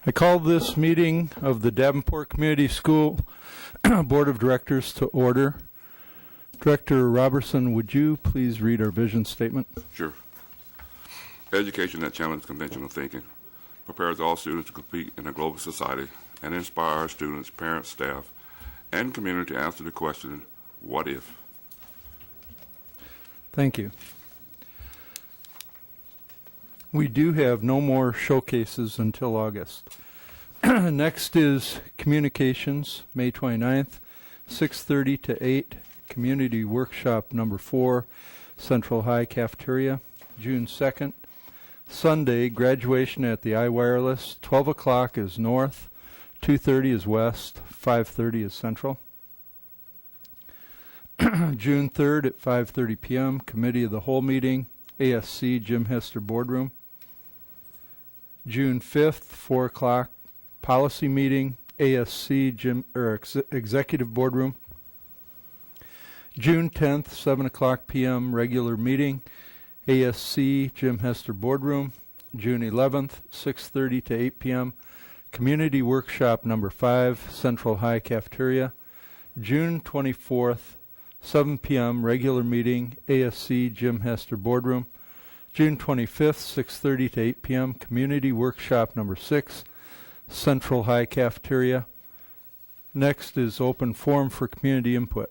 I call this meeting of the Davenport Community School Board of Directors to order. Director Robertson, would you please read our vision statement? Sure. Education that challenges conventional thinking prepares all students to compete in a global society and inspire students, parents, staff, and community to answer the question, what if? Thank you. We do have no more showcases until August. Next is communications, May 29th, 6:30 to 8, community workshop number 4, Central High Cafeteria, June 2nd. Sunday, graduation at the iWireless, 12 o'clock is north, 2:30 is west, 5:30 is central. June 3rd at 5:30 p.m., committee of the whole meeting, ASC Jim Hester Boardroom. June 5th, 4 o'clock, policy meeting, ASC Executive Boardroom. June 10th, 7 o'clock p.m., regular meeting, ASC Jim Hester Boardroom. June 11th, 6:30 to 8 p.m., community workshop number 5, Central High Cafeteria. June 24th, 7 p.m., regular meeting, ASC Jim Hester Boardroom. June 25th, 6:30 to 8 p.m., community workshop number 6, Central High Cafeteria. Next is open forum for community input.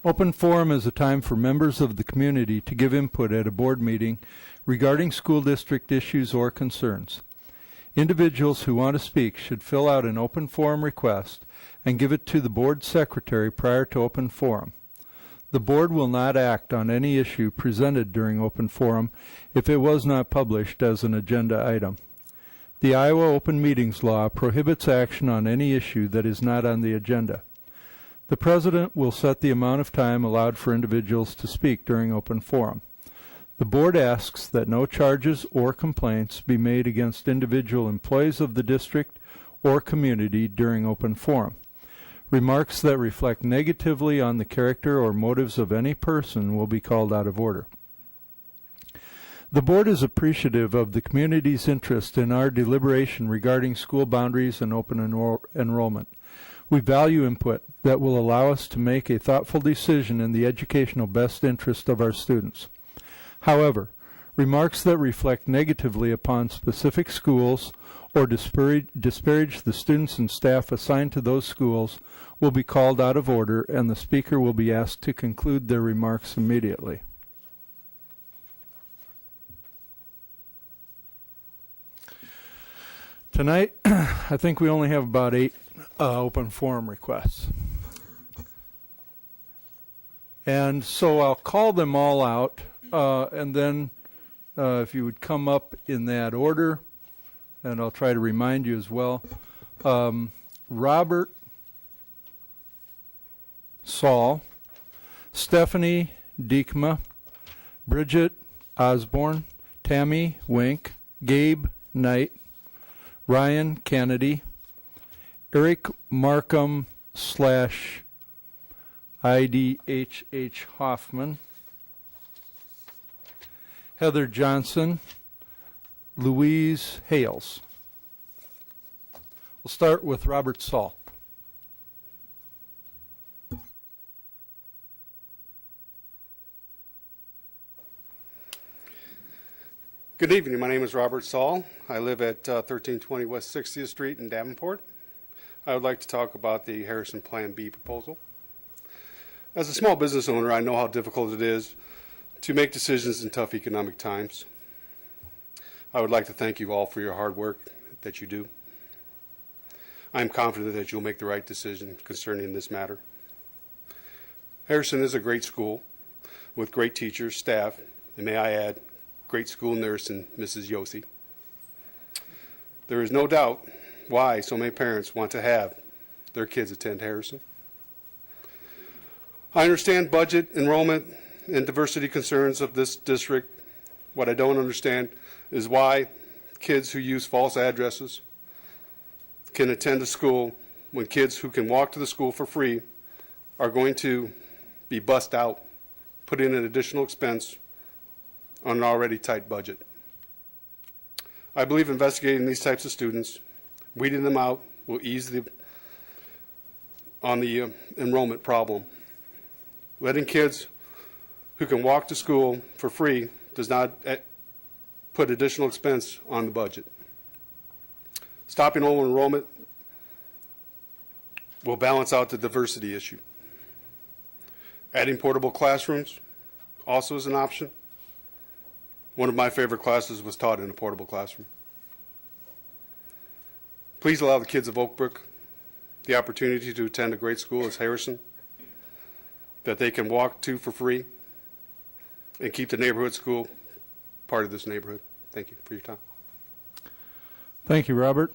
Open forum is a time for members of the community to give input at a board meeting regarding school district issues or concerns. Individuals who want to speak should fill out an open forum request and give it to the board secretary prior to open forum. The board will not act on any issue presented during open forum if it was not published as an agenda item. The Iowa Open Meetings Law prohibits action on any issue that is not on the agenda. The president will set the amount of time allowed for individuals to speak during open forum. The board asks that no charges or complaints be made against individual employees of the district or community during open forum. Remarks that reflect negatively on the character or motives of any person will be called out of order. The board is appreciative of the community's interest in our deliberation regarding school boundaries and open enrollment. We value input that will allow us to make a thoughtful decision in the educational best interest of our students. However, remarks that reflect negatively upon specific schools or disparage the students and staff assigned to those schools will be called out of order, and the speaker will be asked to conclude their remarks immediately. Tonight, I think we only have about 8 open forum requests. And so I'll call them all out, and then if you would come up in that order, and I'll try to remind you as well. Robert Saul, Stephanie Diekma, Bridget Osborne, Tammy Wink, Gabe Knight, Ryan Kennedy, Eric Markham / IDHH Hoffman, Heather Johnson, Louise Hales. We'll start with Robert Saul. Good evening. My name is Robert Saul. I live at 1320 West 60th Street in Davenport. I would like to talk about the Harrison Plan B proposal. As a small business owner, I know how difficult it is to make decisions in tough economic times. I would like to thank you all for your hard work that you do. I am confident that you'll make the right decision concerning this matter. Harrison is a great school with great teachers, staff, and may I add, great school nurse and Mrs. Yossi. There is no doubt why so many parents want to have their kids attend Harrison. I understand budget, enrollment, and diversity concerns of this district. What I don't understand is why kids who use false addresses can attend a school when kids who can walk to the school for free are going to be bussed out, put in an additional expense on an already tight budget. I believe investigating these types of students, weeding them out, will ease on the enrollment problem. Letting kids who can walk to school for free does not put additional expense on the budget. Stopping all enrollment will balance out the diversity issue. Adding portable classrooms also is an option. One of my favorite classes was taught in a portable classroom. Please allow the kids of Oak Brook the opportunity to attend a great school as Harrison that they can walk to for free and keep the neighborhood school part of this neighborhood. Thank you for your time. Thank you, Robert.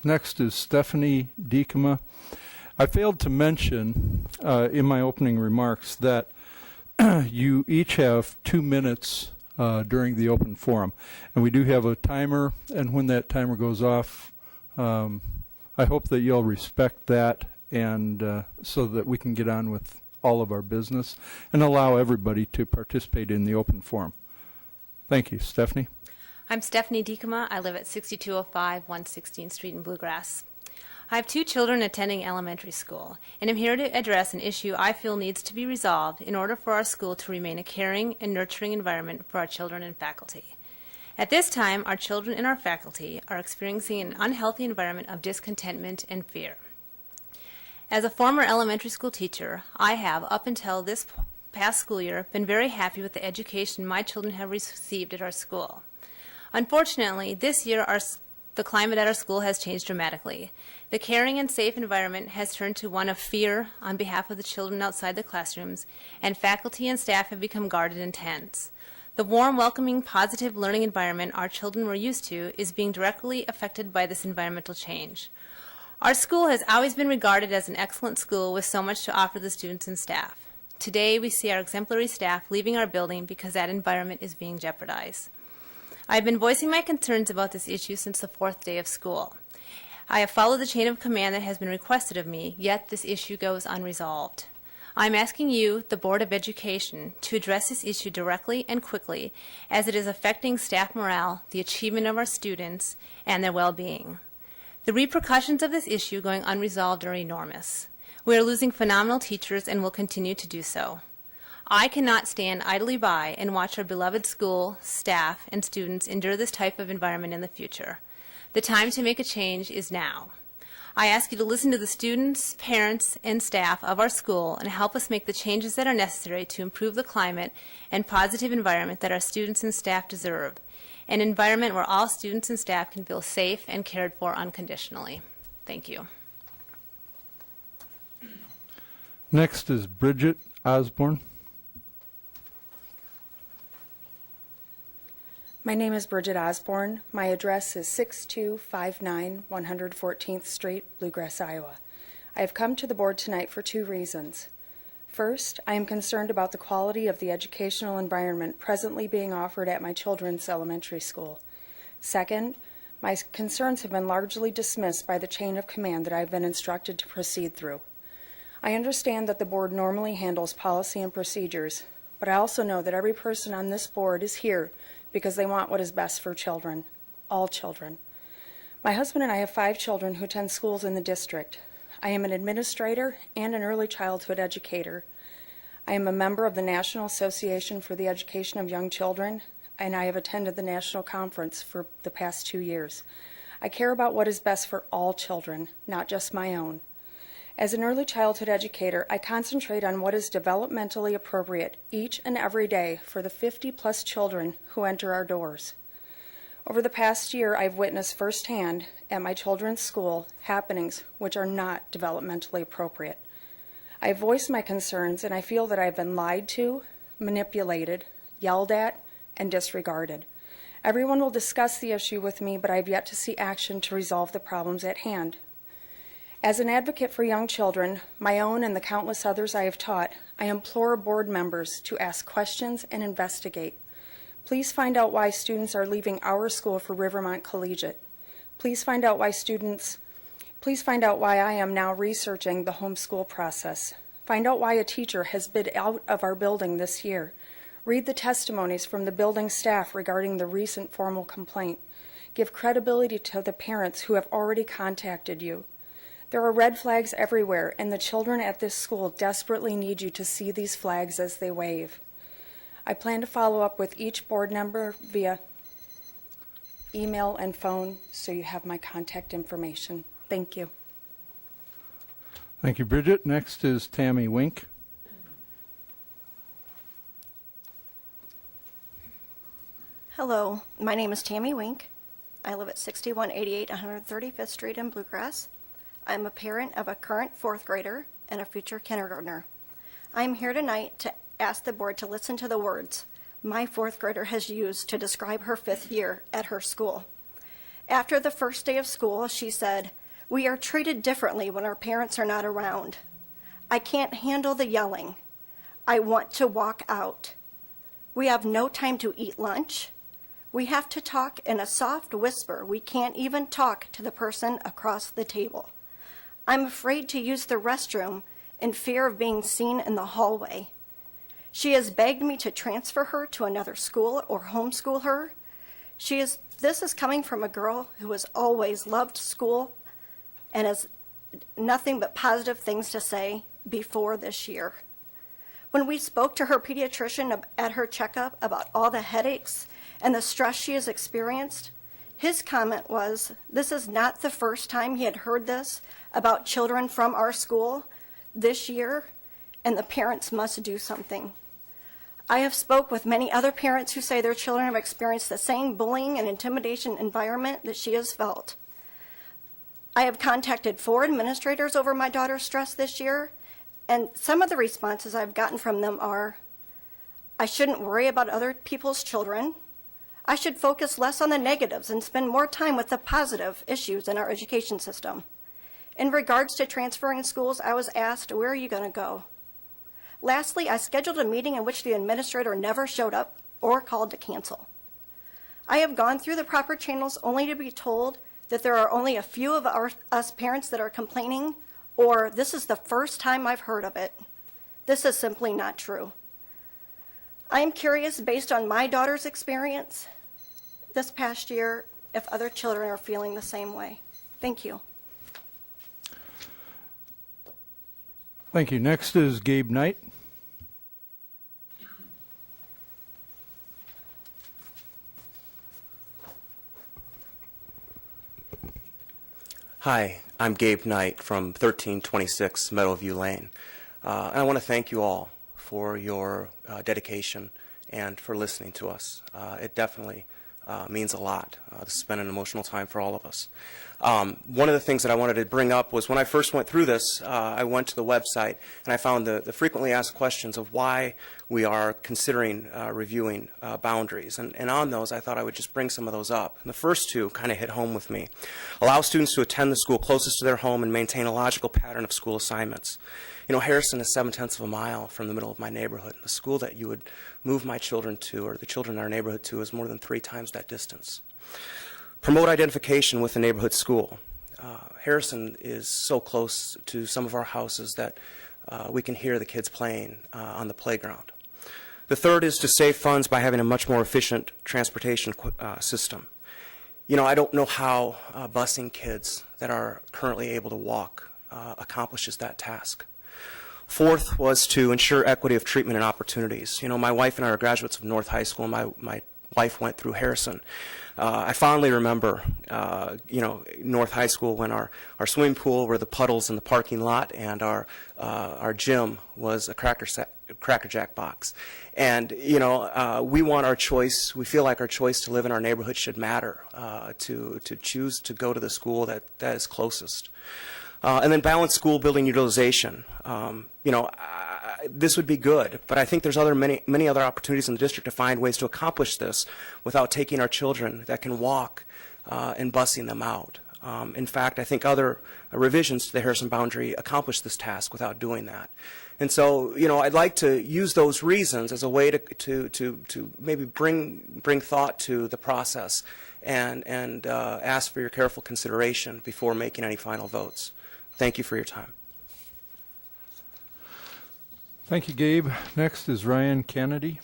Next is Stephanie Diekema. I failed to mention in my opening remarks that you each have 2 minutes during the open forum. And we do have a timer, and when that timer goes off, I hope that you'll respect that, and so that we can get on with all of our business and allow everybody to participate in the open forum. Thank you. Stephanie? I'm Stephanie Diekema. I live at 6205 116th Street in Bluegrass. I have 2 children attending elementary school, and I'm here to address an issue I feel needs to be resolved in order for our school to remain a caring and nurturing environment for our children and faculty. At this time, our children and our faculty are experiencing an unhealthy environment of discontentment and fear. As a former elementary school teacher, I have, up until this past school year, been very happy with the education my children have received at our school. Unfortunately, this year the climate at our school has changed dramatically. The caring and safe environment has turned to one of fear on behalf of the children outside the classrooms, and faculty and staff have become guarded and tense. The warm, welcoming, positive learning environment our children were used to is being directly affected by this environmental change. Our school has always been regarded as an excellent school with so much to offer the students and staff. Today, we see our exemplary staff leaving our building because that environment is being jeopardized. I've been voicing my concerns about this issue since the 4th day of school. I have followed the chain of command that has been requested of me, yet this issue goes unresolved. I'm asking you, the Board of Education, to address this issue directly and quickly, as it is affecting staff morale, the achievement of our students, and their well-being. The repercussions of this issue going unresolved are enormous. We are losing phenomenal teachers and will continue to do so. I cannot stand idly by and watch our beloved school, staff, and students endure this type of environment in the future. The time to make a change is now. I ask you to listen to the students, parents, and staff of our school and help us make the changes that are necessary to improve the climate and positive environment that our students and staff deserve, an environment where all students and staff can feel safe and cared for unconditionally. Thank you. Next is Bridget Osborne. My name is Bridget Osborne. My address is 6259 114th Street, Bluegrass, Iowa. I have come to the board tonight for 2 reasons. First, I am concerned about the quality of the educational environment presently being offered at my children's elementary school. Second, my concerns have been largely dismissed by the chain of command that I have been instructed to proceed through. I understand that the board normally handles policy and procedures, but I also know that every person on this board is here because they want what is best for children, all children. My husband and I have 5 children who attend schools in the district. I am an administrator and an early childhood educator. I am a member of the National Association for the Education of Young Children, and I have attended the national conference for the past 2 years. I care about what is best for all children, not just my own. As an early childhood educator, I concentrate on what is developmentally appropriate each and every day for the 50-plus children who enter our doors. Over the past year, I've witnessed firsthand at my children's school happenings which are not developmentally appropriate. I have voiced my concerns, and I feel that I've been lied to, manipulated, yelled at, and disregarded. Everyone will discuss the issue with me, but I've yet to see action to resolve the problems at hand. As an advocate for young children, my own and the countless others I have taught, I implore board members to ask questions and investigate. Please find out why students are leaving our school for Rivermont Collegiate. Please find out why I am now researching the homeschool process. Find out why a teacher has been out of our building this year. Read the testimonies from the building staff regarding the recent formal complaint. Give credibility to the parents who have already contacted you. There are red flags everywhere, and the children at this school desperately need you to see these flags as they wave. I plan to follow up with each board member via email and phone, so you have my contact information. Thank you. Thank you, Bridget. Next is Tammy Wink. Hello, my name is Tammy Wink. I live at 6188 135th Street in Bluegrass. I'm a parent of a current fourth grader and a future kindergartner. I'm here tonight to ask the board to listen to the words my fourth grader has used to describe her fifth year at her school. After the first day of school, she said, "We are treated differently when our parents are not around. I can't handle the yelling. I want to walk out. We have no time to eat lunch. We have to talk in a soft whisper. We can't even talk to the person across the table. I'm afraid to use the restroom in fear of being seen in the hallway. She has begged me to transfer her to another school or homeschool her. This is coming from a girl who has always loved school and has nothing but positive things to say before this year. When we spoke to her pediatrician at her checkup about all the headaches and the stress she has experienced, his comment was, this is not the first time he had heard this about children from our school this year, and the parents must do something. I have spoke with many other parents who say their children have experienced the same bullying and intimidation environment that she has felt. I have contacted 4 administrators over my daughter's stress this year, and some of the responses I've gotten from them are, I shouldn't worry about other people's children. I should focus less on the negatives and spend more time with the positive issues in our education system. In regards to transferring schools, I was asked, where are you going to go? Lastly, I scheduled a meeting in which the administrator never showed up or called to cancel. I have gone through the proper channels only to be told that there are only a few of us parents that are complaining, or this is the first time I've heard of it. This is simply not true. I am curious, based on my daughter's experience this past year, if other children are feeling the same way. Thank you. Thank you. Next is Gabe Knight. Hi, I'm Gabe Knight from 1326 Meadowview Lane. And I want to thank you all for your dedication and for listening to us. It definitely means a lot. This has been an emotional time for all of us. One of the things that I wanted to bring up was when I first went through this, I went to the website and I found the frequently asked questions of why we are considering reviewing boundaries. And on those, I thought I would just bring some of those up. And the first two kind of hit home with me. Allow students to attend the school closest to their home and maintain a logical pattern of school assignments. You know, Harrison is 7/10 of a mile from the middle of my neighborhood. The school that you would move my children to, or the children in our neighborhood to, is more than 3 times that distance. Promote identification with the neighborhood school. Harrison is so close to some of our houses that we can hear the kids playing on the playground. The third is to save funds by having a much more efficient transportation system. You know, I don't know how busing kids that are currently able to walk accomplishes that task. Fourth was to ensure equity of treatment and opportunities. You know, my wife and I are graduates of North High School. My wife went through Harrison. I fondly remember, North High School when our swimming pool were the puddles in the parking lot, and our gym was a Cracker Jack box. And, we want our choice. We feel like our choice to live in our neighborhood should matter, to choose to go to the school that is closest. And then balance school building utilization. This would be good, but I think there's many other opportunities in the district to find ways to accomplish this without taking our children that can walk and busing them out. In fact, I think other revisions to the Harrison boundary accomplish this task without doing that. And so, I'd like to use those reasons as a way to maybe bring thought to the process and ask for your careful consideration before making any final votes. Thank you for your time. Thank you, Gabe. Next is Ryan Kennedy.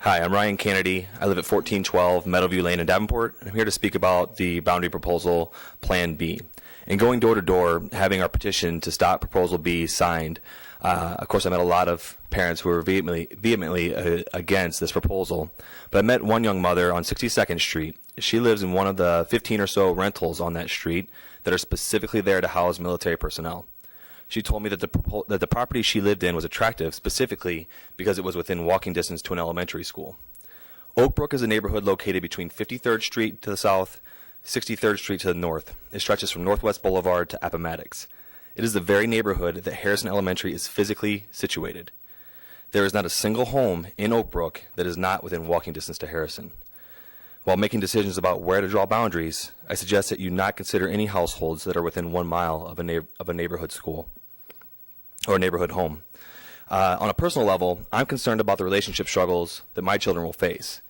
Hi, I'm Ryan Kennedy. I live at 1412 Meadowview Lane in Davenport. I'm here to speak about the boundary proposal Plan B. In going door to door, having our petition to stop Proposal B signed, of course, I met a lot of parents who were vehemently against this proposal. But I met one young mother on 62nd Street. She lives in one of the 15 or so rentals on that street that are specifically there to house military personnel. She told me that the property she lived in was attractive specifically because it was within walking distance to an elementary school. Oak Brook is a neighborhood located between 53rd Street to the south, 63rd Street to the north. It stretches from Northwest Boulevard to Appomattox. It is the very neighborhood that Harrison Elementary is physically situated. There is not a single home in Oak Brook that is not within walking distance to Harrison. While making decisions about where to draw boundaries, I suggest that you not consider any households that are within 1 mile of a neighborhood school or a neighborhood home. On a personal level, I'm concerned about the relationship struggles that my children will face.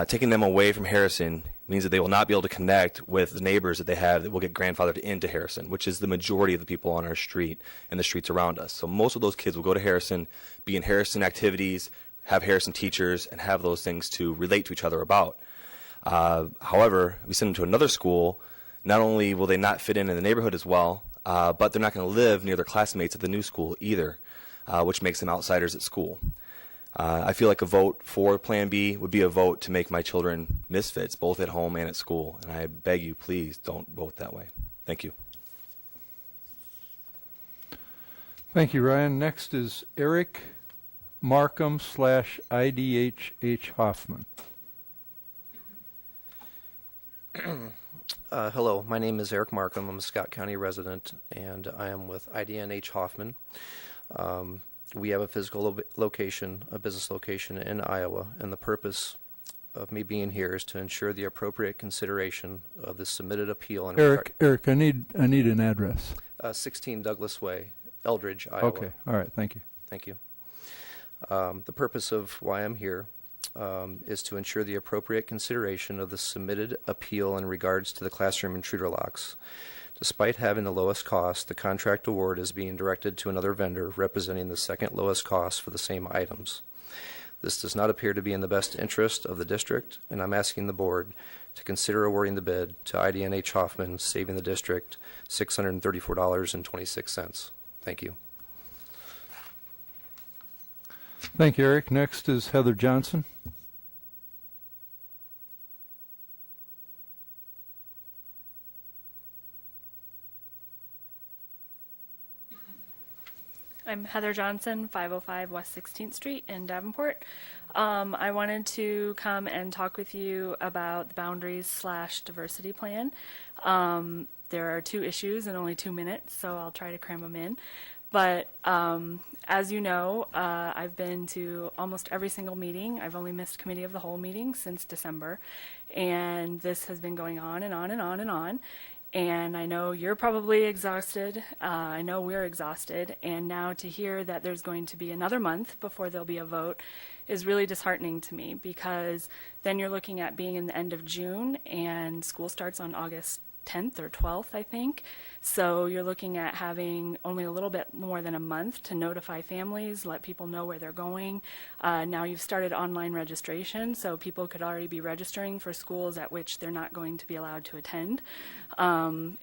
Taking them away from Harrison means that they will not be able to connect with the neighbors that they have that will get grandfathered into Harrison, which is the majority of the people on our street and the streets around us. So most of those kids will go to Harrison, be in Harrison activities, have Harrison teachers, and have those things to relate to each other about. However, we send them to another school, not only will they not fit in the neighborhood as well, but they're not going to live near their classmates at the new school either, which makes them outsiders at school. I feel like a vote for Plan B would be a vote to make my children misfits, both at home and at school. And I beg you, please don't vote that way. Thank you. Thank you, Ryan. Next is Eric Markham /IDHH Hoffman. Hello, my name is Eric Markham. I'm a Scott County resident, and I am with IDNH Hoffman. We have a physical location, a business location in Iowa, and the purpose of me being here is to ensure the appropriate consideration of the submitted appeal. Eric, I need an address. 16 Douglas Way, Eldridge, Iowa. Okay, all right, thank you. Thank you. The purpose of why I'm here is to ensure the appropriate consideration of the submitted appeal in regards to the classroom intruder locks. Despite having the lowest cost, the contract award is being directed to another vendor representing the second lowest cost for the same items. This does not appear to be in the best interest of the district, and I'm asking the board to consider awarding the bid to IDNH Hoffman, saving the district $634.26. Thank you. Thank you, Eric. Next is Heather Johnson. I'm Heather Johnson, 505 West 16th Street in Davenport. I wanted to come and talk with you about the boundaries/diversity plan. There are 2 issues in only 2 minutes, so I'll try to cram them in. But as you know, I've been to almost every single meeting. I've only missed committee of the whole meeting since December. And this has been going on and on and on and on. And I know you're probably exhausted. I know we're exhausted. And now to hear that there's going to be another month before there'll be a vote is really disheartening to me, because then you're looking at being in the end of June and school starts on August 10th or 12th, I think. So you're looking at having only a little bit more than a month to notify families, let people know where they're going. Now you've started online registration, so people could already be registering for schools at which they're not going to be allowed to attend.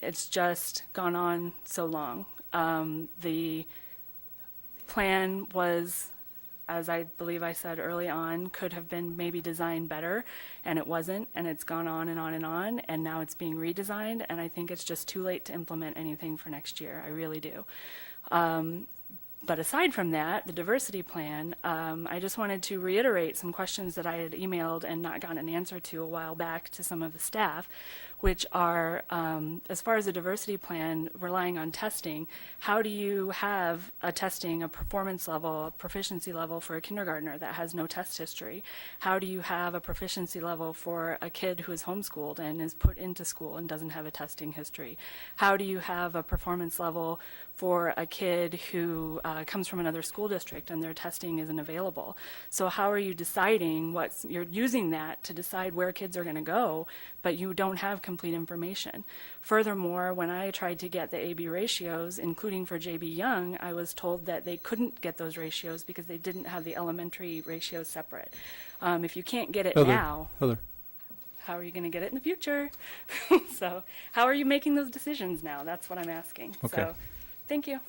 It's just gone on so long. The plan was, as I believe I said early on, could have been maybe designed better, and it wasn't, and it's gone on and on and on, and now it's being redesigned, and I think it's just too late to implement anything for next year. I really do. But aside from that, the diversity plan, I just wanted to reiterate some questions that I had emailed and not gotten an answer to a while back to some of the staff, which are, as far as the diversity plan relying on testing, how do you have a testing, a performance level, a proficiency level for a kindergartner that has no test history? How do you have a proficiency level for a kid who is homeschooled and is put into school and doesn't have a testing history? How do you have a performance level for a kid who comes from another school district and their testing isn't available. So how are you deciding you're using that to decide where kids are going to go, but you don't have complete information. Furthermore, when I tried to get the AB ratios, including for JB Young, I was told that they couldn't get those ratios because they didn't have the elementary ratios separate. If you can't get it now, Heather. how are you going to get it in the future? So how are you making those decisions now? That's what I'm asking. Okay. So thank you.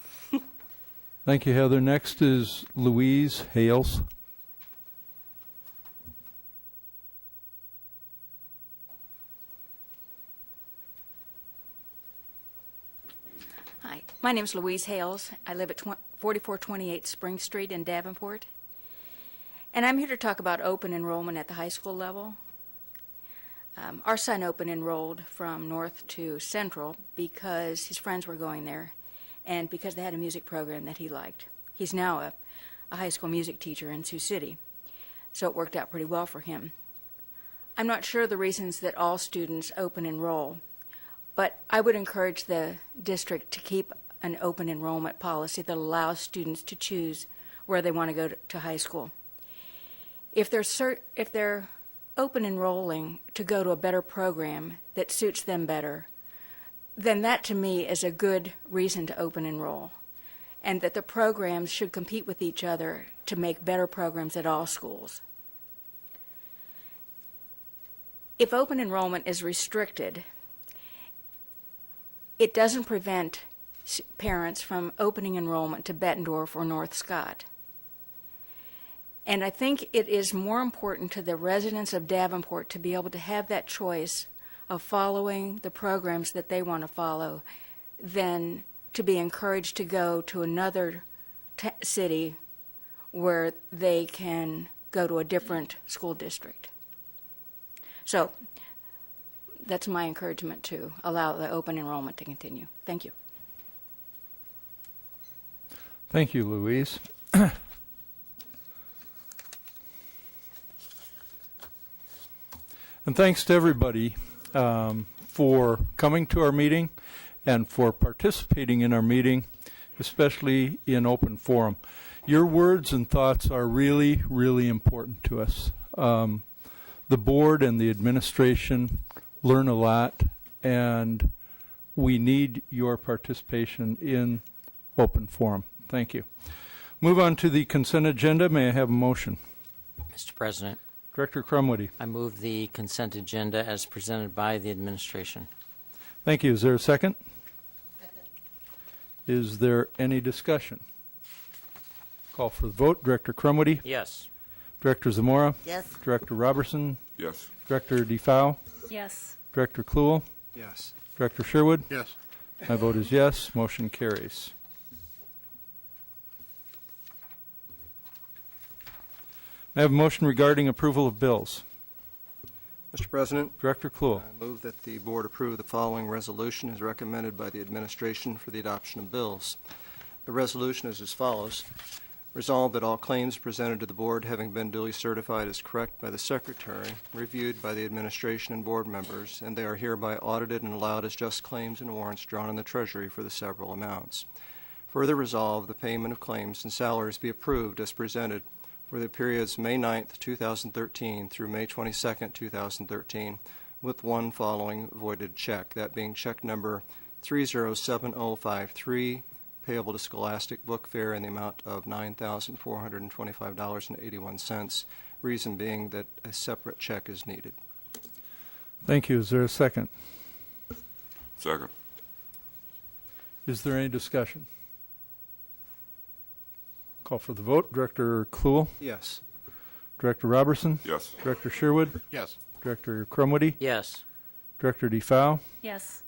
Thank you, Heather. Next is Louise Hales. Hi, my name is Louise Hales. I live at 4428 Spring Street in Davenport. And I'm here to talk about open enrollment at the high school level. Our son open enrolled from North to Central because his friends were going there and because they had a music program that he liked. He's now a high school music teacher in Sioux City, so it worked out pretty well for him. I'm not sure the reasons that all students open enroll, but I would encourage the district to keep an open enrollment policy that allows students to choose where they want to go to high school. If they're open enrolling to go to a better program that suits them better, then that to me is a good reason to open enroll, and that the programs should compete with each other to make better programs at all schools. If open enrollment is restricted, it doesn't prevent parents from opening enrollment to Bettendorf or North Scott. And I think it is more important to the residents of Davenport to be able to have that choice of following the programs that they want to follow than to be encouraged to go to another city where they can go to a different school district. So that's my encouragement to allow the open enrollment to continue. Thank you. Thank you, Louise. And thanks to everybody for coming to our meeting and for participating in our meeting, especially in open forum. Your words and thoughts are really, really important to us. The board and the administration learn a lot, and we need your participation in open forum. Thank you. Move on to the consent agenda. May I have a motion? Mr. President, Director Crumwoody. I move the consent agenda as presented by the administration. Thank you. Is there a second? Is there any discussion? Call for the vote. Director Crumwoody. Yes. Director Zamora. Yes. Director Robertson. Yes. Director DeFow. Yes. Director Kluhl. Yes. Director Sherwood. Yes. My vote is yes. Motion carries. I have a motion regarding approval of bills. Mr. President, Director Kluhl. I move that the board approve the following resolution as recommended by the administration for the adoption of bills. The resolution is as follows. Resolved that all claims presented to the board having been duly certified as correct by the secretary, reviewed by the administration and board members, and they are hereby audited and allowed as just claims and warrants drawn in the treasury for the several amounts. Further resolved, the payment of claims and salaries be approved as presented for the periods May 9th, 2013 through May 22nd, 2013, with one following voided check, that being check number 307053, payable to Scholastic Book Fair in the amount of $9,425.81, reason being that a separate check is needed. Thank you. Is there a second? Second. Is there any discussion? Call for the vote. Director Kluhl. Yes. Director Robertson. Yes. Director Sherwood. Yes. Director Crumwoody. Yes. Director DeFow. Yes.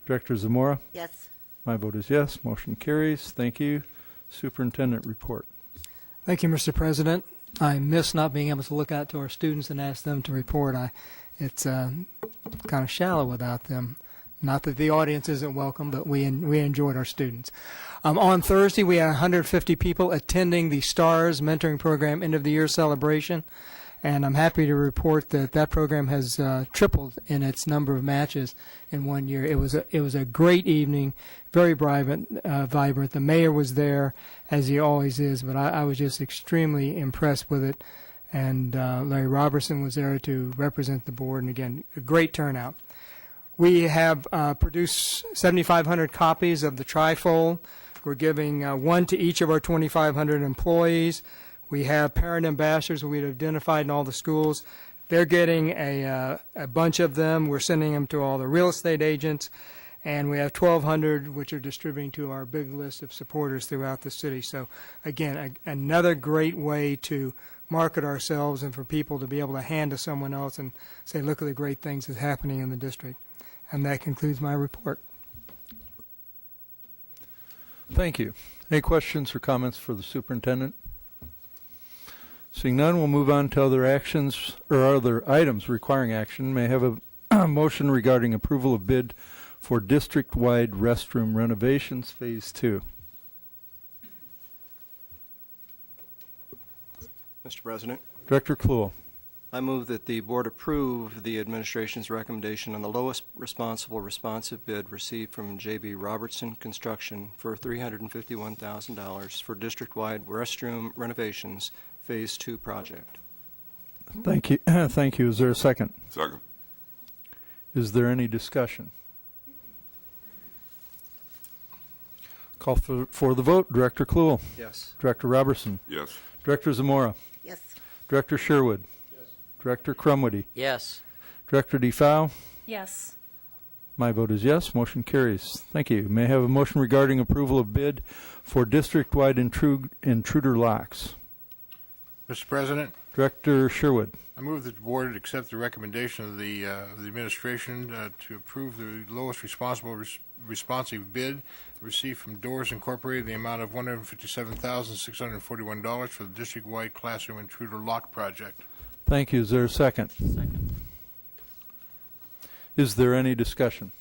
Director Zamora. Yes. My vote is yes. Motion carries. Thank you. Superintendent report. Thank you, Mr. President. I miss not being able to look out to our students and ask them to report. It's kind of shallow without them. Not that the audience isn't welcome, but we enjoyed our students. On Thursday, we had 150 people attending the STARS Mentoring Program End of the Year celebration And I'm happy to report that that program has tripled in its number of matches in 1 year. It was a great evening, very vibrant. The mayor was there, as he always is, but I was just extremely impressed with it. And Larry Robertson was there to represent the board, and again, a great turnout. We have produced 7,500 copies of the trifold. We're giving one to each of our 2,500 employees. We have parent ambassadors who we've identified in all the schools. They're getting a bunch of them. We're sending them to all the real estate agents. And we have 1,200 which are distributing to our big list of supporters throughout the city. So, again, another great way to market ourselves and for people to be able to hand to someone else and say, look at the great things that's happening in the district. And that concludes my report. Thank you. Any questions or comments for the superintendent? Seeing none, we'll move on to other actions or other items requiring action. May I have a motion regarding approval of bid for district-wide restroom renovations, Phase 2. Mr. President, Director Kluhl. I move that the board approve the administration's recommendation on the lowest responsive bid received from J.B. Robertson Construction for $351,000 for district-wide restroom renovations, Phase 2 project. Thank you. Thank you. Is there a second? Second. Is there any discussion? Call for the vote. Director Kluhl. Yes. Director Robertson. Yes. Director Zamora. Yes. Director Sherwood. Yes. Director Crumwoody. Yes. Director DeFow. Yes. My vote is yes. Motion carries. Thank you. May I have a motion regarding approval of bid for district-wide intruder locks? Mr. President, Director Sherwood. I move that the board accept the recommendation of the administration to approve the lowest responsive bid received from Doors Incorporated, the amount of $157,641 for the district-wide classroom intruder lock project. Thank you. Is there a second? Second. Is there any discussion?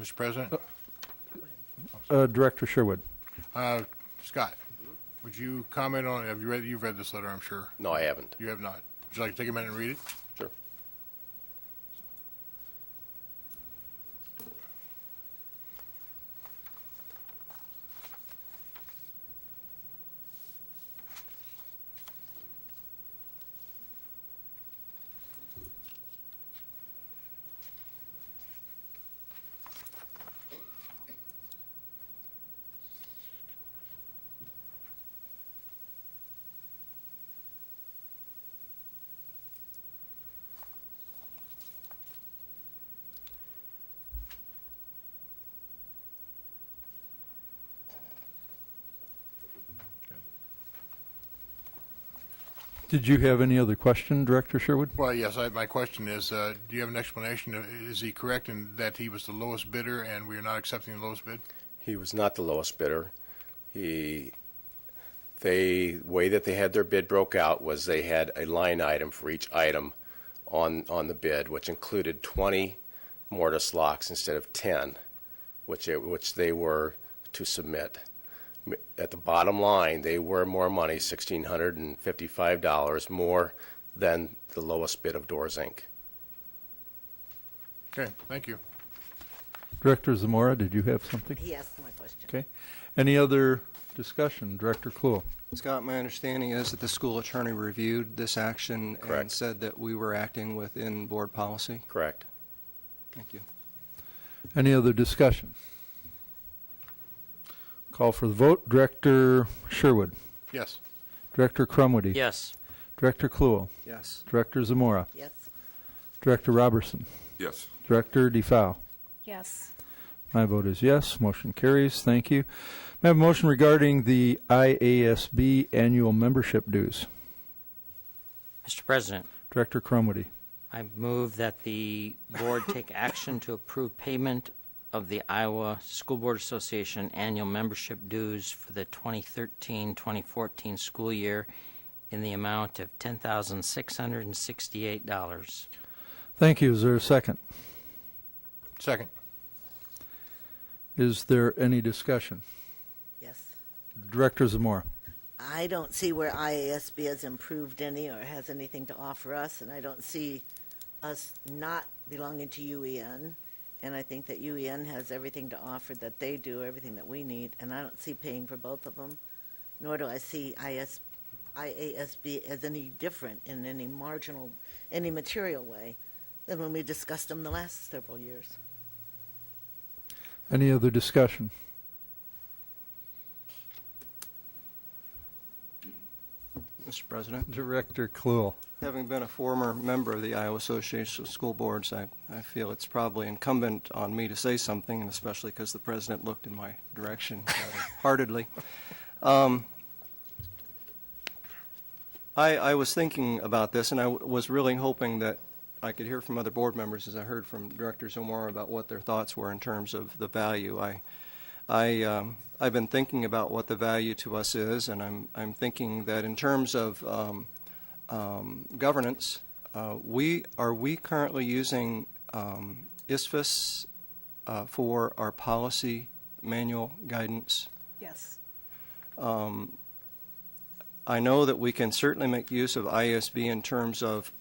Mr. President? Director Sherwood. Scott, would you comment on, you've read this letter, I'm sure. No, I haven't. You have not. Would you like to take a minute and read it? Sure. Did you have any other question, Director Sherwood? Well, yes, my question is, do you have an explanation? Is he correct in that he was the lowest bidder and we are not accepting the lowest bid? He was not the lowest bidder. The way that they had their bid broke out was they had a line item for each item on the bid, which included 20 mortise locks instead of 10, which they were to submit. At the bottom line, they were more money, $1,655 more than the lowest bid of Doors, Inc. Okay, thank you. Director Zamora, did you have something? He asked my question. Okay. Any other discussion? Director Kluhl. Scott, my understanding is that the school attorney reviewed this action Correct. and said that we were acting within board policy. Correct. Thank you. Any other discussion? Call for the vote. Director Sherwood. Yes. Director Crumwoody. Yes. Director Kluhl. Yes. Director Zamora. Yes. Director Robertson. Yes. Director DeFow. Yes. My vote is yes. Motion carries. Thank you. May I have a motion regarding the IASB annual membership dues? Mr. President, Director Crumwoody. I move that the board take action to approve payment of the Iowa School Board Association annual membership dues for the 2013-2014 school year in the amount of $10,668. Thank you. Is there a second? Second. Is there any discussion? Yes. Director Zamora. I don't see where IASB has improved any or has anything to offer us, and I don't see us not belonging to UEN. And I think that UEN has everything to offer that they do, everything that we need, and I don't see paying for both of them, nor do I see IASB as any different in any material way than when we discussed them the last several years. Any other discussion? Mr. President, Director Kluhl. having been a former member of the Iowa Association of School Boards, I feel it's probably incumbent on me to say something, and especially because the president looked in my direction rather heartedly. I was thinking about this, and I was really hoping that I could hear from other board members, as I heard from Director Zumora, about what their thoughts were in terms of the value. I've been thinking about what the value to us is, and I'm thinking that in terms of governance, are we currently using ISFAS for our policy manual guidance? Yes. I know that we can certainly make use of ISB in terms of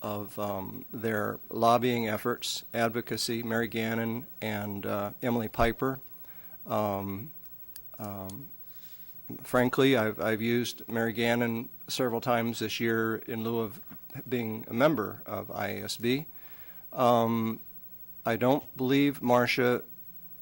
their lobbying efforts, advocacy. Mary Gannon and Emily Piper. Frankly, I've used Mary Gannon several times this year in lieu of being a member of IASB. I don't believe, Marcia,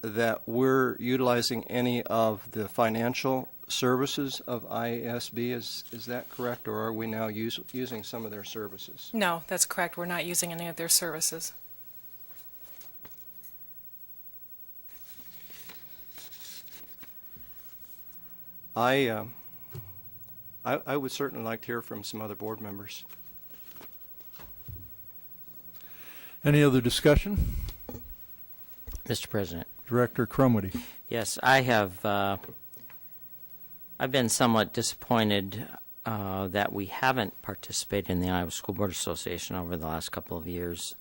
that we're utilizing any of the financial services of IASB. Is that correct, or are we now using some of their services? No, that's correct. We're not using any of their services. I would certainly like to hear from some other board members. Any other discussion? Mr. President. Director Crumwitty. Yes, I have. I've been somewhat disappointed that we haven't participated in the Iowa School Board Association over the last couple of years.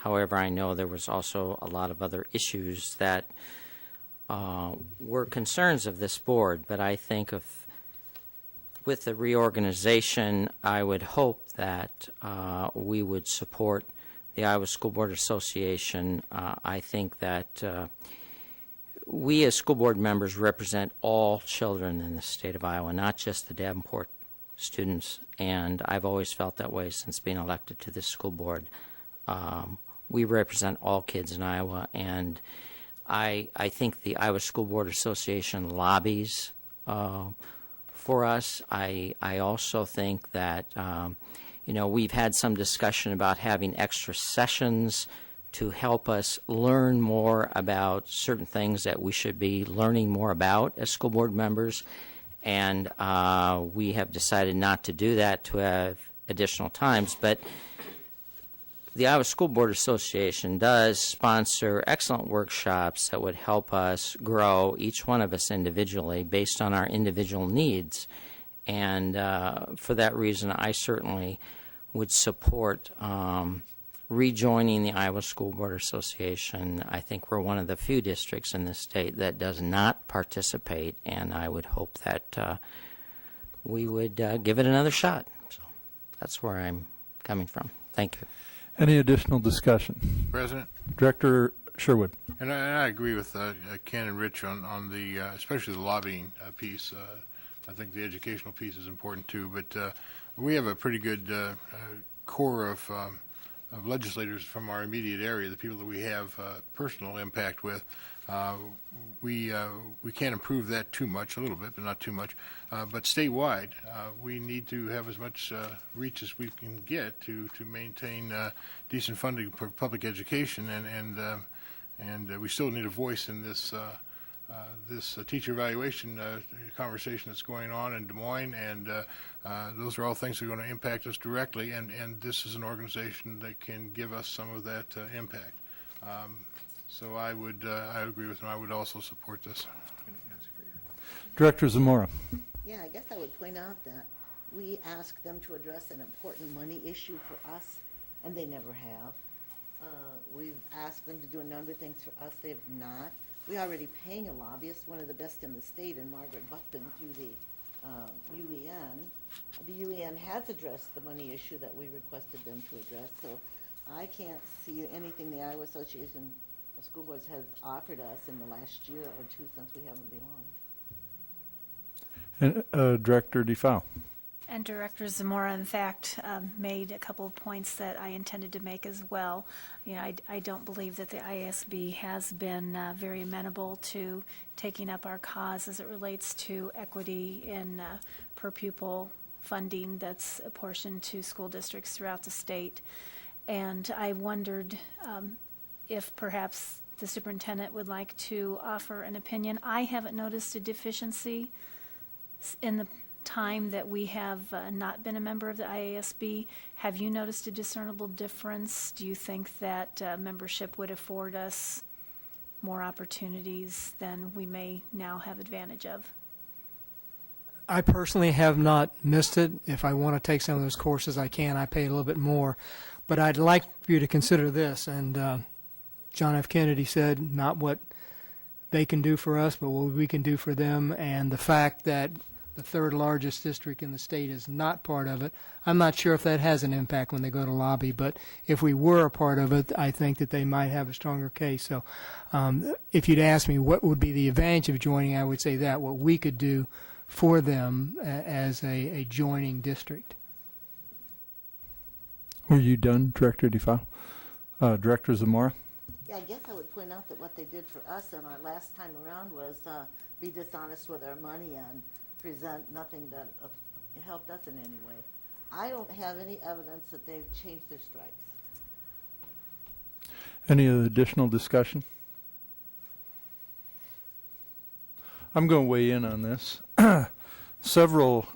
However, I know there was also a lot of other issues that were concerns of this board, but I think with the reorganization, I would hope that we would support the Iowa School Board Association. I think that we as school board members represent all children in the state of Iowa, not just the Davenport students, and I've always felt that way since being elected to this school board. We represent all kids in Iowa, and I think the Iowa School Board Association lobbies for us. I also think that we've had some discussion about having extra sessions to help us learn more about certain things that we should be learning more about as school board members, and we have decided not to do that, to have additional times. But the Iowa School Board Association does sponsor excellent workshops that would help us grow, each one of us individually, based on our individual needs. And for that reason, I certainly would support rejoining the Iowa School Board Association. I think we're one of the few districts in the state that does not participate, and I would hope that we would give it another shot. So that's where I'm coming from. Thank you. Any additional discussion? President? Director Sherwood. And I agree with Ken and Rich on the, especially the lobbying piece. I think the educational piece is important too, but we have a pretty good core of legislators from our immediate area, the people that we have personal impact with. We can't improve that too much, a little bit, but not too much. But statewide, we need to have as much reach as we can get to maintain decent funding for public education, and we still need a voice in this this teacher evaluation conversation that's going on in Des Moines, and those are all things that are going to impact us directly, and this is an organization that can give us some of that impact. So I agree with him. I would also support this. Director Zamora. Yeah, I guess I would point out that we asked them to address an important money issue for us, and they never have. We've asked them to do a number of things for us. They have not. We're already paying a lobbyist, one of the best in the state, and Margaret Buckton, through the UEN. The UEN has addressed the money issue that we requested them to address, so I can't see anything the Iowa Association of School Boards has offered us in the last year or two since we haven't belonged. And, Director DeFau. And Director Zamora, in fact, made a couple of points that I intended to make as well. You know, I don't believe that the IASB has been very amenable to taking up our cause as it relates to equity in per pupil funding that's apportioned to school districts throughout the state. And I wondered if perhaps the superintendent would like to offer an opinion. I haven't noticed a deficiency in the time that we have not been a member of the IASB. Have you noticed a discernible difference? Do you think that membership would afford us more opportunities than we may now have advantage of? I personally have not missed it. If I want to take some of those courses, I can. I pay a little bit more. But I'd like for you to consider this. And John F. Kennedy said, not what they can do for us, but what we can do for them. And the fact that the third largest district in the state is not part of it, I'm not sure if that has an impact when they go to lobby. But if we were a part of it, I think that they might have a stronger case. So if you'd ask me what would be the advantage of joining, I would say that what we could do for them as a joining district. Were you done, Director DeFau? Director Zamora? Yeah, I guess I would point out that what they did for us on our last time around was be dishonest with our money and present nothing that helped us in any way. I don't have any evidence that they've changed their stripes. Any additional discussion? I'm going to weigh in on this. Several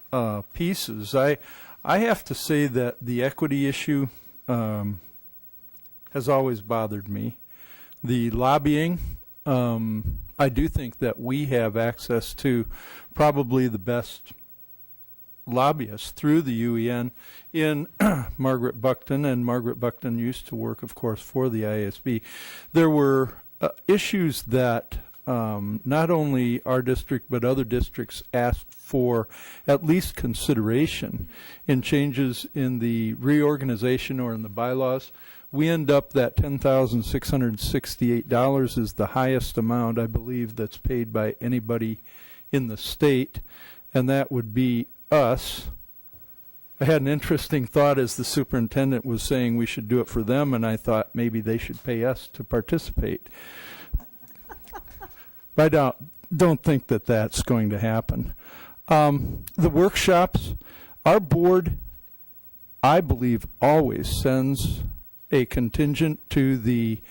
pieces. I have to say that the equity issue has always bothered me. The lobbying, I do think that we have access to probably the best lobbyists through the UEN in Margaret Buckton, and Margaret Buckton used to work, of course, for the IASB. There were issues that not only our district but other districts asked for at least consideration in changes in the reorganization or in the bylaws. We end up that $10,668 is the highest amount, I believe, that's paid by anybody in the state, and that would be us. I had an interesting thought as the superintendent was saying we should do it for them, and I thought maybe they should pay us to participate. But I don't think that that's going to happen. The workshops, our board, I believe, always sends a contingent to the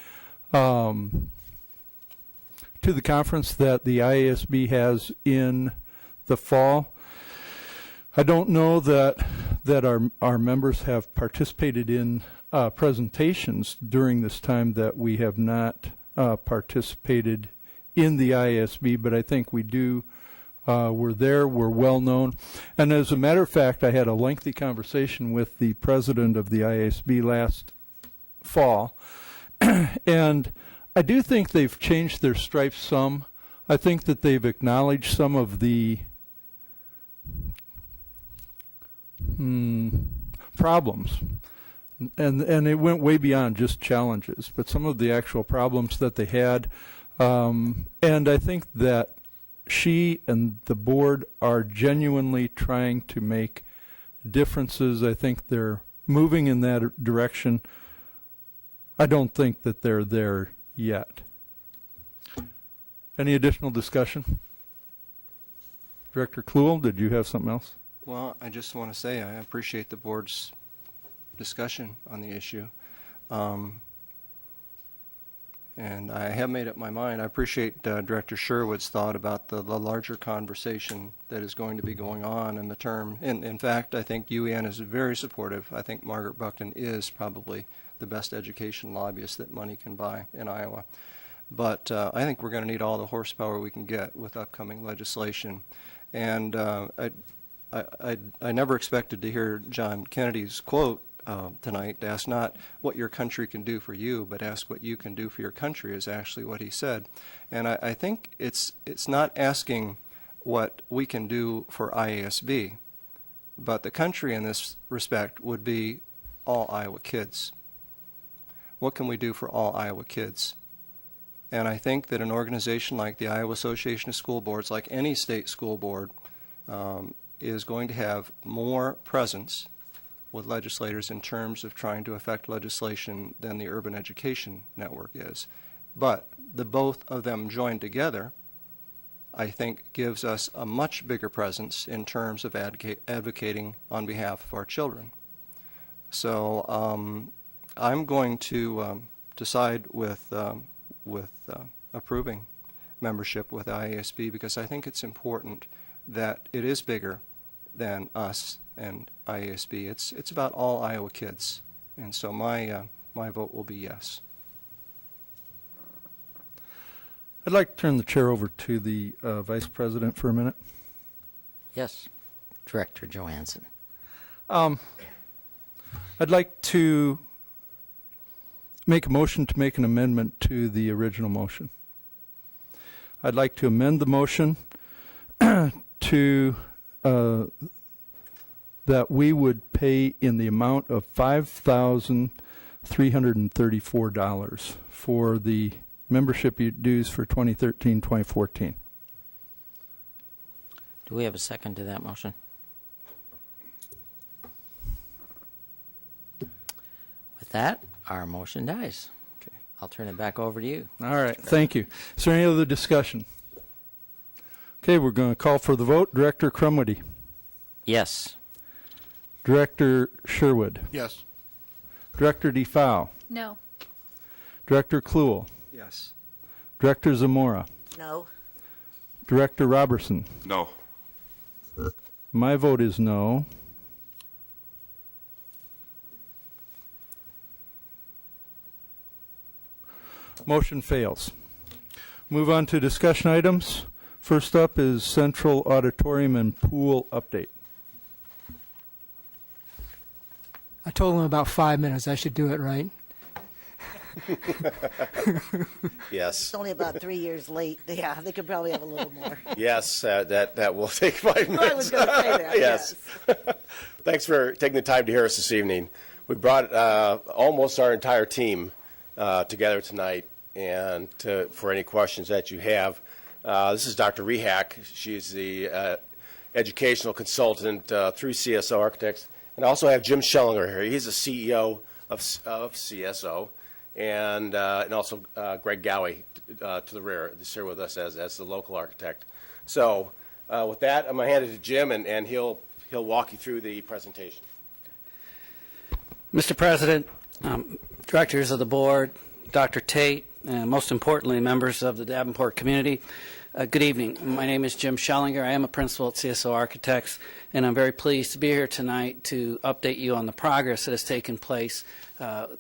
conference that the IASB has in the fall. I don't know that our members have participated in presentations during this time that we have not participated in the IASB, but I think we do. We're there, we're well known. And as a matter of fact, I had a lengthy conversation with the president of the IASB last fall, and I do think they've changed their stripes some. I think that they've acknowledged some of the problems, and it went way beyond just challenges, but some of the actual problems that they had. And I think that she and the board are genuinely trying to make differences. I think they're moving in that direction. I don't think that they're there yet. Any additional discussion? Director Kluhl, did you have something else? Well, I just want to say I appreciate the board's discussion on the issue. And I have made up my mind. I appreciate Director Sherwood's thought about the larger conversation that is going to be going on in the term. In fact, I think UEN is very supportive. I think Margaret Buckton is probably the best education lobbyist that money can buy in Iowa. But I think we're going to need all the horsepower we can get with upcoming legislation. And I never expected to hear John Kennedy's quote tonight. To ask not what your country can do for you, but ask what you can do for your country is actually what he said. And I think it's not asking what we can do for IASB, but the country in this respect would be all Iowa kids. What can we do for all Iowa kids? And I think that an organization like the Iowa Association of School Boards, like any state school board, is going to have more presence with legislators in terms of trying to affect legislation than the Urban Education Network is. But the both of them joined together, I think, gives us a much bigger presence in terms of advocating on behalf of our children. So I'm going to decide with approving membership with IASB because I think it's important that it is bigger than us and IASB. It's about all Iowa kids, and so my vote will be yes. I'd like to turn the chair over to the Vice President for a minute. Yes, Director Johansson. I'd like to make a motion to make an amendment to the original motion. I'd like to amend the motion to that we would pay in the amount of $5,334 for the membership dues for 2013-2014. Do we have a second to that motion? With that, our motion dies. Okay. I'll turn it back over to you. All right, thank you. Is there any other discussion? Okay, we're going to call for the vote. Director Crumwitty. Yes. Director Sherwood. Yes. Director DeFow. No. Director Kluhl. Yes. Director Zamora. No. Director Robertson. No. My vote is no. Motion fails. Move on to discussion items. First up is Central Auditorium and Pool update. I told him about 5 minutes. I should do it right. Yes. It's only about 3 years late. Yeah, they could probably have a little more. Yes, that will take 5 minutes. I was going to say that. Yes. Thanks for taking the time to hear us this evening. We brought almost our entire team together tonight and for any questions that you have. This is Dr. Rehak. She's the educational consultant through CSO Architects. And I also have Jim Schellinger here. He's the CEO of CSO. And also Greg Gowie to the rear is here with us as the local architect. So with that, I'm going to hand it to Jim, and he'll walk you through the presentation. Mr. President, directors of the board, Dr. Tate, and most importantly, members of the Davenport community, good evening. My name is Jim Schellinger. I am a principal at CSO Architects, and I'm very pleased to be here tonight to update you on the progress that has taken place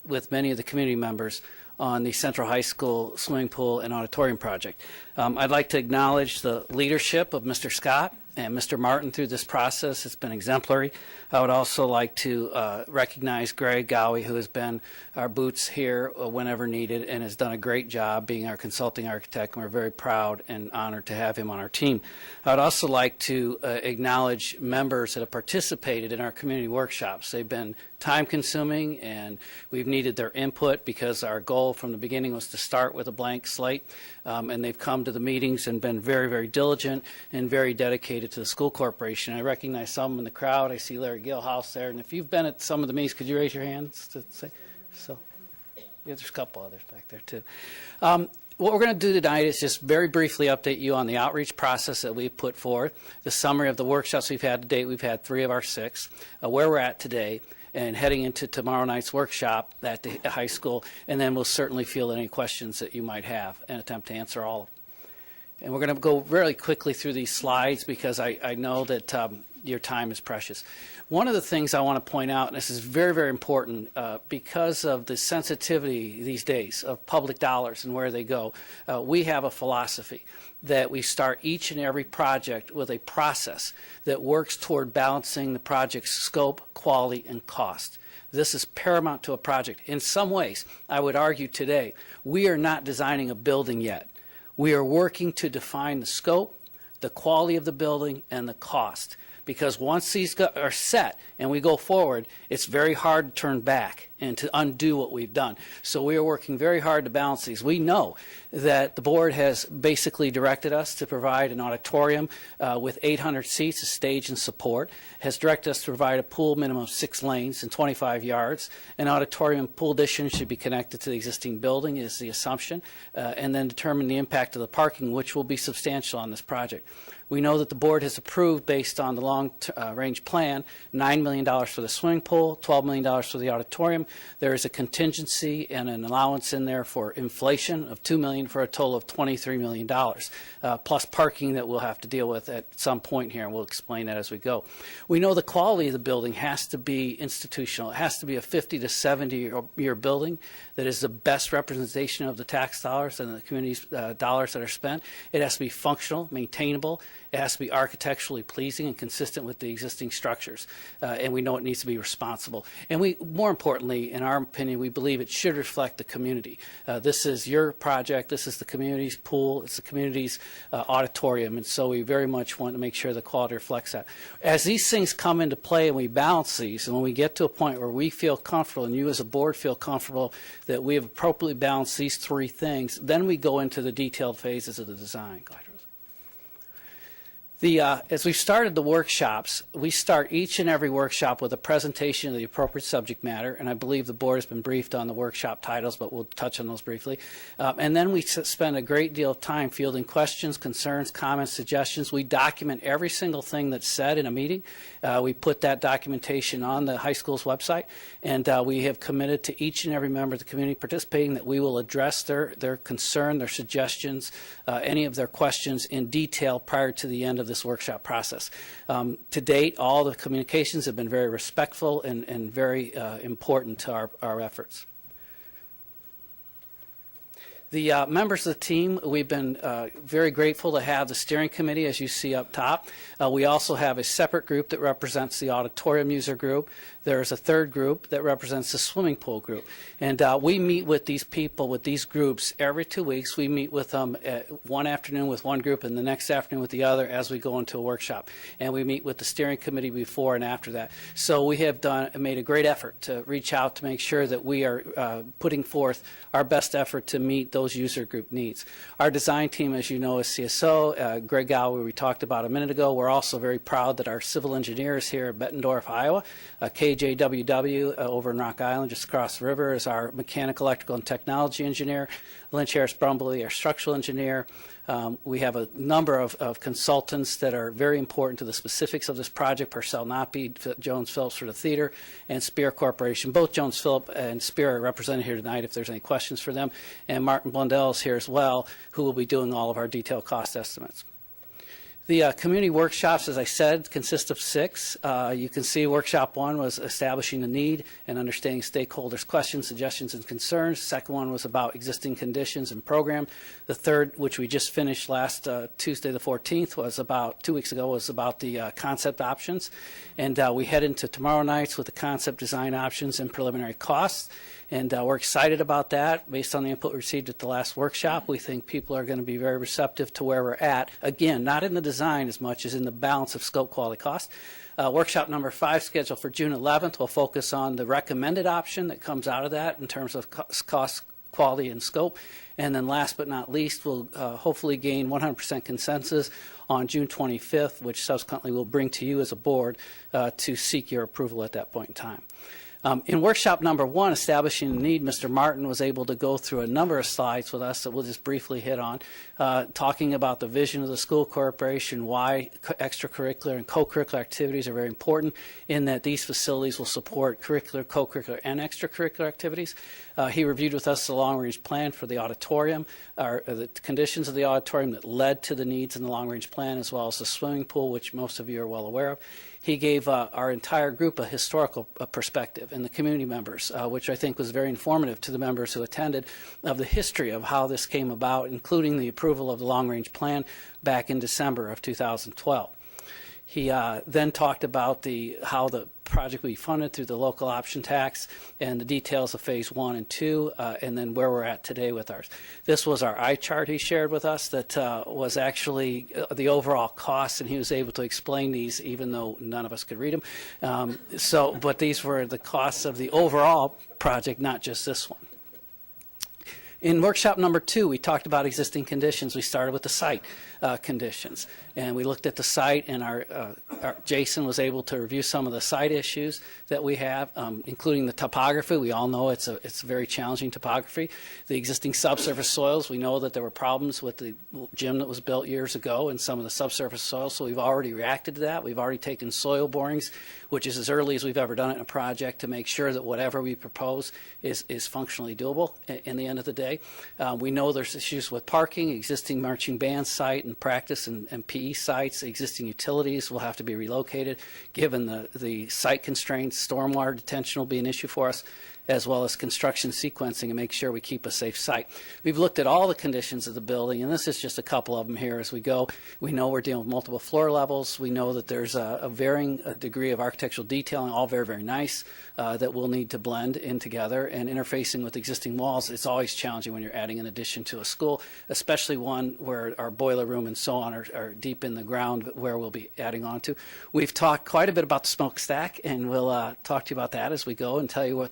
with many of the community members on the Central High School swimming pool and auditorium project. I'd like to acknowledge the leadership of Mr. Scott and Mr. Martin through this process. It's been exemplary. I would also like to recognize Greg Gowie, who has been our boots here whenever needed and has done a great job being our consulting architect, and we're very proud and honored to have him on our team. I would also like to acknowledge members that have participated in our community workshops. They've been time-consuming, and we've needed their input because our goal from the beginning was to start with a blank slate, and they've come to the meetings and been very, very diligent and very dedicated to the school corporation. I recognize some in the crowd. I see Larry Gilhouse there, and if you've been at some of the meetings, could you raise your hands to say so? Yeah, there's a couple others back there too. What we're going to do tonight is just very briefly update you on the outreach process that we've put forth, the summary of the workshops we've had to date. We've had 3 of our 6, where we're at today, and heading into tomorrow night's workshop at the high school, and then we'll certainly field any questions that you might have and attempt to answer all of them. And we're going to go very quickly through these slides because I know that your time is precious. One of the things I want to point out, and this is very, very important, because of the sensitivity these days of public dollars and where they go, we have a philosophy that we start each and every project with a process that works toward balancing the project's scope, quality, and cost. This is paramount to a project. In some ways, I would argue today, we are not designing a building yet. We are working to define the scope, the quality of the building, and the cost. Because once these are set and we go forward, it's very hard to turn back and to undo what we've done. So we are working very hard to balance these. We know that the board has basically directed us to provide an auditorium with 800 seats, a stage and support, has directed us to provide a pool minimum of 6 lanes and 25 yards. An auditorium pool addition should be connected to the existing building is the assumption, and then determine the impact of the parking, which will be substantial on this project. We know that the board has approved, based on the long-range plan, $9 million for the swimming pool, $12 million for the auditorium. There is a contingency and an allowance in there for inflation of $2 million for a total of $23 million, plus parking that we'll have to deal with at some point here, and we'll explain that as we go. We know the quality of the building has to be institutional. It has to be a 50 to 70-year building that is the best representation of the tax dollars and the community's dollars that are spent. It has to be functional, maintainable. It has to be architecturally pleasing and consistent with the existing structures, and we know it needs to be responsible. And we, more importantly, in our opinion, we believe it should reflect the community. This is your project. This is the community's pool. It's the community's auditorium, and so we very much want to make sure the quality reflects that. As these things come into play and we balance these, and when we get to a point where we feel comfortable and you as a board feel comfortable that we have appropriately balanced these 3 things, then we go into the detailed phases of the design. Go ahead, Rose. As we've started the workshops, we start each and every workshop with a presentation of the appropriate subject matter, and I believe the board has been briefed on the workshop titles, but we'll touch on those briefly. And then we spend a great deal of time fielding questions, concerns, comments, suggestions. We document every single thing that's said in a meeting. We put that documentation on the high school's website, and we have committed to each and every member of the community participating that we will address their concern, their suggestions, any of their questions in detail prior to the end of this workshop process. To date, all the communications have been very respectful and very important to our efforts. The members of the team, we've been very grateful to have the steering committee, as you see up top. We also have a separate group that represents the auditorium user group. There's a third group that represents the swimming pool group. And we meet with these people, with these groups, every 2 weeks. We meet with them one afternoon with one group and the next afternoon with the other as we go into a workshop. And we meet with the steering committee before and after that. So we have made a great effort to reach out to make sure that we are putting forth our best effort to meet those user group needs. Our design team, as you know, is CSO. Greg Gower, we talked about a minute ago. We're also very proud that our civil engineers here at Bettendorf, Iowa, KJWW over in Rock Island, just across the river, is our mechanical, electrical, and technology engineer. Lynch Harris Brumbley, our structural engineer. We have a number of consultants that are very important to the specifics of this project. Purcell Knoppe, Jones Phillips for the theater, and Spear Corporation. Both Jones Phillips and Spear are represented here tonight if there's any questions for them. And Martin Blundell is here as well, who will be doing all of our detailed cost estimates. The community workshops, as I said, consist of 6. You can see workshop 1 was establishing the need and understanding stakeholders' questions, suggestions, and concerns. The second one was about existing conditions and program. The third, which we just finished last Tuesday the 14th, was about 2 weeks ago, was about the concept options. And we head into tomorrow nights with the concept design options and preliminary costs. And we're excited about that. Based on the input we received at the last workshop, we think people are going to be very receptive to where we're at. Again, not in the design as much as in the balance of scope, quality, cost. Workshop number 5, scheduled for June 11th, will focus on the recommended option that comes out of that in terms of cost, quality, and scope. And then last but not least, we'll hopefully gain 100% consensus on June 25th, which subsequently we'll bring to you as a board to seek your approval at that point in time. In workshop number 1, establishing the need, Mr. Martin was able to go through a number of slides with us that we'll just briefly hit on, talking about the vision of the school corporation, why extracurricular and co-curricular activities are very important, in that these facilities will support curricular, co-curricular, and extracurricular activities. He reviewed with us the long-range plan for the auditorium, the conditions of the auditorium that led to the needs in the long-range plan, as well as the swimming pool, which most of you are well aware of. He gave our entire group a historical perspective, and the community members, which I think was very informative to the members who attended, of the history of how this came about, including the approval of the long-range plan back in December of 2012. He then talked about how the project will be funded through the local option tax and the details of phase 1 and 2, and then where we're at today with ours. This was our eye chart he shared with us that was actually the overall cost, and he was able to explain these even though none of us could read them. But these were the costs of the overall project, not just this one. In workshop number 2, we talked about existing conditions. We started with the site conditions, and we looked at the site, and our Jason was able to review some of the site issues that we have, including the topography. We all know it's very challenging topography. The existing subsurface soils, we know that there were problems with the gym that was built years ago and some of the subsurface soils, so we've already reacted to that. We've already taken soil borings, which is as early as we've ever done it in a project, to make sure that whatever we propose is functionally doable in the end of the day. We know there's issues with parking, existing marching band site and practice and PE sites. Existing utilities will have to be relocated given the site constraints. Stormwater detention will be an issue for us, as well as construction sequencing and make sure we keep a safe site. We've looked at all the conditions of the building, and this is just a couple of them here as we go. We know we're dealing with multiple floor levels. We know that there's a varying degree of architectural detailing, all very, very nice, that we'll need to blend in together. And interfacing with existing walls, it's always challenging when you're adding an addition to a school, especially one where our boiler room and so on are deep in the ground where we'll be adding on to. We've talked quite a bit about the smokestack, and we'll talk to you about that as we go and tell you what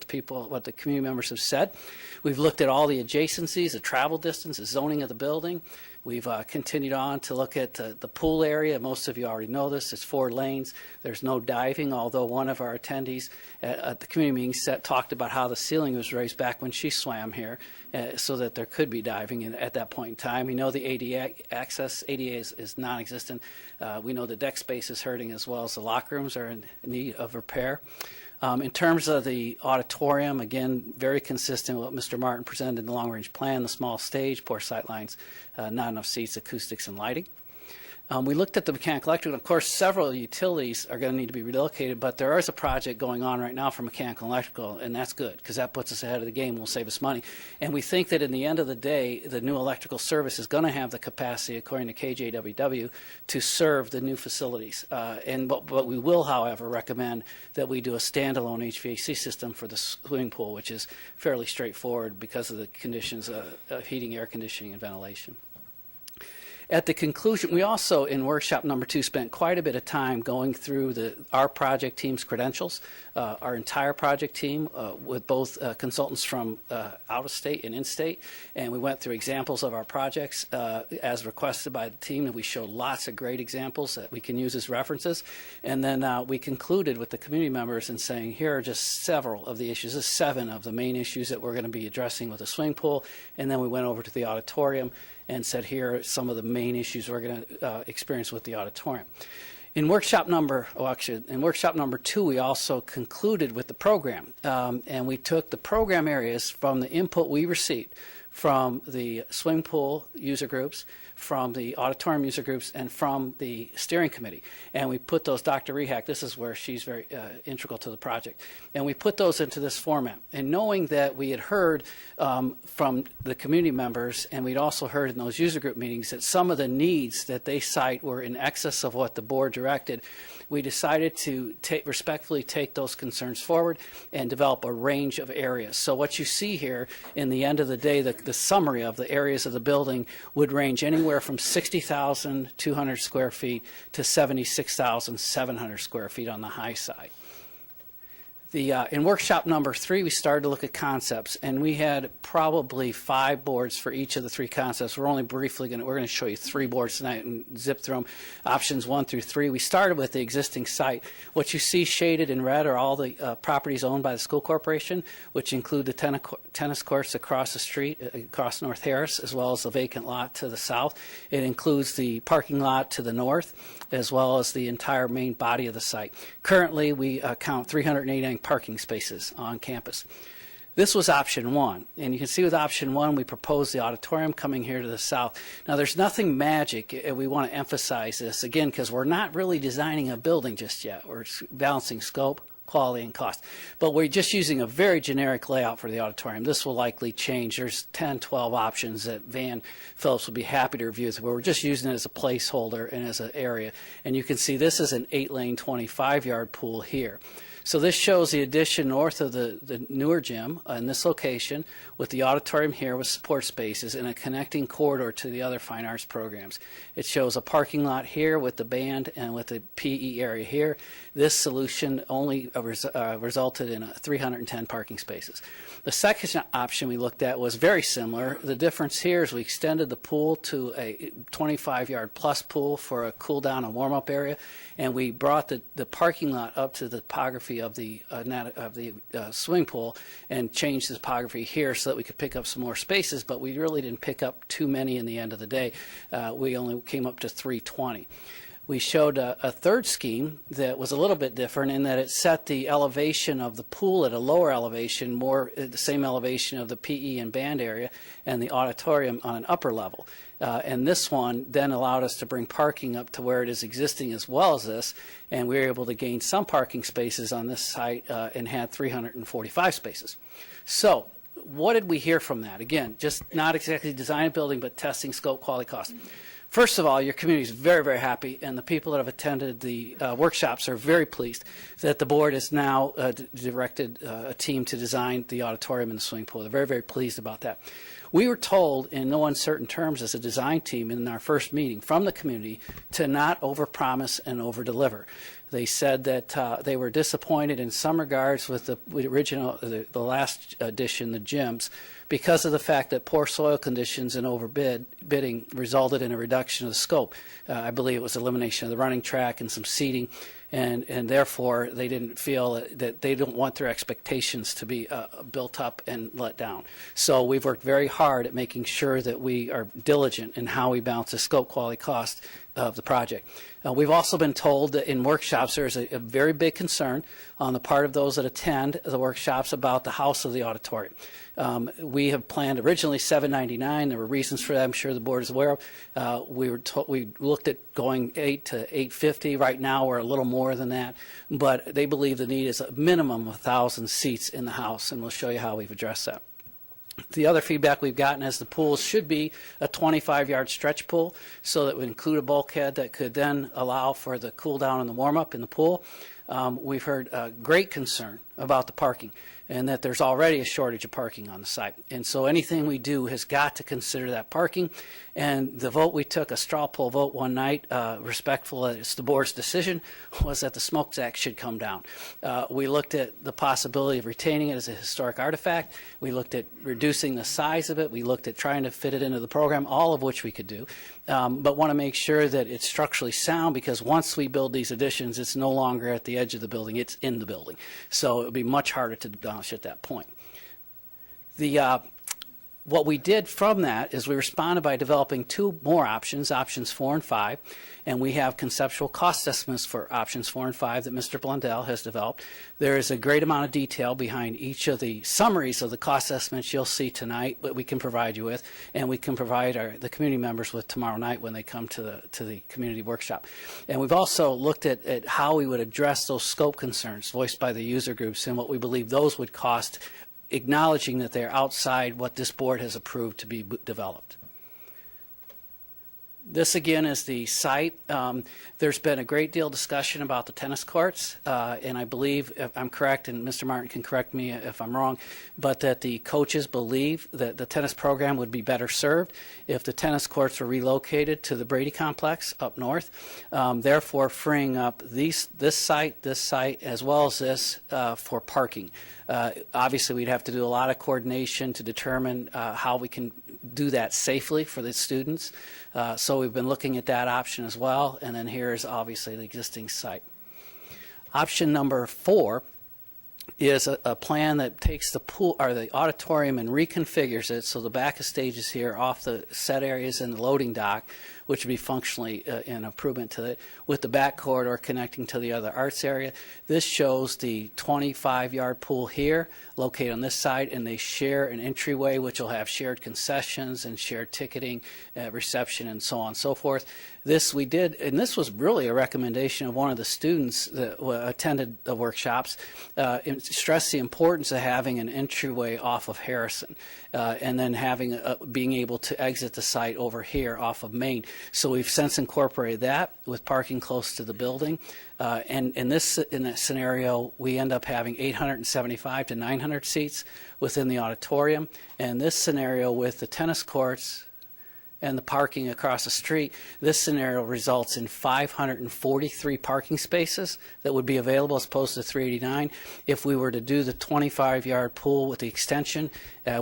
the community members have said. We've looked at all the adjacencies, the travel distance, the zoning of the building. We've continued on to look at the pool area. Most of you already know this. It's 4 lanes. There's no diving, although one of our attendees at the community meeting talked about how the ceiling was raised back when she swam here so that there could be diving at that point in time. We know the ADA access, ADA is non-existent. We know the deck space is hurting, as well as the locker rooms are in need of repair. In terms of the auditorium, again, very consistent with what Mr. Martin presented in the long-range plan, the small stage, poor sight lines, not enough seats, acoustics, and lighting. We looked at the mechanical electrical. Of course, several utilities are going to need to be relocated, but there is a project going on right now for mechanical and electrical, and that's good because that puts us ahead of the game and will save us money. And we think that in the end of the day, the new electrical service is going to have the capacity, according to KJWW, to serve the new facilities. But we will, however, recommend that we do a standalone HVAC system for the swimming pool, which is fairly straightforward because of the conditions of heating, air conditioning, and ventilation. At the conclusion, we also, in workshop number 2, spent quite a bit of time going through our project team's credentials, our entire project team with both consultants from out of state and in-state, and we went through examples of our projects as requested by the team, and we showed lots of great examples that we can use as references. And then we concluded with the community members in saying, here are just several of the issues, 7 of the main issues that we're going to be addressing with the swimming pool, and then we went over to the auditorium and said, here are some of the main issues we're going to experience with the auditorium. In workshop number 2, we also concluded with the program, and we took the program areas from the input we received from the swimming pool user groups, from the auditorium user groups, and from the steering committee. And we put those, Dr. Rehak, this is where she's very integral to the project, and we put those into this format. And knowing that we had heard from the community members, and we'd also heard in those user group meetings that some of the needs that they cite were in excess of what the board directed, we decided to respectfully take those concerns forward and develop a range of areas. So what you see here, in the end of the day, the summary of the areas of the building would range anywhere from 60,200 square feet to 76,700 square feet on the high side. In workshop number 3, we started to look at concepts, and we had probably 5 boards for each of the 3 concepts. We're only briefly going to show you 3 boards tonight and zip through them, options 1 through 3. We started with the existing site. What you see shaded in red are all the properties owned by the school corporation, which include the tennis courts across the street, across North Harris, as well as the vacant lot to the south. It includes the parking lot to the north, as well as the entire main body of the site. Currently, we count 389 parking spaces on campus. This was option 1, and you can see with option 1 we proposed the auditorium coming here to the south. Now there's nothing magic, and we want to emphasize this again because we're not really designing a building just yet. We're balancing scope, quality, and cost. But we're just using a very generic layout for the auditorium. This will likely change. There's 10, 12 options that Van Phillips will be happy to review, but we're just using it as a placeholder and as an area. And you can see this is an 8-lane, 25-yard pool here. So this shows the addition north of the newer gym in this location with the auditorium here with support spaces and a connecting corridor to the other fine arts programs. It shows a parking lot here with the band and with the PE area here. This solution only resulted in 310 parking spaces. The second option we looked at was very similar. The difference here is we extended the pool to a 25-yard plus pool for a cool down and warm up area, and we brought the parking lot up to the topography of the swimming pool and changed the topography here so that we could pick up some more spaces, but we really didn't pick up too many in the end of the day. We only came up to 320. We showed a third scheme that was a little bit different in that it set the elevation of the pool at a lower elevation, more at the same elevation of the PE and band area, and the auditorium on an upper level. And this one then allowed us to bring parking up to where it is existing as well as this, and we were able to gain some parking spaces on this site and had 345 spaces. So what did we hear from that? Again, just not exactly design a building, but testing scope, quality, cost. First of all, your community is very, very happy, and the people that have attended the workshops are very pleased that the board has now directed a team to design the auditorium and the swimming pool. They're very, very pleased about that. We were told in no uncertain terms as a design team in our first meeting from the community to not overpromise and overdeliver. They said that they were disappointed in some regards with the the last edition, the gyms, because of the fact that poor soil conditions and overbidding resulted in a reduction of the scope. I believe it was elimination of the running track and some seating, and therefore they didn't feel that they don't want their expectations to be built up and let down. So we've worked very hard at making sure that we are diligent in how we balance the scope, quality, cost of the project. We've also been told that in workshops there's a very big concern on the part of those that attend the workshops about the house of the auditorium. We have planned originally $799. There were reasons for that. I'm sure the board is aware of. We looked at going $800 to $850. Right now we're a little more than that, but they believe the need is a minimum of 1,000 seats in the house, and we'll show you how we've addressed that. The other feedback we've gotten is the pool should be a 25-yard stretch pool, so that it would include a bulkhead that could then allow for the cool down and the warm up in the pool. We've heard great concern about the parking and that there's already a shortage of parking on the site. And so anything we do has got to consider that parking. And the vote we took, a straw poll vote one night, respectful as the board's decision, was that the smokestack should come down. We looked at the possibility of retaining it as a historic artifact. We looked at reducing the size of it. We looked at trying to fit it into the program, all of which we could do. But want to make sure that it's structurally sound, because once we build these additions, it's no longer at the edge of the building, it's in the building. So it would be much harder to demolish at that point. What we did from that is we responded by developing two more options, options 4 and 5, and we have conceptual cost estimates for options 4 and 5 that Mr. Blundell has developed. There is a great amount of detail behind each of the summaries of the cost estimates you'll see tonight, but we can provide you with, and we can provide the community members with tomorrow night when they come to the community workshop. And we've also looked at how we would address those scope concerns voiced by the user groups and what we believe those would cost, acknowledging that they're outside what this board has approved to be developed. This again is the site. There's been a great deal of discussion about the tennis courts, and I believe, if I'm correct, and Mr. Martin can correct me if I'm wrong, but that the coaches believe that the tennis program would be better served if the tennis courts were relocated to the Brady Complex up north, therefore freeing up this site, as well as this for parking. Obviously, we'd have to do a lot of coordination to determine how we can do that safely for the students. So we've been looking at that option as well. And then here is obviously the existing site. Option number 4 is a plan that takes the pool or the auditorium and reconfigures it so the back of stages here off the set areas and the loading dock, which would be functionally an improvement to it, with the back corridor connecting to the other arts area. This shows the 25-yard pool here, located on this side, and they share an entryway, which will have shared concessions and shared ticketing, reception, and so on and so forth. This we did, and this was really a recommendation of one of the students that attended the workshops, stressed the importance of having an entryway off of Harrison, and then having being able to exit the site over here off of Main. So we've since incorporated that with parking close to the building. And in that scenario, we end up having 875 to 900 seats within the auditorium. And this scenario with the tennis courts and the parking across the street, this scenario results in 543 parking spaces that would be available as opposed to 389. If we were to do the 25-yard pool with the extension,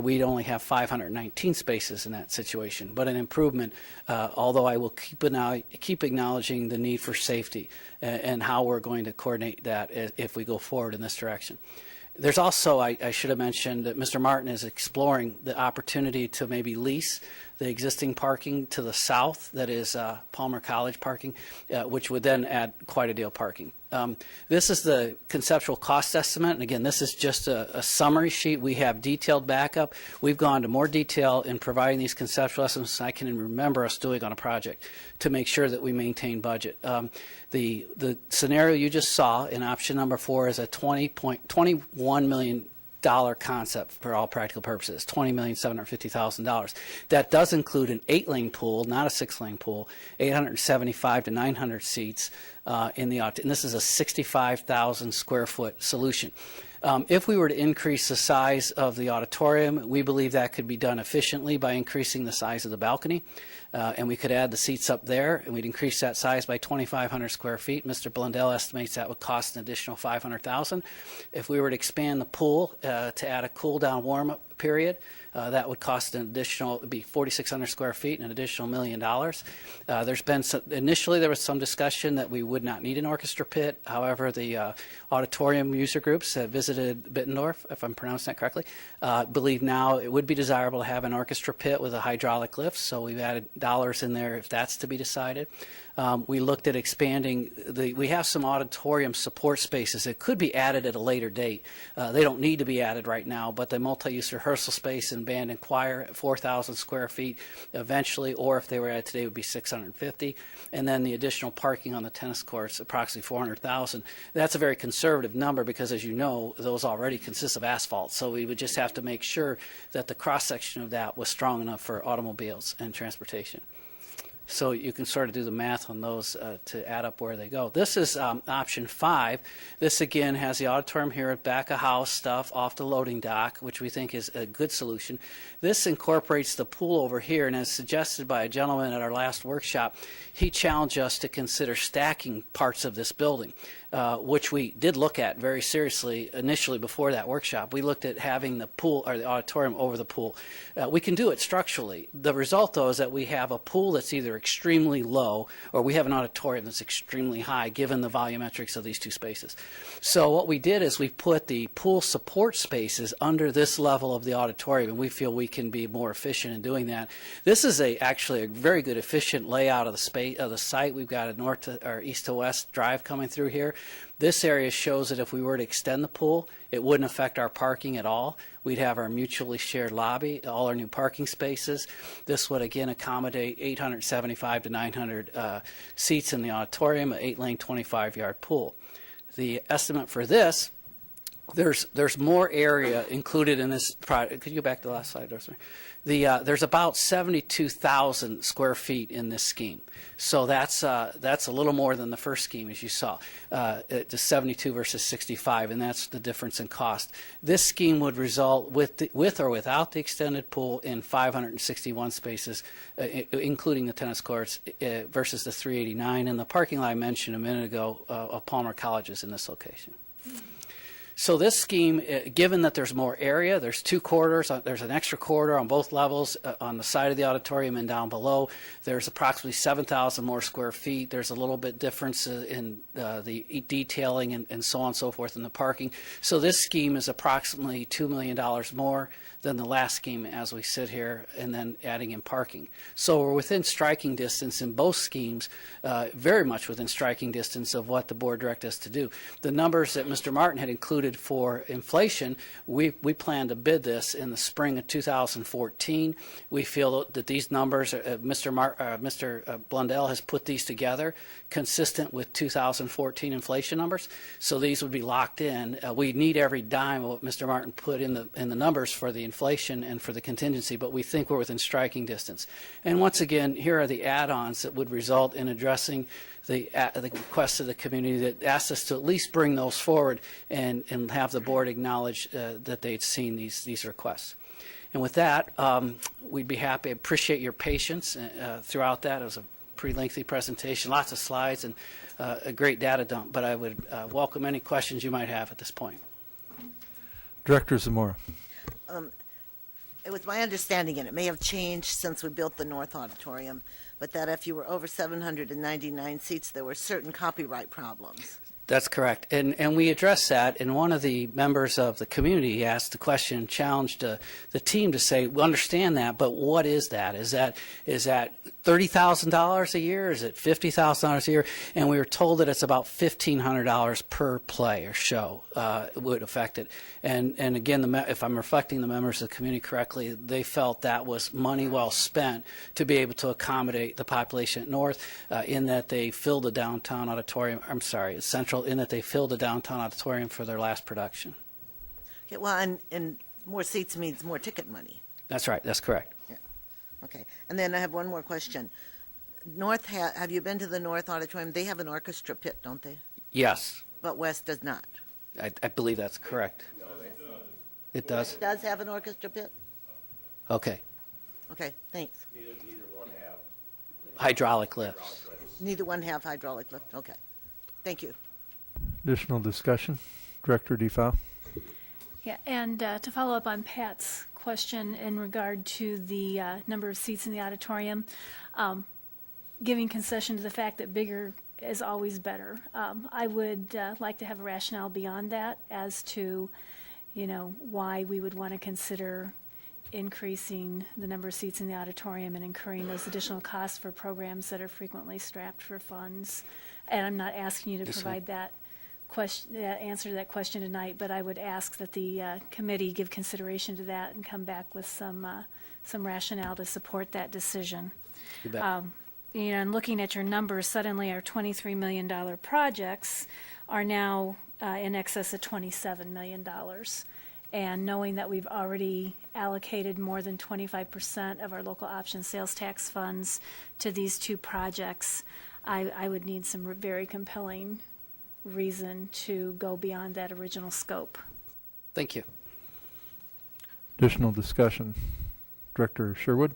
we'd only have 519 spaces in that situation, but an improvement, although I will keep acknowledging the need for safety and how we're going to coordinate that if we go forward in this direction. There's also, I should have mentioned that Mr. Martin is exploring the opportunity to maybe lease the existing parking to the south, that is Palmer College parking, which would then add quite a deal of parking. This is the conceptual cost estimate, and again, this is just a summary sheet. We have detailed backup. We've gone to more detail in providing these conceptual estimates than I can remember us doing on a project to make sure that we maintain budget. The scenario you just saw in option number 4 is a $21 million concept for all practical purposes, $20,750,000. That does include an 8-lane pool, not a 6-lane pool, 875 to 900 seats in the and this is a 65,000 square foot solution. If we were to increase the size of the auditorium, we believe that could be done efficiently by increasing the size of the balcony. And we could add the seats up there, and we'd increase that size by 2,500 square feet. Mr. Blundell estimates that would cost an additional $500,000. If we were to expand the pool to add a cool-down warm-up period, that would cost an additional, it'd be 4,600 square feet and an additional $1 million. There's been initially there was some discussion that we would not need an orchestra pit. However, the auditorium user groups that visited Bittendorf, if I'm pronouncing that correctly, believe now it would be desirable to have an orchestra pit with a hydraulic lift. So we've added dollars in there if that's to be decided. We looked at expanding we have some auditorium support spaces that could be added at a later date. They don't need to be added right now, but the multi-use rehearsal space and band and choir at 4,000 square feet eventually, or if they were added today, would be 650. And then the additional parking on the tennis courts, approximately 400,000. That's a very conservative number because, as you know, those already consist of asphalt. So we would just have to make sure that the cross-section of that was strong enough for automobiles and transportation. So you can sort of do the math on those to add up where they go. This is option 5. This, again, has the auditorium here at back of house stuff off the loading dock, which we think is a good solution. This incorporates the pool over here, and as suggested by a gentleman at our last workshop, he challenged us to consider stacking parts of this building. Which we did look at very seriously initially before that workshop. We looked at having the pool or the auditorium over the pool. We can do it structurally. The result, though, is that we have a pool that's either extremely low or we have an auditorium that's extremely high given the volumetrics of these two spaces. So what we did is we put the pool support spaces under this level of the auditorium, and we feel we can be more efficient in doing that. This is actually a very good efficient layout of the space of the site. We've got a north to, or east to west drive coming through here. This area shows that if we were to extend the pool, it wouldn't affect our parking at all. We'd have our mutually shared lobby, all our new parking spaces. This would, again, accommodate 875 to 900 seats in the auditorium, an 8-lane, 25-yard pool. The estimate for this, there's more area included in this project. Could you go back to the last slide, Rosemary? There's about 72,000 square feet in this scheme. So that's a little more than the first scheme, as you saw, to 72 versus 65, and that's the difference in cost. This scheme would result with or without the extended pool in 561 spaces, including the tennis courts, versus the 389, and the parking lot I mentioned a minute ago of Palmer Colleges in this location. So this scheme, given that there's more area, there's two corridors, there's an extra corridor on both levels on the side of the auditorium and down below. There's approximately 7,000 more square feet. There's a little bit difference in the detailing and so on and so forth in the parking. So this scheme is approximately $2 million more than the last scheme as we sit here, and then adding in parking. So we're within striking distance in both schemes, very much within striking distance of what the board directed us to do. The numbers that Mr. Martin had included for inflation, we plan to bid this in the spring of 2014. We feel that these numbers, Mr. Blundell has put these together consistent with 2014 inflation numbers. So these would be locked in. We need every dime of what Mr. Martin put in the numbers for the inflation and for the contingency, but we think we're within striking distance. And once again, here are the add-ons that would result in addressing the requests of the community that asked us to at least bring those forward and have the board acknowledge that they'd seen these requests. And with that, we'd be happy. Appreciate your patience throughout that. It was a pretty lengthy presentation, lots of slides, and a great data dump, but I would welcome any questions you might have at this point. Director Zamora. It was my understanding, and it may have changed since we built the North Auditorium, but that if you were over 799 seats, there were certain copyright problems. That's correct. And we addressed that, and one of the members of the community asked the question, challenged the team to say, we understand that, but what is that? Is that $30,000 a year? Is it $50,000 a year? And we were told that it's about $1,500 per play or show would affect it. And again, if I'm reflecting the members of the community correctly, they felt that was money well spent to be able to accommodate the population at North in that they filled the downtown auditorium, Central, in that they filled the downtown auditorium for their last production. Okay, well, and more seats means more ticket money. That's right. That's correct. Yeah. Okay. And then I have one more question. Have you been to the North Auditorium? They have an orchestra pit, don't they? Yes. But West does not. I believe that's correct. It does? It does have an orchestra pit? Okay. Okay, thanks. Neither one have. Hydraulic lifts. Neither one have hydraulic lift. Okay. Thank you. Additional discussion? Director DeFau. Yeah, and to follow up on Pat's question in regard to the number of seats in the auditorium, giving concession to the fact that bigger is always better. I would like to have a rationale beyond that as to, why we would want to consider increasing the number of seats in the auditorium and incurring those additional costs for programs that are frequently strapped for funds. And I'm not asking you to provide that answer to that question tonight, but I would ask that the committee give consideration to that and come back with some rationale to support that decision. You bet. And looking at your numbers, suddenly our $23 million projects are now in excess of $27 million. And knowing that we've already allocated more than 25% of our local option sales tax funds to these two projects, I would need some very compelling reason to go beyond that original scope. Thank you. Additional discussion? Director Sherwood.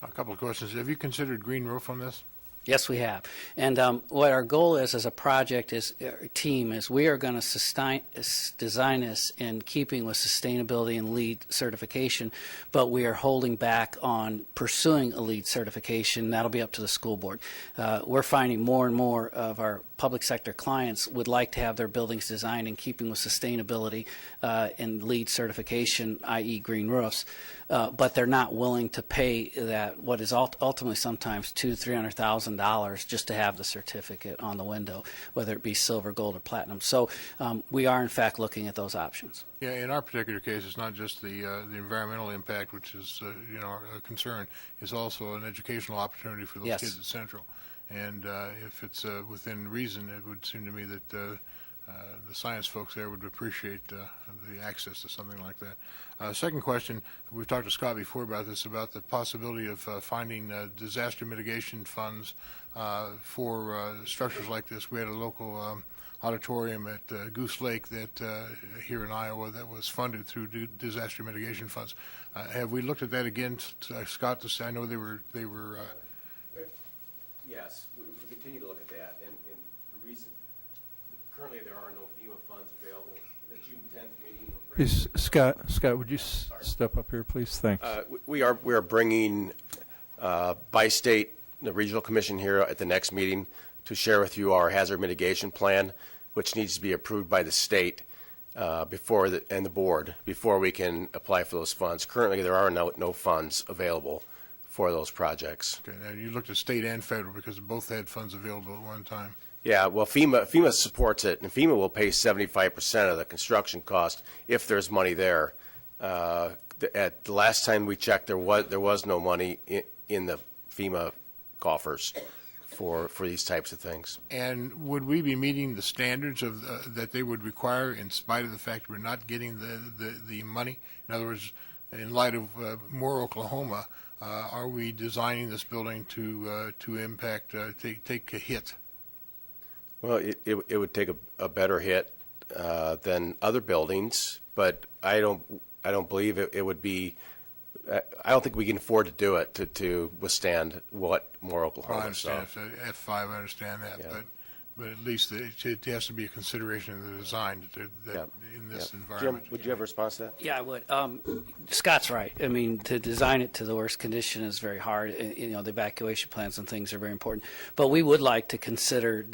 A couple of questions. Have you considered green roof on this? Yes, we have. And what our goal is as a project team is we are going to design this in keeping with sustainability and LEED certification, but we are holding back on pursuing a LEED certification. That'll be up to the school board. We're finding more and more of our public sector clients would like to have their buildings designed in keeping with sustainability and LEED certification, i.e. green roofs. But they're not willing to pay that, what is ultimately sometimes $200,000-$300,000 just to have the certificate on the window, whether it be silver, gold, or platinum. So we are, in fact, looking at those options. Yeah, in our particular case, it's not just the environmental impact, which is a concern. It's also an educational opportunity for those Yes. kids at Central. And if it's within reason, it would seem to me that the science folks there would appreciate the access to something like that. Second question, we've talked to Scott before about this, about the possibility of finding disaster mitigation funds for structures like this. We had a local auditorium at Goose Lake that here in Iowa that was funded through disaster mitigation funds. Have we looked at that again, Scott? To say, I know they were. Yes, we continue to look at that, and the reason currently there are no FEMA funds available. The June 10th Please, Scott, would you step up here, please? Thanks. We are bringing by-state, the regional commission here at the next meeting to share with you our hazard mitigation plan, which needs to be approved by the state and the board before we can apply for those funds. Currently, there are no funds available for those projects. Okay, now you looked at state and federal because both had funds available at one time. Yeah, well, FEMA supports it, and FEMA will pay 75% of the construction cost if there's money there. At the last time we checked, there was no money in the FEMA coffers for these types of things. And would we be meeting the standards of that they would require in spite of the fact we're not getting the money? In other words, in light of Moore, Oklahoma, are we designing this building to impact take a hit? Well, it would take a better hit than other buildings, but I don't believe it would be. I don't think we can afford to do it to withstand what Moore, Oklahoma. I understand F5. I understand that, Yeah. but at least it has to be a consideration of the design that in this environment. Jim, would you have a response to that? Yeah, I would. Scott's right. I mean, to design it to the worst condition is very hard. You know, the evacuation plans and things are very important. But we would like to consider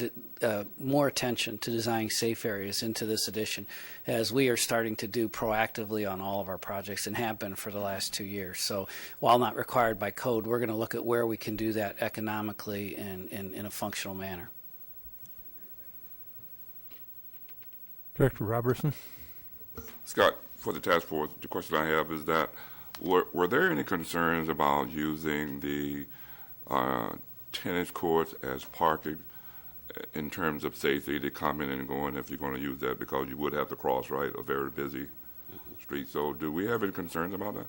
more attention to designing safe areas into this addition, as we are starting to do proactively on all of our projects and have been for the last 2 years. So while not required by code, we're going to look at where we can do that economically and in a functional manner. Director Robertson? Scott, for the task force, the question I have is that were there any concerns about using the tennis courts as parking in terms of safety to come in and go in if you're going to use that, because you would have to cross, right, a very busy street? So do we have any concerns about that?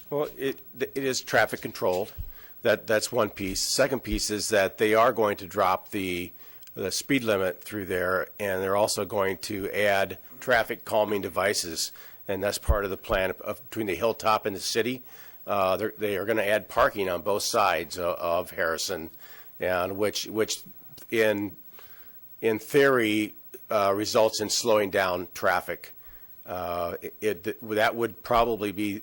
Well, it is traffic controlled. That's one piece. Second piece is that they are going to drop the speed limit through there, and they're also going to add traffic calming devices, and that's part of the plan between the hilltop and the city. They are going to add parking on both sides of Harrison, and which in theory results in slowing down traffic. That would probably be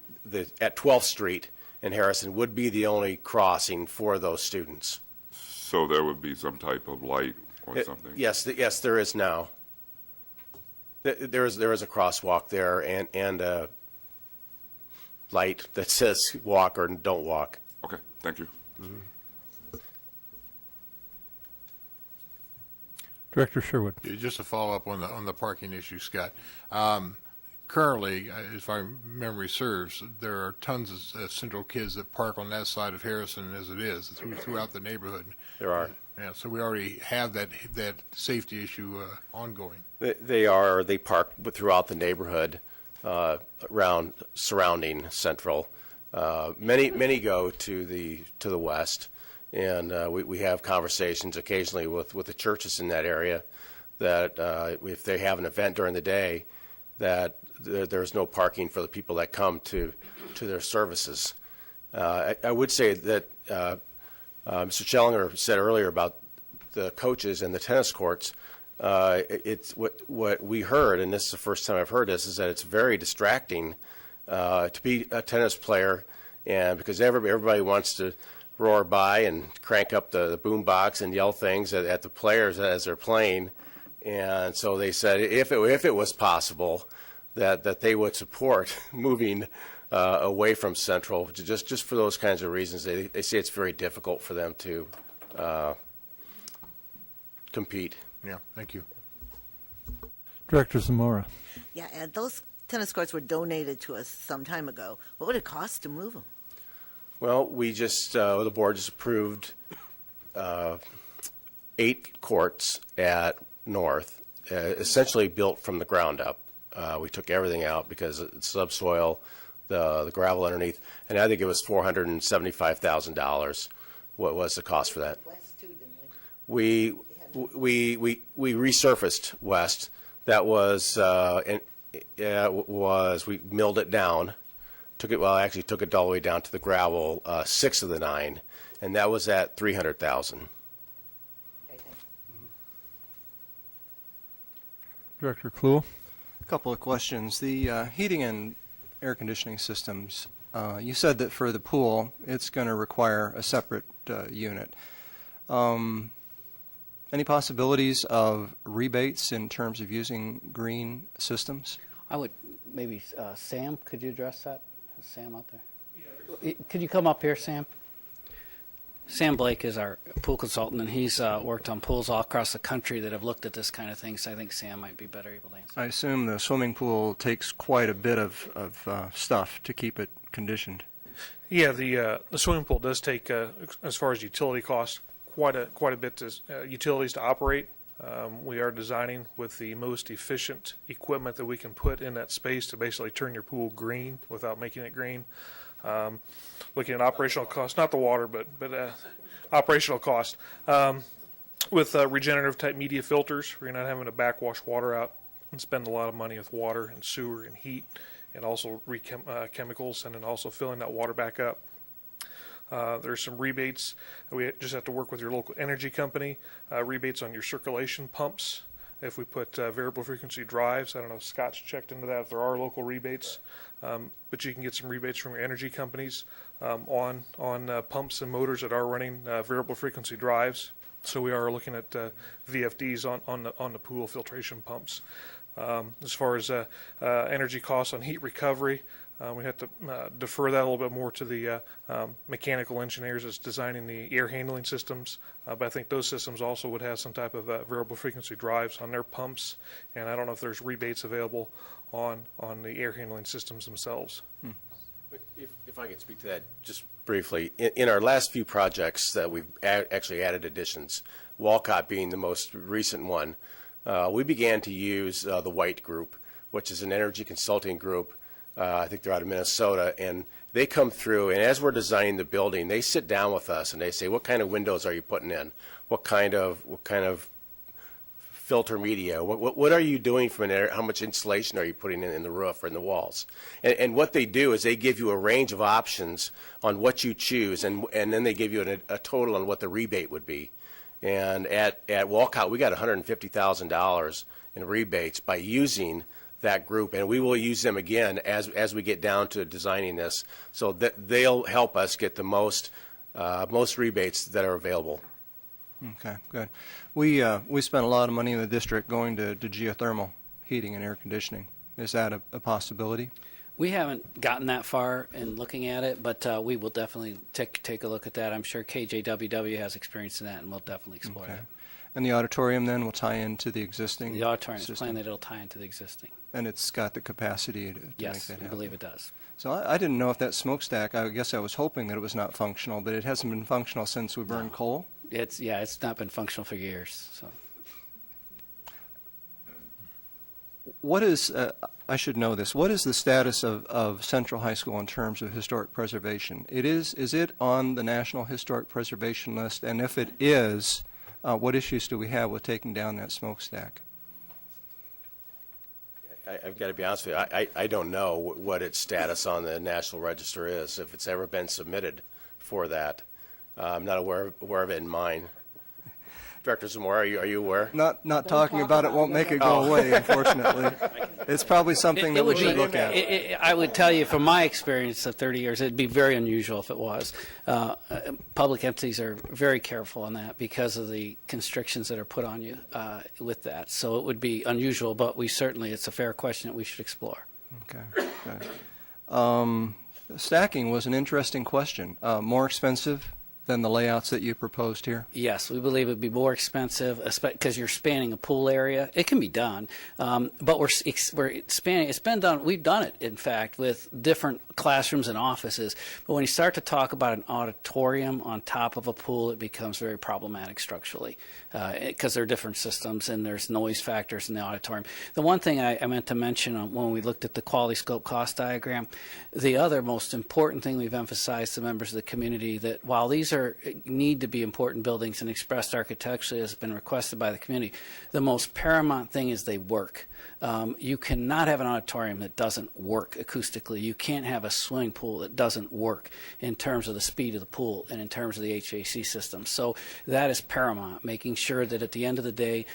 at 12th Street in Harrison would be the only crossing for those students. So there would be some type of light or something? Yes, there is now. There is a crosswalk there and a light that says walk or don't walk. Okay, thank you. Mm-hmm. Director Sherwood. Just to follow up on the parking issue, Scott. Currently, if my memory serves, there are tons of Central kids that park on that side of Harrison as it is throughout the neighborhood. There are. Yeah, so we already have that safety issue ongoing. They park throughout the neighborhood around surrounding Central. Many go to the west, and we have conversations occasionally with the churches in that area that if they have an event during the day, that there's no parking for the people that come to their services. I would say that Mr. Schellinger said earlier about the coaches and the tennis courts. It's what we heard, and this is the first time I've heard this, is that it's very distracting to be a tennis player, and because everybody wants to roar by and crank up the boom box and yell things at the players as they're playing. And so they said if it was possible that they would support moving away from Central, just for those kinds of reasons. They say it's very difficult for them to compete. Yeah, thank you. Director Zamora. Yeah, and those tennis courts were donated to us some time ago. What would it cost to move them? Well, we just the board just approved 8 courts at North, essentially built from the ground up. We took everything out because it's subsoil, the gravel underneath, and I think it was $475,000. What was the cost for that? West too, didn't we? We resurfaced West. That was we milled it down. Took it all the way down to the gravel, 6 of the 9, and that was at $300,000. Director Kluhl. A couple of questions. The heating and air conditioning systems, you said that for the pool, it's going to require a separate unit. Any possibilities of rebates in terms of using green systems? I would, maybe, Sam, could you address that? Is Sam out there? Could you come up here, Sam? Sam Blake is our pool consultant, and he's worked on pools all across the country that have looked at this kind of thing, so I think Sam might be better able to answer. I assume the swimming pool takes quite a bit of stuff to keep it conditioned. Yeah, the swimming pool does take, as far as utility costs, quite a bit to utilities to operate. We are designing with the most efficient equipment that we can put in that space to basically turn your pool green without making it green. Looking at operational costs, not the water, but operational cost. With regenerative type media filters, we're not having to backwash water out and spend a lot of money with water and sewer and heat, and also chemicals, and then also filling that water back up. There's some rebates. We just have to work with your local energy company. Rebates on your circulation pumps. If we put variable frequency drives, I don't know if Scott's checked into that, if there are local rebates. But you can get some rebates from your energy companies on pumps and motors that are running variable frequency drives. So we are looking at VFDs on the pool filtration pumps. As far as energy costs on heat recovery, we have to defer that a little bit more to the mechanical engineers that's designing the air handling systems. But I think those systems also would have some type of variable frequency drives on their pumps. And I don't know if there's rebates available on the air handling systems themselves. If I could speak to that just briefly. In our last few projects that we've actually added additions, Walcott being the most recent one, we began to use the White Group, which is an energy consulting group. I think they're out of Minnesota, and they come through, and as we're designing the building, they sit down with us and they say, what kind of windows are you putting in? What kind of filter media? What are you doing from an air? How much insulation are you putting in the roof or in the walls? And what they do is they give you a range of options on what you choose, and then they give you a total on what the rebate would be. And at Walcott, we got $150,000 in rebates by using that group, and we will use them again as we get down to designing this, so that they'll help us get the most rebates that are available. Okay, good. We spent a lot of money in the district going to geothermal heating and air conditioning. Is that a possibility? We haven't gotten that far in looking at it, but we will definitely take a look at that. I'm sure KJWW has experience in that, and we'll definitely explore that. And the auditorium then will tie into the existing The auditorium is system? planned that it'll tie into the existing. And it's got the capacity to make that Yes, happen? I believe it does. So I didn't know if that smokestack, I guess I was hoping that it was not functional, but it hasn't been functional since we burned coal? It's not been functional for years. So what is, I should know this, what is the status of Central High School in terms of historic preservation? Is it on the National Historic Preservation List? And if it is, what issues do we have with taking down that smokestack? I've got to be honest with you, I don't know what its status on the National Register is, if it's ever been submitted for that. I'm not aware of it in mine. Director Zamora, are you aware? Not talking about it won't make it go away, unfortunately. It's probably something that we should look at. I would tell you from my experience of 30 years, it'd be very unusual if it was. Public entities are very careful on that because of the constrictions that are put on you with that. So it would be unusual, but it's a fair question that we should explore. Okay. Good. Stacking was an interesting question. More expensive than the layouts that you proposed here? Yes, we believe it would be more expensive because you're spanning a pool area. It can be done, but we're spanning. It's been done. We've done it, in fact, with different classrooms and offices. But when you start to talk about an auditorium on top of a pool, it becomes very problematic structurally because there are different systems and there's noise factors in the auditorium. The one thing I meant to mention when we looked at the quality scope cost diagram, the other most important thing we've emphasized to members of the community that while these these need to be important buildings and expressed architecturally as has been requested by the community. The most paramount thing is they work. You cannot have an auditorium that doesn't work acoustically. You can't have a swimming pool that doesn't work in terms of the speed of the pool and in terms of the HVAC system. So that is paramount, making sure that at the end of the day,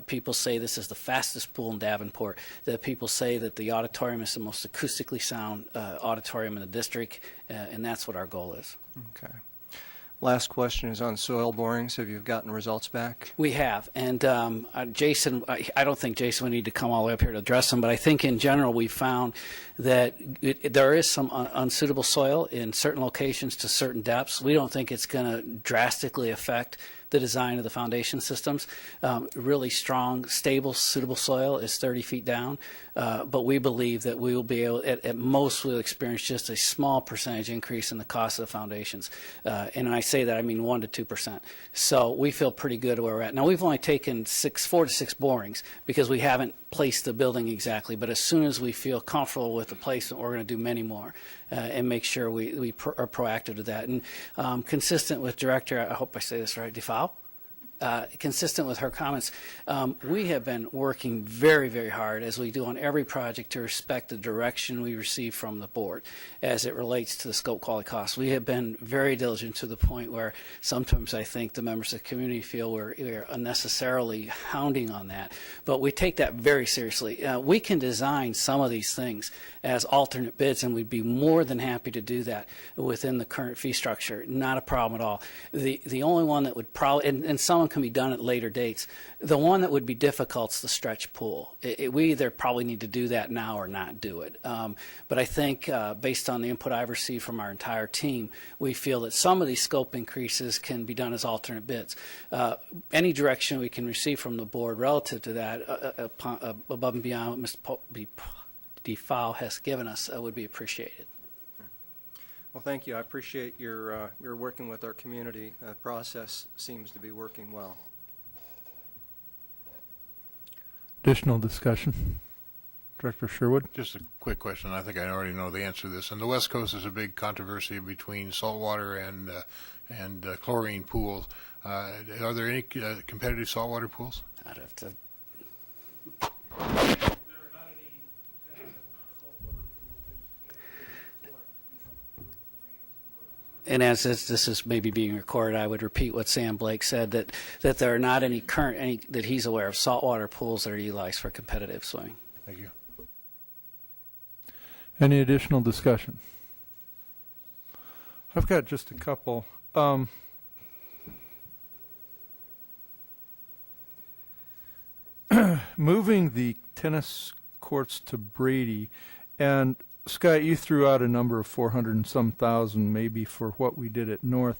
people say this is the fastest pool in Davenport, that people say that the auditorium is the most acoustically sound auditorium in the district, and that's what our goal is. Okay. Last question is on soil borings. Have you gotten results back? We have, and Jason, I don't think Jason would need to come all the way up here to address them, but I think in general we found that there is some unsuitable soil in certain locations to certain depths. We don't think it's going to drastically affect the design of the foundation systems. Really strong, stable, suitable soil is 30 feet down, but we believe that we will be able, at most, we'll experience just a small percentage increase in the cost of the foundations. And I say that, I mean 1 to 2%. So we feel pretty good where we're at. Now, we've only taken 4 to 6 borings because we haven't placed the building exactly, but as soon as we feel comfortable with the placement, we're going to do many more and make sure we are proactive to that. And consistent with Director, I hope I say this right, DeFau, consistent with her comments, we have been working very, very hard, as we do on every project, to respect the direction we receive from the board as it relates to the scope, quality, cost. We have been very diligent to the point where sometimes I think the members of the community feel we're unnecessarily hounding on that. But we take that very seriously. We can design some of these things as alternate bids, and we'd be more than happy to do that within the current fee structure. Not a problem at all. The only one that would probably, and some can be done at later dates. The one that would be difficult is the stretch pool. We either probably need to do that now or not do it. But I think based on the input I've received from our entire team, we feel that some of these scope increases can be done as alternate bids. Any direction we can receive from the board relative to that, above and beyond what Mr. DeFau has given us, would be appreciated. Well, thank you. I appreciate your working with our community. The process seems to be working well. Additional discussion? Director Sherwood? Just a quick question. I think I already know the answer to this. On the West Coast, there's a big controversy between saltwater and chlorine pools. Are there any competitive saltwater pools? I'd have to. And as this is maybe being recorded, I would repeat what Sam Blake said, that there are not any current, that he's aware of, saltwater pools that are utilized for competitive swimming. Thank you. Any additional discussion? I've got just a couple. Moving the tennis courts to Brady, and Scott, you threw out a number of 400 and some thousand maybe for what we did at North.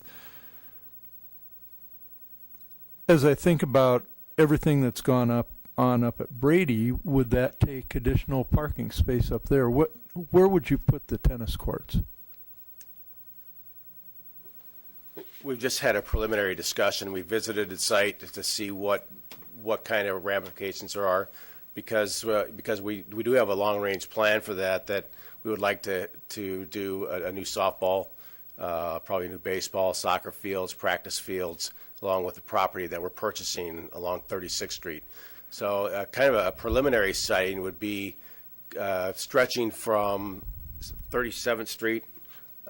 As I think about everything that's gone up at Brady, would that take additional parking space up there? Where would you put the tennis courts? We've just had a preliminary discussion. We visited the site to see what kind of ramifications there are, because we do have a long-range plan for that we would like to do a new softball, probably new baseball, soccer fields, practice fields, along with the property that we're purchasing along 36th Street. So kind of a preliminary siting would be stretching from 37th Street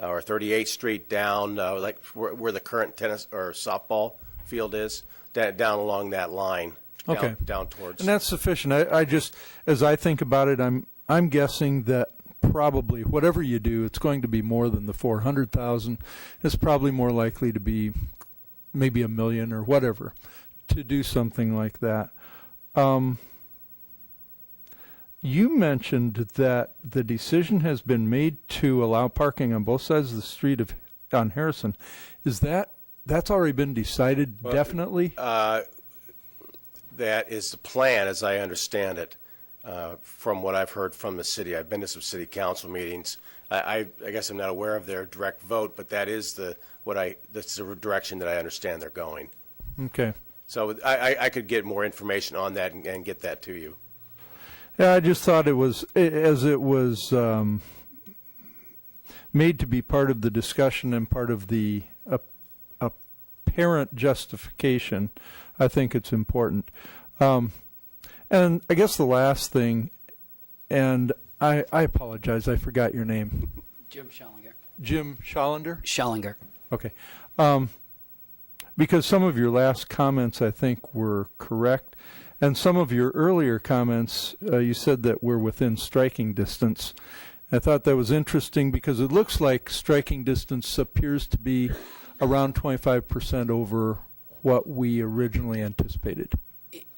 or 38th Street down, like where the current tennis or softball field is, down along that line. Okay. Down towards. And that's sufficient. I just, as I think about it, I'm guessing that probably whatever you do, it's going to be more than the 400,000. It's probably more likely to be maybe $1 million or whatever to do something like that. You mentioned that the decision has been made to allow parking on both sides of the street on Harrison. Is that's already been decided definitely? That is the plan, as I understand it. From what I've heard from the city. I've been to some city council meetings. I guess I'm not aware of their direct vote, but that is that's the direction that I understand they're going. Okay. So I could get more information on that and get that to you. Yeah, I just thought it was, as it was made to be part of the discussion and part of the parent justification, I think it's important. And I guess the last thing, and I apologize, I forgot your name. Jim Schallinger. Jim Schallinger? Schallinger. Okay. Because some of your last comments, I think, were correct. And some of your earlier comments, you said that we're within striking distance. I thought that was interesting because it looks like striking distance appears to be around 25% over what we originally anticipated.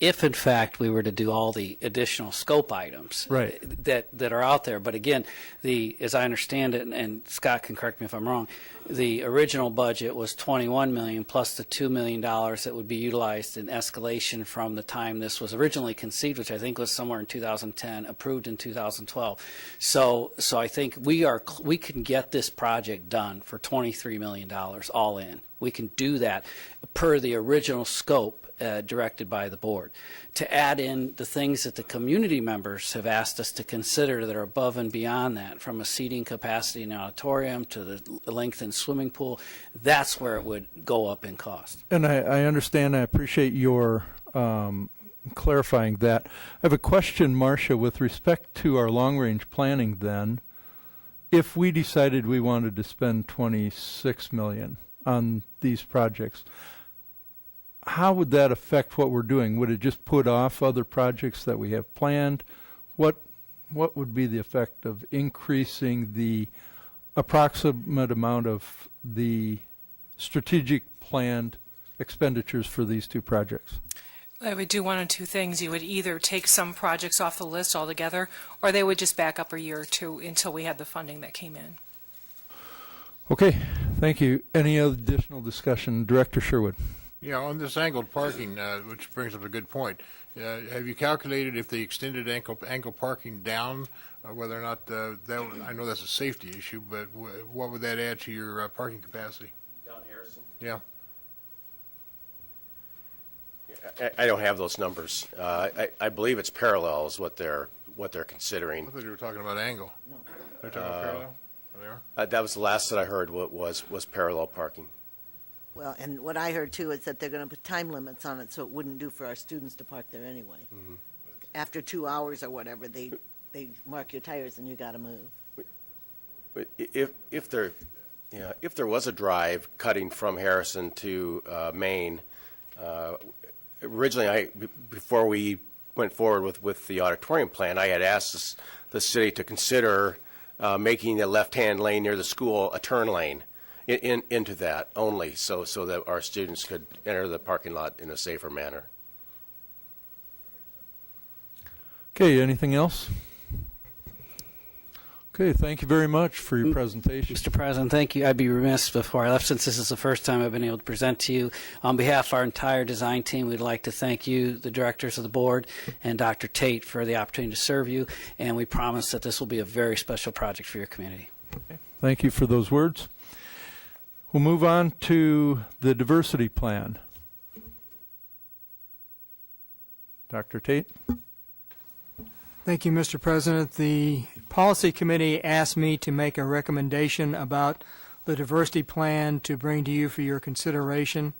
If in fact we were to do all the additional scope items Right. that are out there, but again, as I understand it, and Scott can correct me if I'm wrong, the original budget was $21 million plus the $2 million that would be utilized in escalation from the time this was originally conceived, which I think was somewhere in 2010, approved in 2012. So I think we can get this project done for $23 million all in. We can do that per the original scope directed by the board. To add in the things that the community members have asked us to consider that are above and beyond that, from a seating capacity in the auditorium to the lengthened swimming pool, that's where it would go up in cost. And I understand, I appreciate your clarifying that. I have a question, Marcia, with respect to our long-range planning then. If we decided we wanted to spend $26 million on these projects, how would that affect what we're doing? Would it just put off other projects that we have planned? What would be the effect of increasing the approximate amount of the strategic planned expenditures for these two projects? I would do one of two things. You would either take some projects off the list altogether, or they would just back up a year or two until we had the funding that came in. Okay, thank you. Any additional discussion? Director Sherwood. Yeah, on this angled parking, which brings up a good point, have you calculated if they extended angle parking down, whether or not I know that's a safety issue, but what would that add to your parking capacity? Down Harrison? Yeah. I don't have those numbers. I believe it's parallel is what they're considering. I thought you were talking about angle. No. They're talking about parallel? There they are? That was the last that I heard was parallel parking. Well, and what I heard too is that they're going to put time limits on it, so it wouldn't do for our students to park there anyway. Mm-hmm. After 2 hours or whatever, they mark your tires and you got to move. But if there was a drive cutting from Harrison to Maine, originally before we went forward with the auditorium plan, I had asked the city to consider making the left-hand lane near the school a turn lane into that only, so that our students could enter the parking lot in a safer manner. Okay, anything else? Okay, thank you very much for your presentation. Mr. President, thank you. I'd be remiss before I left, since this is the first time I've been able to present to you. On behalf of our entire design team, we'd like to thank you, the directors of the board, and Dr. Tate for the opportunity to serve you, and we promise that this will be a very special project for your community. Okay. Thank you for those words. We'll move on to the diversity plan. Dr. Tate. Thank you, Mr. President. The Policy Committee asked me to make a recommendation about the diversity plan to bring to you for your consideration.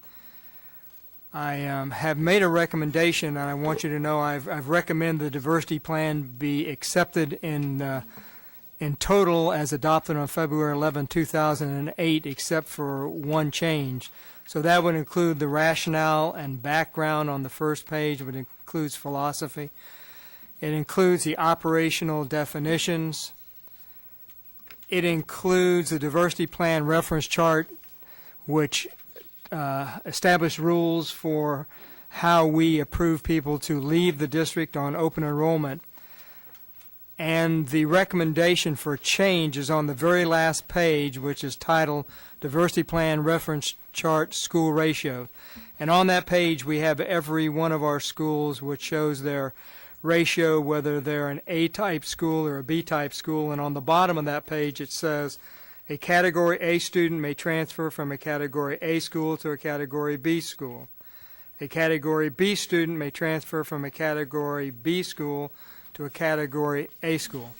I have made a recommendation, and I want you to know I've recommended the diversity plan be accepted in total as adopted on February 11, 2008, except for one change. So that would include the rationale and background on the first page, which includes philosophy. It includes the operational definitions. It includes the diversity plan reference chart, which established rules for how we approve people to leave the district on open enrollment. And the recommendation for change is on the very last page, which is titled Diversity Plan Reference Chart School Ratio. And on that page, we have every one of our schools, which shows their ratio, whether they're an A-type school or a B-type school. And on the bottom of that page, it says a Category A student may transfer from a Category A school to a Category B school. A Category B student may transfer from a Category B school to a Category A school.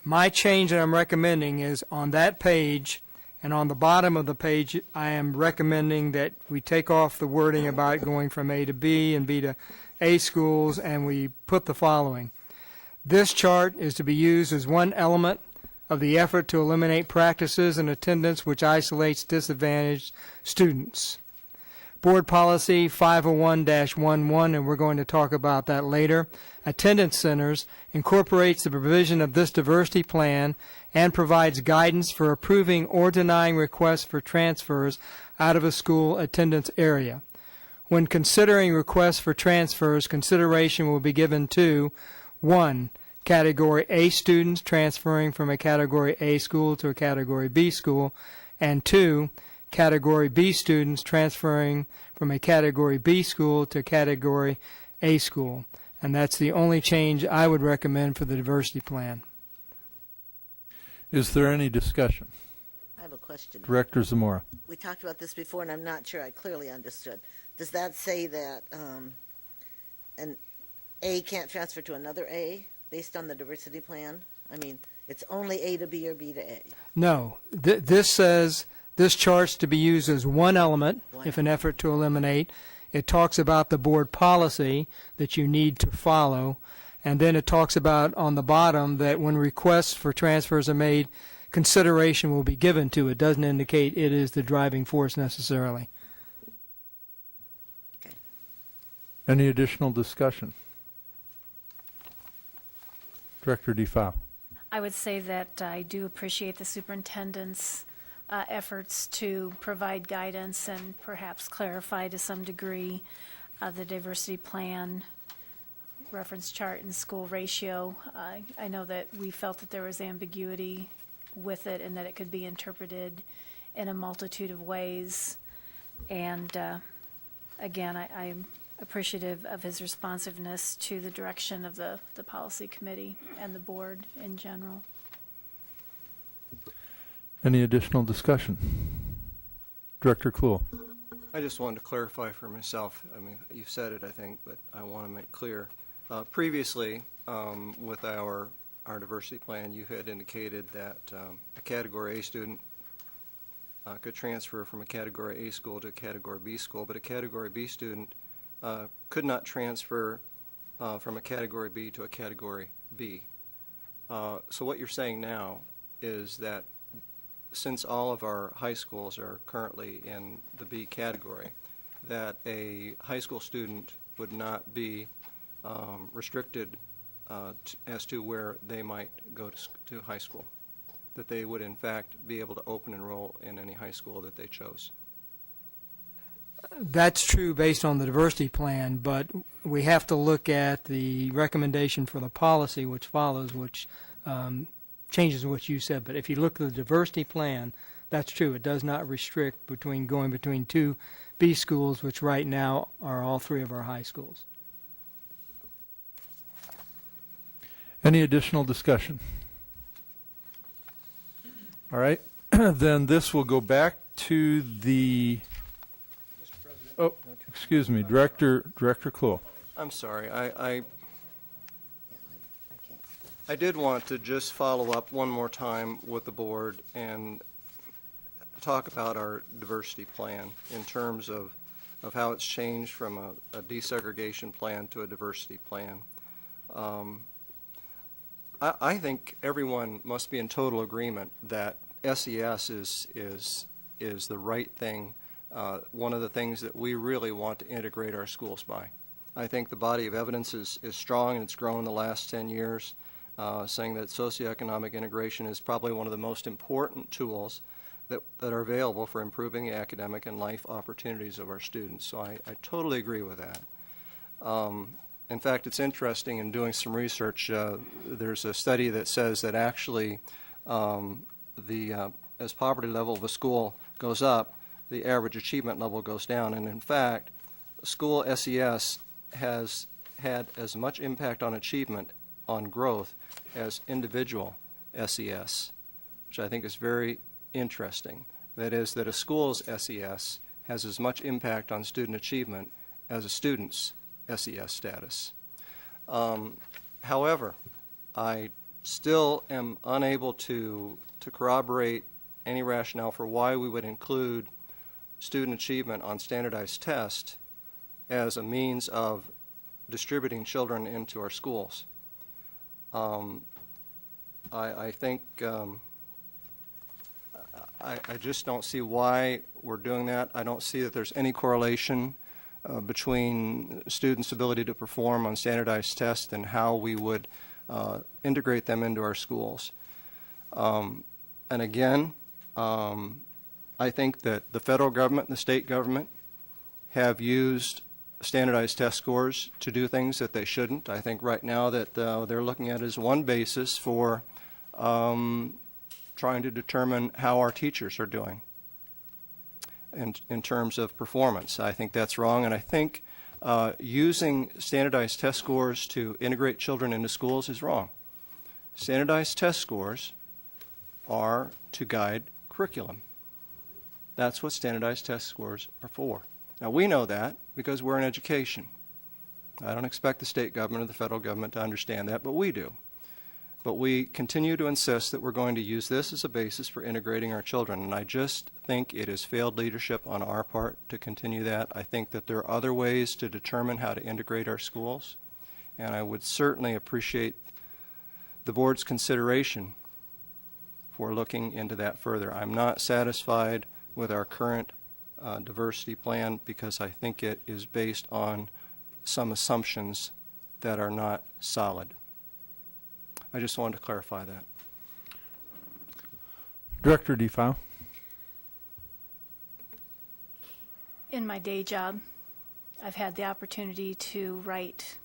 My change that I'm recommending is on that page, And on the bottom of the page, I am recommending that we take off the wording about going from A to B and B to A schools, and we put the following. This chart is to be used as one element of the effort to eliminate practices and attendance which isolates disadvantaged students. Board Policy 501-11, and we're going to talk about that later, Attendance Centers incorporates the provision of this diversity plan and provides guidance for approving or denying requests for transfers out of a school attendance area. When considering requests for transfers, consideration will be given to 1. Category A students transferring from a Category A school to a Category B school, and 2. Category B students transferring from a Category B school to Category A school. And that's the only change I would recommend for the diversity plan. Is there any discussion? I have a question. Director Zamora. We talked about this before, and I'm not sure I clearly understood. Does that say that an A can't transfer to another A based on the diversity plan? I mean, it's only A to B or B to A. No. This says this chart's to be used as one element, if an effort to eliminate. It talks about the board policy that you need to follow, and then it talks about on the bottom that when requests for transfers are made, consideration will be given to. It doesn't indicate it is the driving force necessarily. Any additional discussion? Director DeFau. I would say that I do appreciate the superintendent's efforts to provide guidance and perhaps clarify to some degree the diversity plan, reference chart, and school ratio. I know that we felt that there was ambiguity with it and that it could be interpreted in a multitude of ways. And again, I'm appreciative of his responsiveness to the direction of the policy committee and the board in general. Any additional discussion? Director Kluhl. I just wanted to clarify for myself. I mean, you said it, I think, but I want to make clear. Previously, with our diversity plan, you had indicated that a Category A student could transfer from a Category A school to a Category B school, but a Category B student could not transfer from a Category B to a Category B. So what you're saying now is that since all of our high schools are currently in the B category, that a high school student would not be restricted as to where they might go to high school, that they would in fact be able to open enroll in any high school that they chose. That's true based on the diversity plan, but we have to look at the recommendation for the policy which follows, which changes what you said. But if you look at the diversity plan, that's true. It does not restrict between going between two B schools, which right now are all three of our high schools. Any additional discussion? All right. Then this will go back to the... Oh, excuse me, Director Kluhl. I'm sorry. I did want to just follow up one more time with the board and talk about our diversity plan in terms of how it's changed from a desegregation plan to a diversity plan. I think everyone must be in total agreement that SES is the right thing, one of the things that we really want to integrate our schools by. I think the body of evidence is strong, and it's grown in the last 10 years, saying that socioeconomic integration is probably one of the most important tools that are available for improving the academic and life opportunities of our students. So I totally agree with that. In fact, it's interesting in doing some research, there's a study that says that actually as poverty level of a school goes up, the average achievement level goes down. And in fact, school SES has had as much impact on achievement, on growth, as individual SES, which I think is very interesting. That is, that a school's SES has as much impact on student achievement as a student's SES status. However, I still am unable to corroborate any rationale for why we would include student achievement on standardized tests as a means of distributing children into our schools. I think I just don't see why we're doing that. I don't see that there's any correlation between students' ability to perform on standardized tests and how we would integrate them into our schools. And again, I think that the federal government and the state government have used standardized test scores to do things that they shouldn't. I think right now that they're looking at it as one basis for trying to determine how our teachers are doing in terms of performance. I think that's wrong, and I think using standardized test scores to integrate children into schools is wrong. Standardized test scores are to guide curriculum. That's what standardized test scores are for. Now, we know that because we're in education. I don't expect the state government or the federal government to understand that, but we do. But we continue to insist that we're going to use this as a basis for integrating our children, and I just think it is failed leadership on our part to continue that. I think that there are other ways to determine how to integrate our schools, and I would certainly appreciate the board's consideration for looking into that further. I'm not satisfied with our current diversity plan because I think it is based on some assumptions that are not solid. I just wanted to clarify that. Director DeFile. In my day job, I've had the opportunity to write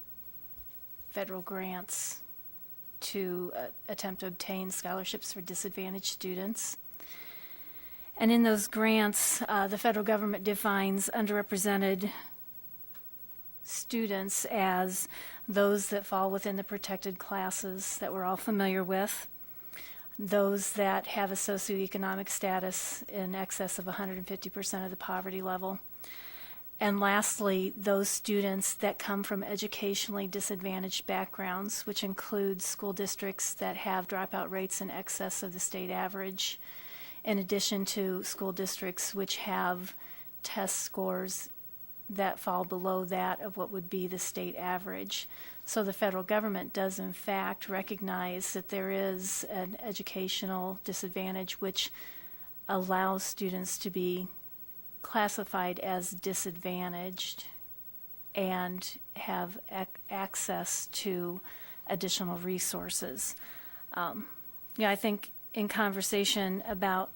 federal grants to attempt to obtain scholarships for disadvantaged students. And in those grants, the federal government defines underrepresented students as those that fall within the protected classes that we're all familiar with, those that have a socioeconomic status in excess of 150% of the poverty level, and lastly, those students that come from educationally disadvantaged backgrounds, which includes school districts that have dropout rates in excess of the state average, in addition to school districts which have test scores that fall below that of what would be the state average. So the federal government does in fact recognize that there is an educational disadvantage which allows students to be classified as disadvantaged and have access to additional resources. I think in conversation about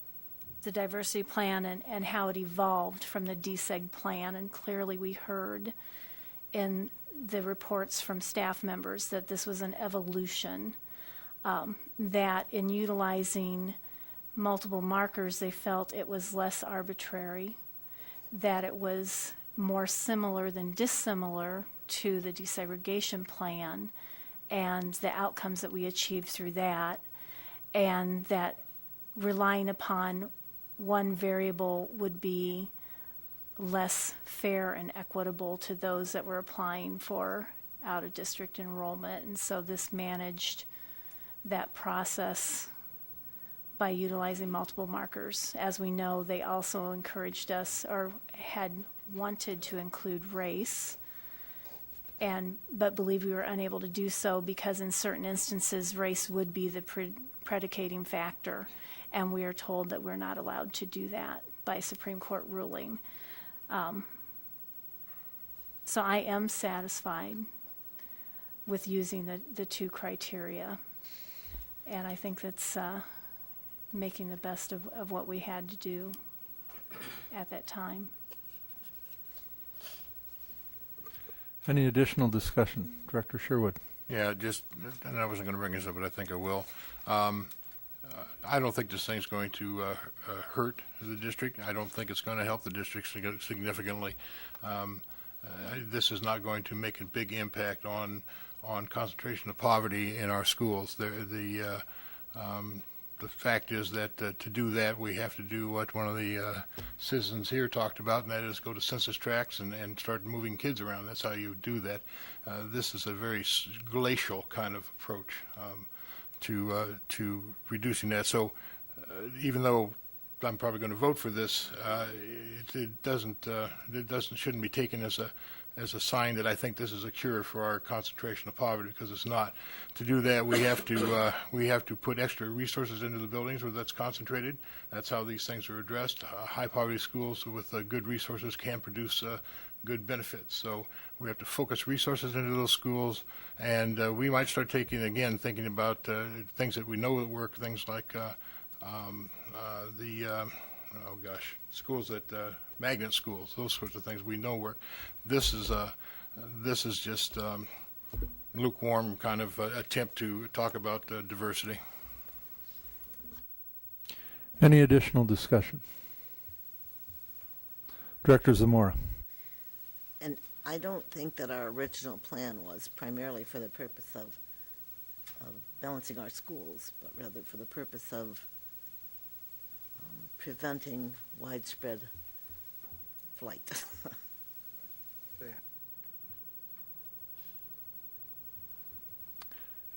the diversity plan and how it evolved from the DSEG plan, and clearly we heard in the reports from staff members that this was an evolution, that in utilizing multiple markers they felt it was less arbitrary, that it was more similar than dissimilar to the desegregation plan and the outcomes that we achieved through that, and that relying upon one variable would be less fair and equitable to those that were applying for out-of-district enrollment. And so this managed that process by utilizing multiple markers. As we know, they also encouraged us or had wanted to include race, but believed we were unable to do so because in certain instances race would be the predicating factor, and we are told that we're not allowed to do that by Supreme Court ruling. So I am satisfied with using the two criteria, and I think that's making the best of what we had to do at that time. Any additional discussion? Director Sherwood. Yeah, and I wasn't going to bring this up, but I think I will. I don't think this thing's going to hurt the district. I don't think it's going to help the district significantly. This is not going to make a big impact on concentration of poverty in our schools. The fact is that to do that, we have to do what one of the citizens here talked about, and that is go to census tracts and start moving kids around. That's how you do that. This is a very glacial kind of approach to reducing that. So even though I'm probably going to vote for this, shouldn't be taken as a sign that I think this is a cure for our concentration of poverty, because it's not. To do that, we have to put extra resources into the buildings where that's concentrated. That's how these things are addressed. High poverty schools with good resources can produce good benefits. So we have to focus resources into those schools, and we might start thinking about things that we know that work, things like schools that magnet schools, those sorts of things we know work. This is just lukewarm kind of attempt to talk about diversity. Any additional discussion? Director Zamora. And I don't think that our original plan was primarily for the purpose of balancing our schools, but rather for the purpose of preventing widespread flight.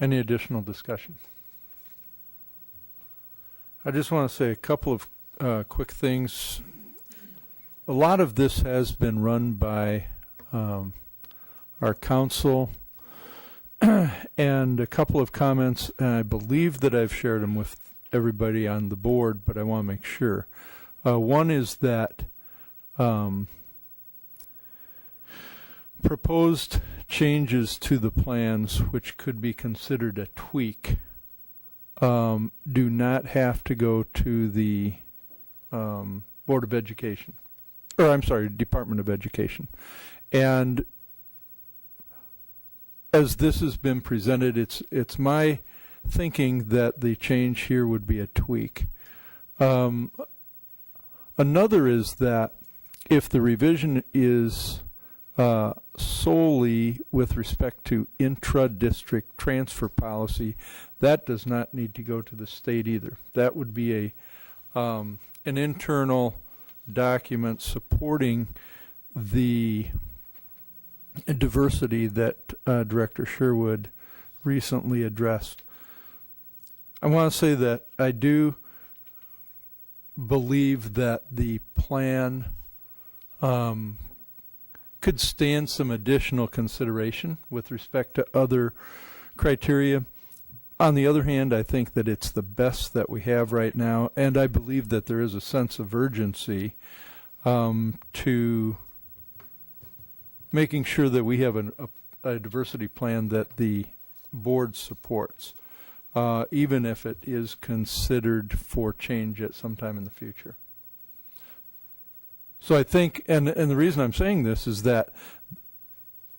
Any additional discussion? I just want to say a couple of quick things. A lot of this has been run by our council, and a couple of comments, and I believe that I've shared them with everybody on the board, but I want to make sure. One is that proposed changes to the plans, which could be considered a tweak, do not have to go to the Board of Education, or I'm sorry, Department of Education. And as this has been presented, it's my thinking that the change here would be a tweak. Another is that if the revision is solely with respect to intra-district transfer policy, that does not need to go to the state either. That would be an internal document supporting the diversity that Director Sherwood recently addressed. I want to say that I do believe that the plan could stand some additional consideration with respect to other criteria. On the other hand, I think that it's the best that we have right now, and I believe that there is a sense of urgency to making sure that we have a diversity plan that the board supports, even if it is considered for change at some time in the future. So I think, and the reason I'm saying this is that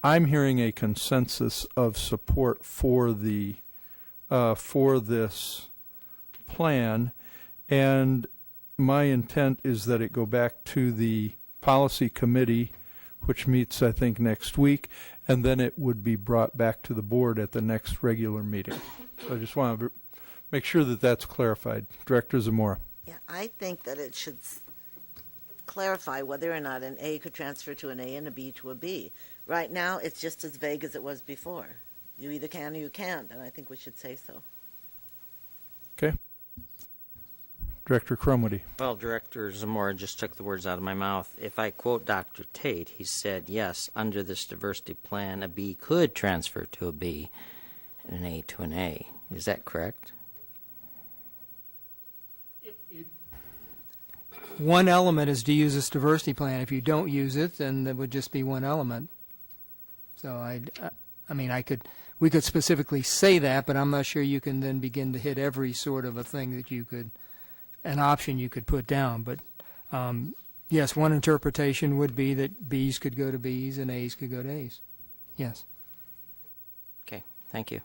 I'm hearing a consensus of support for the for this plan, and my intent is that it go back to the policy committee, which meets, I think, next week, and then it would be brought back to the board at the next regular meeting. So I just want to make sure that that's clarified. Director Zamora. Yeah, I think that it should clarify whether or not an A could transfer to an A and a B to a B. Right now, it's just as vague as it was before. You either can or you can't, and I think we should say so. Okay. Director Crumwitty. Well, Director Zamora just took the words out of my mouth. If I quote Dr. Tate, he said, yes, under this diversity plan, a B could transfer to a B and an A to an A. Is that correct? One element is to use this diversity plan. If you don't use it, then there would just be one element. So we could specifically say that, but I'm not sure you can then begin to hit every sort of a thing that you could, an option you could put down. But yes, one interpretation would be that B's could go to B's and A's could go to A's. Yes. Okay, thank you.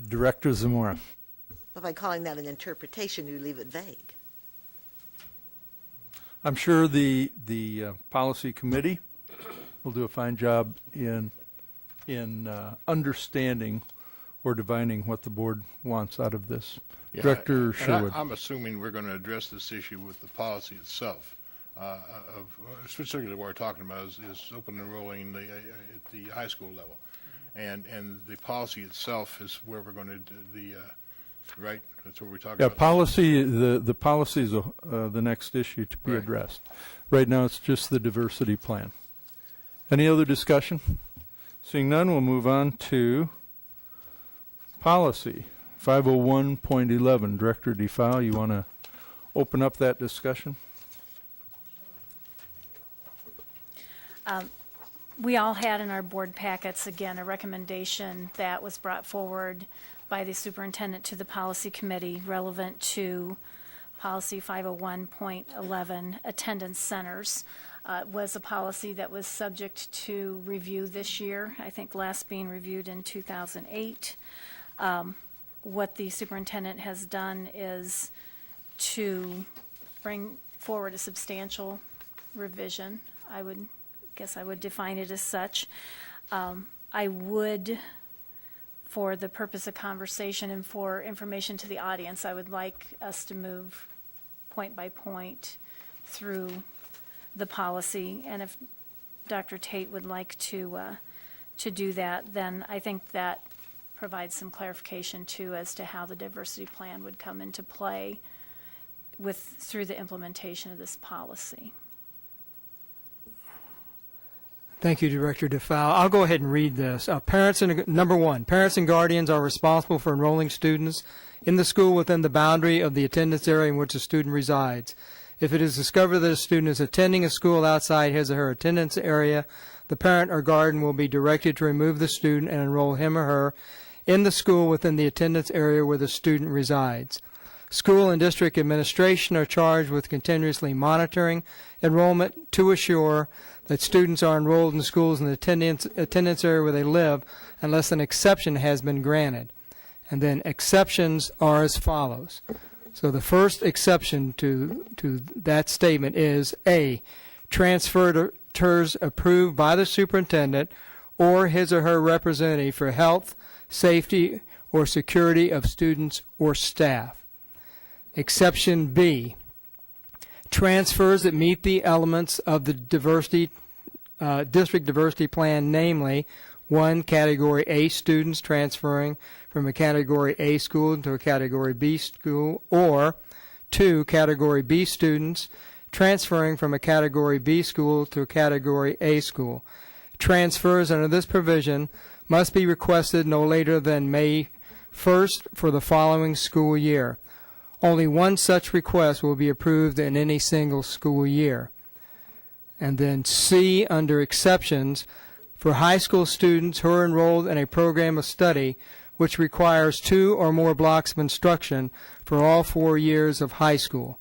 Director Zamora. But by calling that an interpretation, you leave it vague. I'm sure the policy committee will do a fine job in understanding or divining what the board wants out of this. Yeah, Director Sherwood. I'm assuming we're going to address this issue with the policy itself. Specifically, what we're talking about is open enrolling at the high school level, and the policy itself is where we're going to do right? That's what we're talking Yeah, about. policy, the policy is the next issue to be Right. addressed. Right now, it's just the diversity plan. Any other discussion? Seeing none, we'll move on to policy. 501.11, Director DeFile, you want to open up that discussion? We all had in our board packets, again, a recommendation that was brought forward by the superintendent to the policy committee relevant to policy 501.11, attendance centers. It was a policy that was subject to review this year, I think last being reviewed in 2008. What the superintendent has done is to bring forward a substantial revision. I would define it as such. I would, for the purpose of conversation and for information to the audience, I would like us to move point by point through the policy. And if Dr. Tate would like to do that, then I think that provides some clarification too as to how the diversity plan would come into play through the implementation of this policy. Thank you, Director DeFile. I'll go ahead and read this. Number one, parents and guardians are responsible for enrolling students in the school within the boundary of the attendance area in which a student resides. If it is discovered that a student is attending a school outside his or her attendance area, the parent or guardian will be directed to remove the student and enroll him or her in the school within the attendance area where the student resides. School and district administration are charged with continuously monitoring enrollment to assure that students are enrolled in schools in the attendance area where they live unless an exception has been granted. And then exceptions are as follows. So the first exception to that statement is A, transfers approved by the superintendent or his or her representative for health, safety, or security of students or staff. Exception B, transfers that meet the elements of the district diversity plan, namely, 1, Category A students transferring from a Category A school to a Category B school, or 2, Category B students transferring from a Category B school to a Category A school. Transfers under this provision must be requested no later than May 1st for the following school year. Only one such request will be approved in any single school year. And then C, under exceptions, for high school students who are enrolled in a program of study which requires 2 or more blocks of instruction for all 4 years of high school.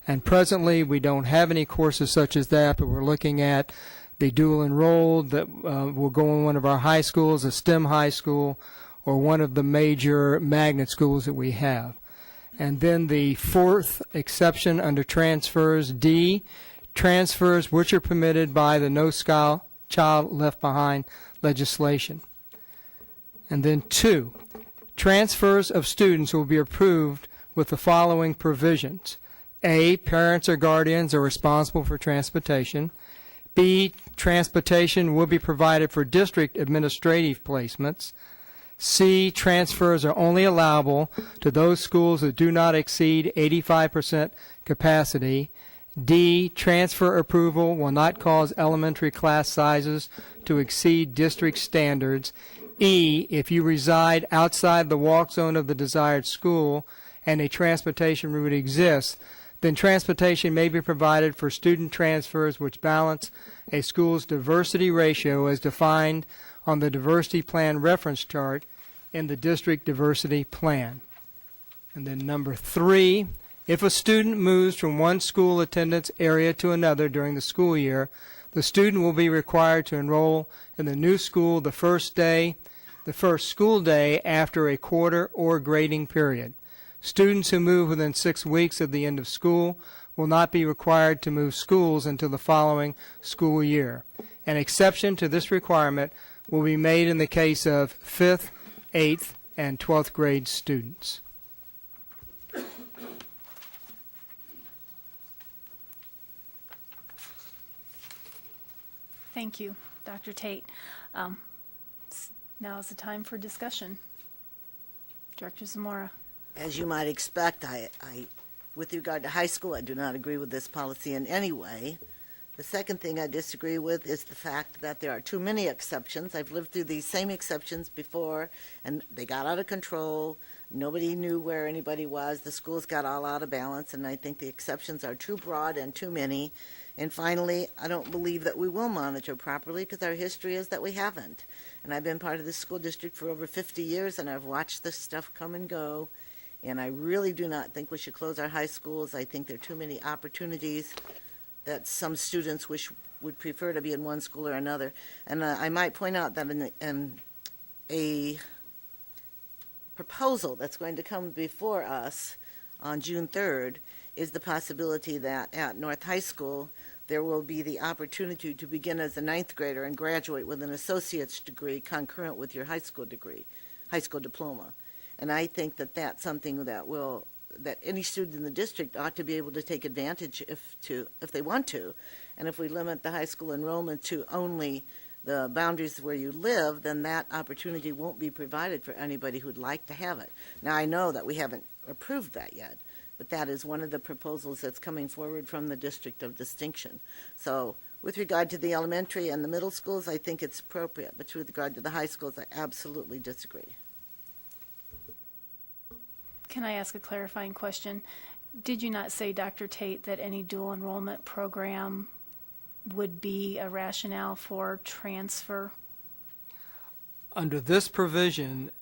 And presently, we don't have any courses such as that, but we're looking at the dual enrolled that will go in one of our high schools, a STEM high school, or one of the major magnet schools that we have. And then the fourth exception under transfers, D, transfers which are permitted by the No Child Left Behind legislation. And then 2, transfers of students will be approved with the following provisions. A, parents or guardians are responsible for transportation. B, transportation will be provided for district administrative placements. C, transfers are only allowable to those schools that do not exceed 85% capacity. D, transfer approval will not cause elementary class sizes to exceed district standards. E, if you reside outside the walk zone of the desired school and a transportation route exists, then transportation may be provided for student transfers which balance a school's diversity ratio as defined on the diversity plan reference chart in the district diversity plan. And then number 3, if a student moves from one school attendance area to another during the school year, the student will be required to enroll in the new school the first school day after a quarter or grading period. Students who move within 6 weeks of the end of school will not be required to move schools until the following school year. An exception to this requirement will be made in the case of 5th, 8th, and 12th grade students. Thank you, Dr. Tate. Now is the time for discussion. Director Zamora. As you might expect, with regard to high school, I do not agree with this policy in any way. The second thing I disagree with is the fact that there are too many exceptions. I've lived through these same exceptions before, and they got out of control. Nobody knew where anybody was. The schools got all out of balance, and I think the exceptions are too broad and too many. And finally, I don't believe that we will monitor properly because our history is that we haven't. And I've been part of the school district for over 50 years, and I've watched this stuff come and go. And I really do not think we should close our high schools. I think there are too many opportunities that some students would prefer to be in one school or another. And I might point out that in a proposal that's going to come before us on June 3rd is the possibility that at North High School there will be the opportunity to begin as a ninth grader and graduate with an associate's degree concurrent with your high school degree, high school diploma. And I think that that's something that any student in the district ought to be able to take advantage if they want to. And if we limit the high school enrollment to only the boundaries where you live, then that opportunity won't be provided for anybody who'd like to have it. Now, I know that we haven't approved that yet, but that is one of the proposals that's coming forward from the District of Distinction. So with regard to the elementary and the middle schools, I think it's appropriate, but with regard to the high schools, I absolutely disagree. Can I ask a clarifying question? Did you not say, Dr. Tate, that any dual enrollment program would be a rationale for transfer? Under this provision,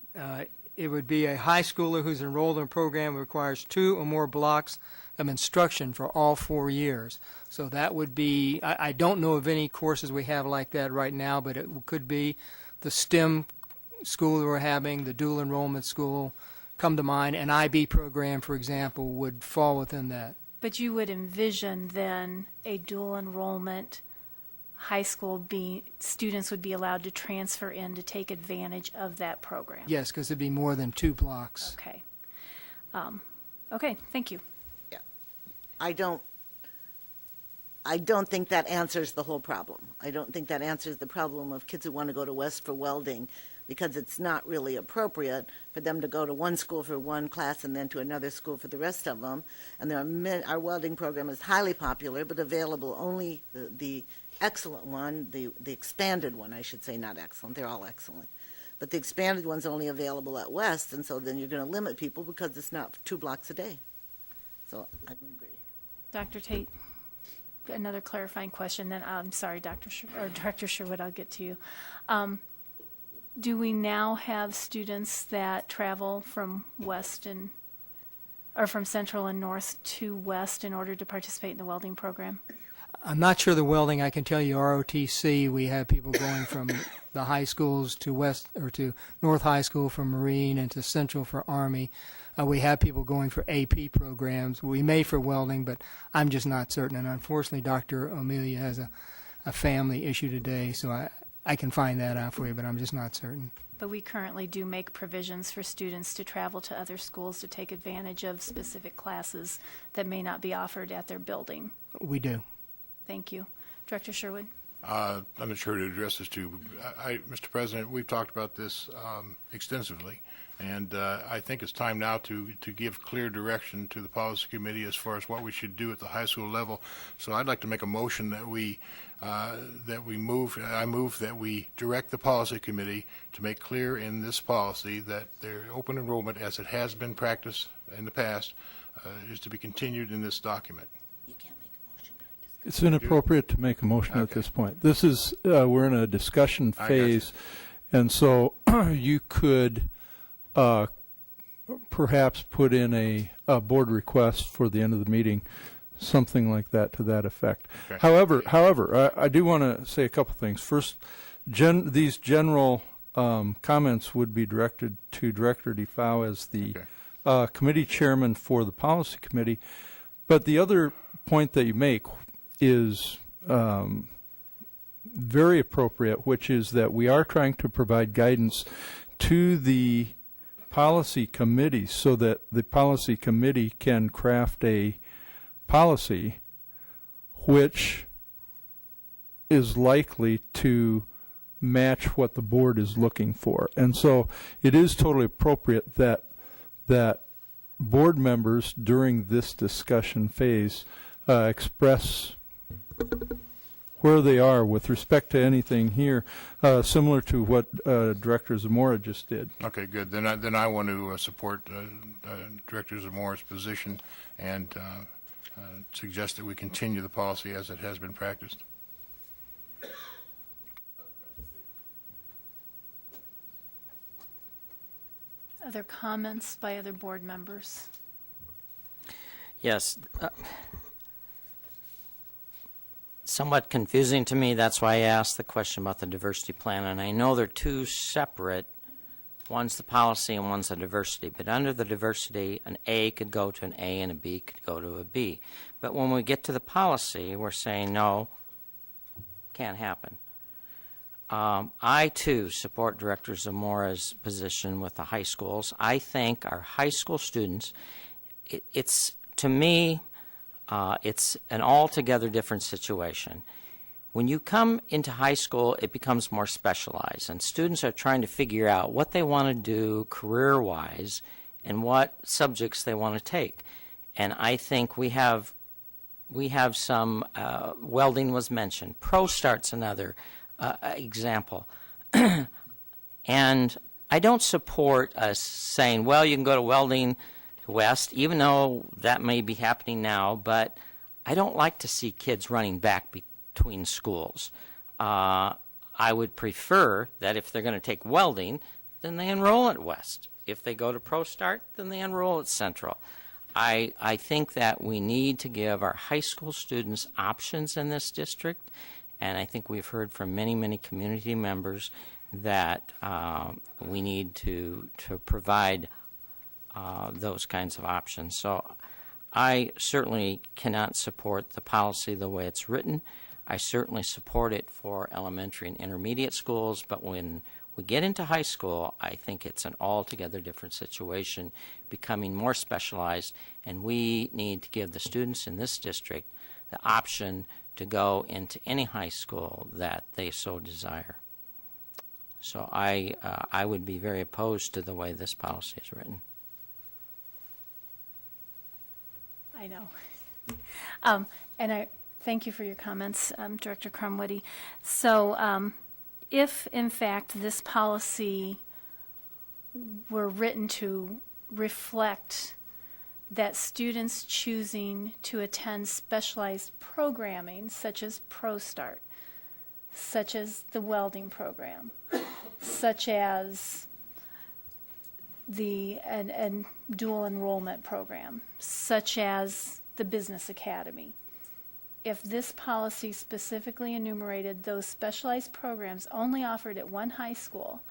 it would be a high schooler who's enrolled in a program that requires 2 or more blocks of instruction for all 4 years. So that would be, I don't know of any courses we have like that right now, but it could be the STEM school that we're having, the dual enrollment school, come to mind. An IB program, for example, would fall within that. But you would envision then a dual enrollment high school students would be allowed to transfer in to take advantage of that program? Yes, because it'd be more than 2 blocks. Okay. Okay, thank you. Yeah. I don't think that answers the whole problem. I don't think that answers the problem of kids who want to go to West for welding, because it's not really appropriate for them to go to one school for one class and then to another school for the rest of them. And our welding program is highly popular, but available only the excellent one, the expanded one, I should say, not excellent. They're all excellent. But the expanded one's only available at West, and so then you're going to limit people because it's not 2 blocks a day. So I agree. Dr. Tate, another clarifying question. Then I'm sorry, Director Sherwood, I'll get to you. Do we now have students that travel from from Central and North to West in order to participate in the welding program? I'm not sure the welding. I can tell you ROTC, we have people going from the high schools to West or to North High School for Marine and to Central for Army. We have people going for AP programs. We may for welding, but I'm just not certain. And unfortunately, Dr. Amelia has a family issue today, so I can find that out for you, but I'm just not certain. But we currently do make provisions for students to travel to other schools to take advantage of specific classes that may not be offered at their building. We do. Thank you. Director Sherwood? I'm not sure who to address this to. Mr. President, we've talked about this extensively, and I think it's time now to give clear direction to the policy committee as far as what we should do at the high school level. So I'd like to make a motion that I move that we direct the policy committee to make clear in this policy that their open enrollment, as it has been practiced in the past, is to be continued in this document. It's inappropriate to make a motion at this point. This is, we're in a discussion phase, and so you could perhaps put in a board request for the end of the meeting, something like that to that effect. Okay. However, I do want to say a couple things. First, these general comments would be directed to Director DeFau as the committee chairman for the policy committee. But the other point that you make is very appropriate, which is that we are trying to provide guidance to the policy committee so that the policy committee can craft a policy which is likely to match what the board is looking for. And so it is totally appropriate that board members during this discussion phase express where they are with respect to anything here, similar to what Director Zamora just did. Okay, good. Then I want to support Director Zamora's position and suggest that we continue the policy as it has been practiced. Other comments by other board members? Yes. Somewhat confusing to me. That's why I asked the question about the diversity plan. And I know they're two separate. One's the policy and one's the diversity. But under the diversity, an A could go to an A and a B could go to a B. But when we get to the policy, we're saying no, can't happen. I, too, support Director Zamora's position with the high schools. I think our high school students, to me, it's an altogether different situation. When you come into high school, it becomes more specialized, and students are trying to figure out what they want to do career-wise and what subjects they want to take. And I think we have some, welding was mentioned, ProStart's another example. And I don't support us saying, well, you can go to welding west, even though that may be happening now, but I don't like to see kids running back between schools. I would prefer that if they're going to take welding, then they enroll at West. If they go to ProStart, then they enroll at Central. I think that we need to give our high school students options in this district, and I think we've heard from many, many community members that we need to provide those kinds of options. So I certainly cannot support the policy the way it's written. I certainly support it for elementary and intermediate schools, but when we get into high school, I think it's an altogether different situation, becoming more specialized, and we need to give the students in this district the option to go into any high school that they so desire. So I would be very opposed to the way this policy is written. I know. And I thank you for your comments, Director Crumwoody. So if, in fact, this policy were written to reflect that students choosing to attend specialized programming, such as ProStart, such as the welding program, such as the and dual enrollment program, such as the Business Academy. If this policy specifically enumerated those specialized programs only offered at one high school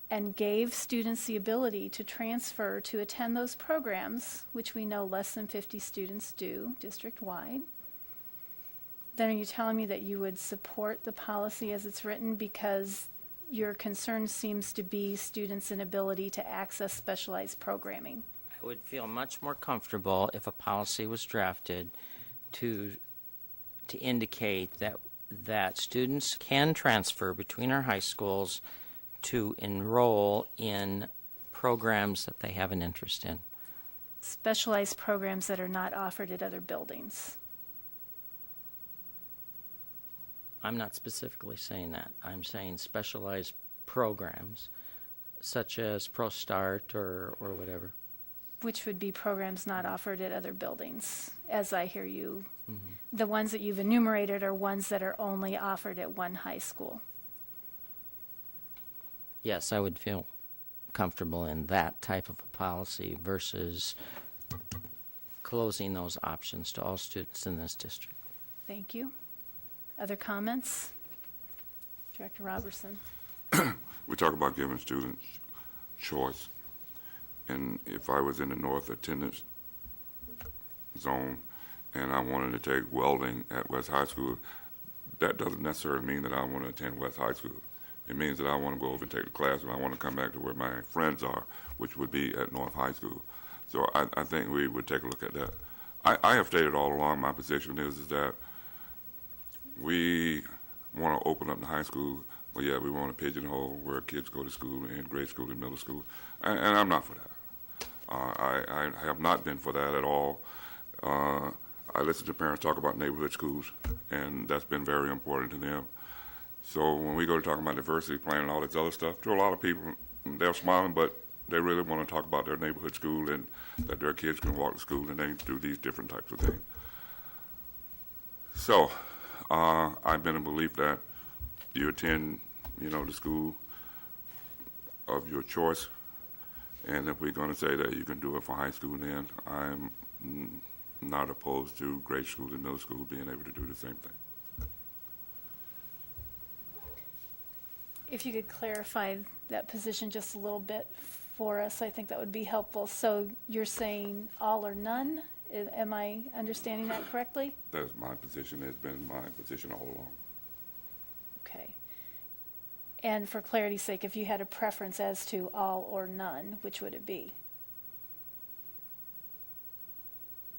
and gave students the ability to transfer to attend those programs, which we know less than 50 students do district-wide, then are you telling me that you would support the policy as it's written because your concern seems to be students' inability to access specialized programming? I would feel much more comfortable if a policy was drafted to indicate that students can transfer between our high schools to enroll in programs that they have an interest in. Specialized programs that are not offered at other buildings. I'm not specifically saying that. I'm saying specialized programs such as ProStart or whatever. Which would be programs not offered at other buildings, as I hear you. Mm-hmm. The ones that you've enumerated are ones that are only offered at one high school. Yes, I would feel comfortable in that type of a policy versus closing those options to all students in this district. Thank you. Other comments? Director Robertson. We talk about giving students choice. And if I was in the North attendance zone and I wanted to take welding at West High School, that doesn't necessarily mean that I want to attend West High School. It means that I want to go over and take the class and I want to come back to where my friends are, which would be at North High School. So I think we would take a look at that. I have stated all along my position is that we want to open up the high school. Well, yeah, we want to pigeonhole where kids go to school in grade school and middle school, and I'm not for that. I have not been for that at all. I listen to parents talk about neighborhood schools, and that's been very important to them. So when we go to talk about diversity plan and all this other stuff, to a lot of people, they're smiling, but they really want to talk about their neighborhood school and that their kids can walk to school and they do these different types of things. So I've been in belief that you attend, the school of your choice, and if we're going to say that you can do it for high school, then I'm not opposed to grade school and middle school being able to do the same thing. If you could clarify that position just a little bit for us, I think that would be helpful. So you're saying all or none? Am I understanding that correctly? That's my position, has been my position all along. Okay. And for clarity's sake, if you had a preference as to all or none, which would it be?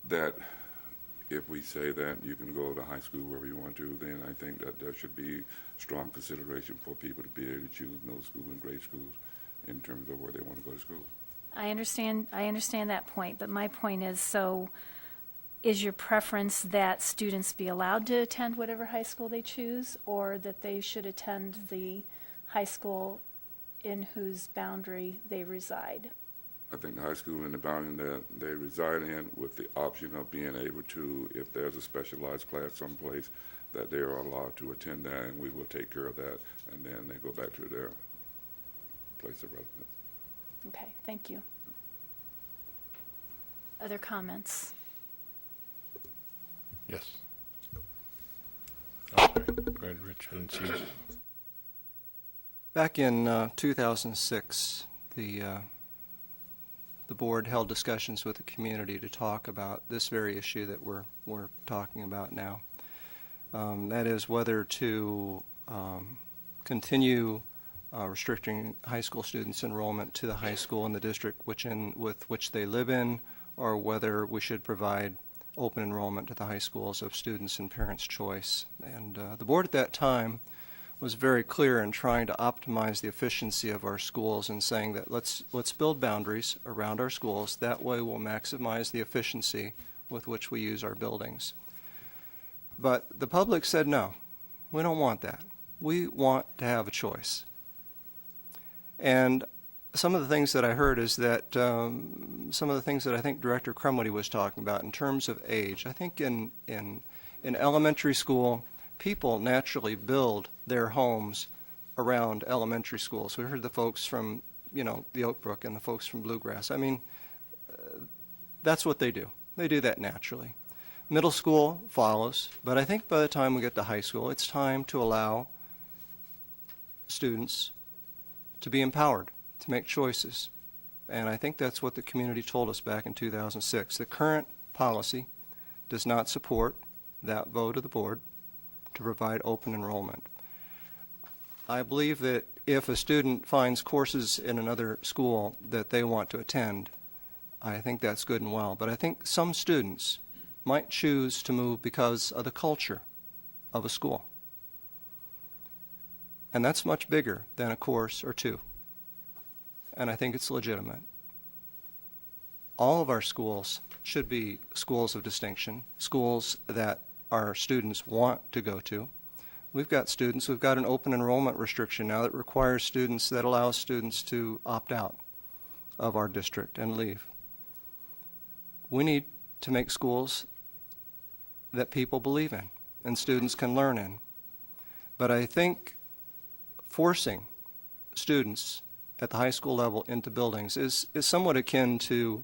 That if we say that you can go to high school wherever you want to, then I think that there should be strong consideration for people to be able to choose middle school and grade schools in terms of where they want to go to school. I understand that point, but my point is, so is your preference that students be allowed to attend whatever high school they choose, or that they should attend the high school in whose boundary they reside? I think the high school in the boundary that they reside in, with the option of being able to, if there's a specialized class someplace, that they are allowed to attend that, and we will take care of that, and then they go back to their place of residence. Okay, thank you. Other comments? Yes. Okay. Go ahead, Rich. I didn't see you. Back in 2006, the board held discussions with the community to talk about this very issue that we're talking about now. That is whether to continue restricting high school students' enrollment to the high school in the district with which they live in, or whether we should provide open enrollment to the high schools of students and parents' choice. And the board at that time was very clear in trying to optimize the efficiency of our schools and saying that let's build boundaries around our schools. That way we'll maximize the efficiency with which we use our buildings. But the public said no, we don't want that. We want to have a choice. And some of the things that I heard is that some of the things that I think Director Crumley was talking about in terms of age. I think in elementary school, people naturally build their homes around elementary schools. We heard the folks from, the Oak Brook and the folks from Bluegrass. I mean, that's what they do. They do that naturally. Middle school follows, but I think by the time we get to high school, it's time to allow students to be empowered, to make choices. And I think that's what the community told us back in 2006. The current policy does not support that vote of the board to provide open enrollment. I believe that if a student finds courses in another school that they want to attend, I think that's good and well. But I think some students might choose to move because of the culture of a school. And that's much bigger than a course or two. And I think it's legitimate. All of our schools should be schools of distinction, schools that our students want to go to. We've got an open enrollment restriction now that requires students, that allows students to opt out of our district and leave. We need to make schools that people believe in and students can learn in. But I think forcing students at the high school level into buildings is somewhat akin to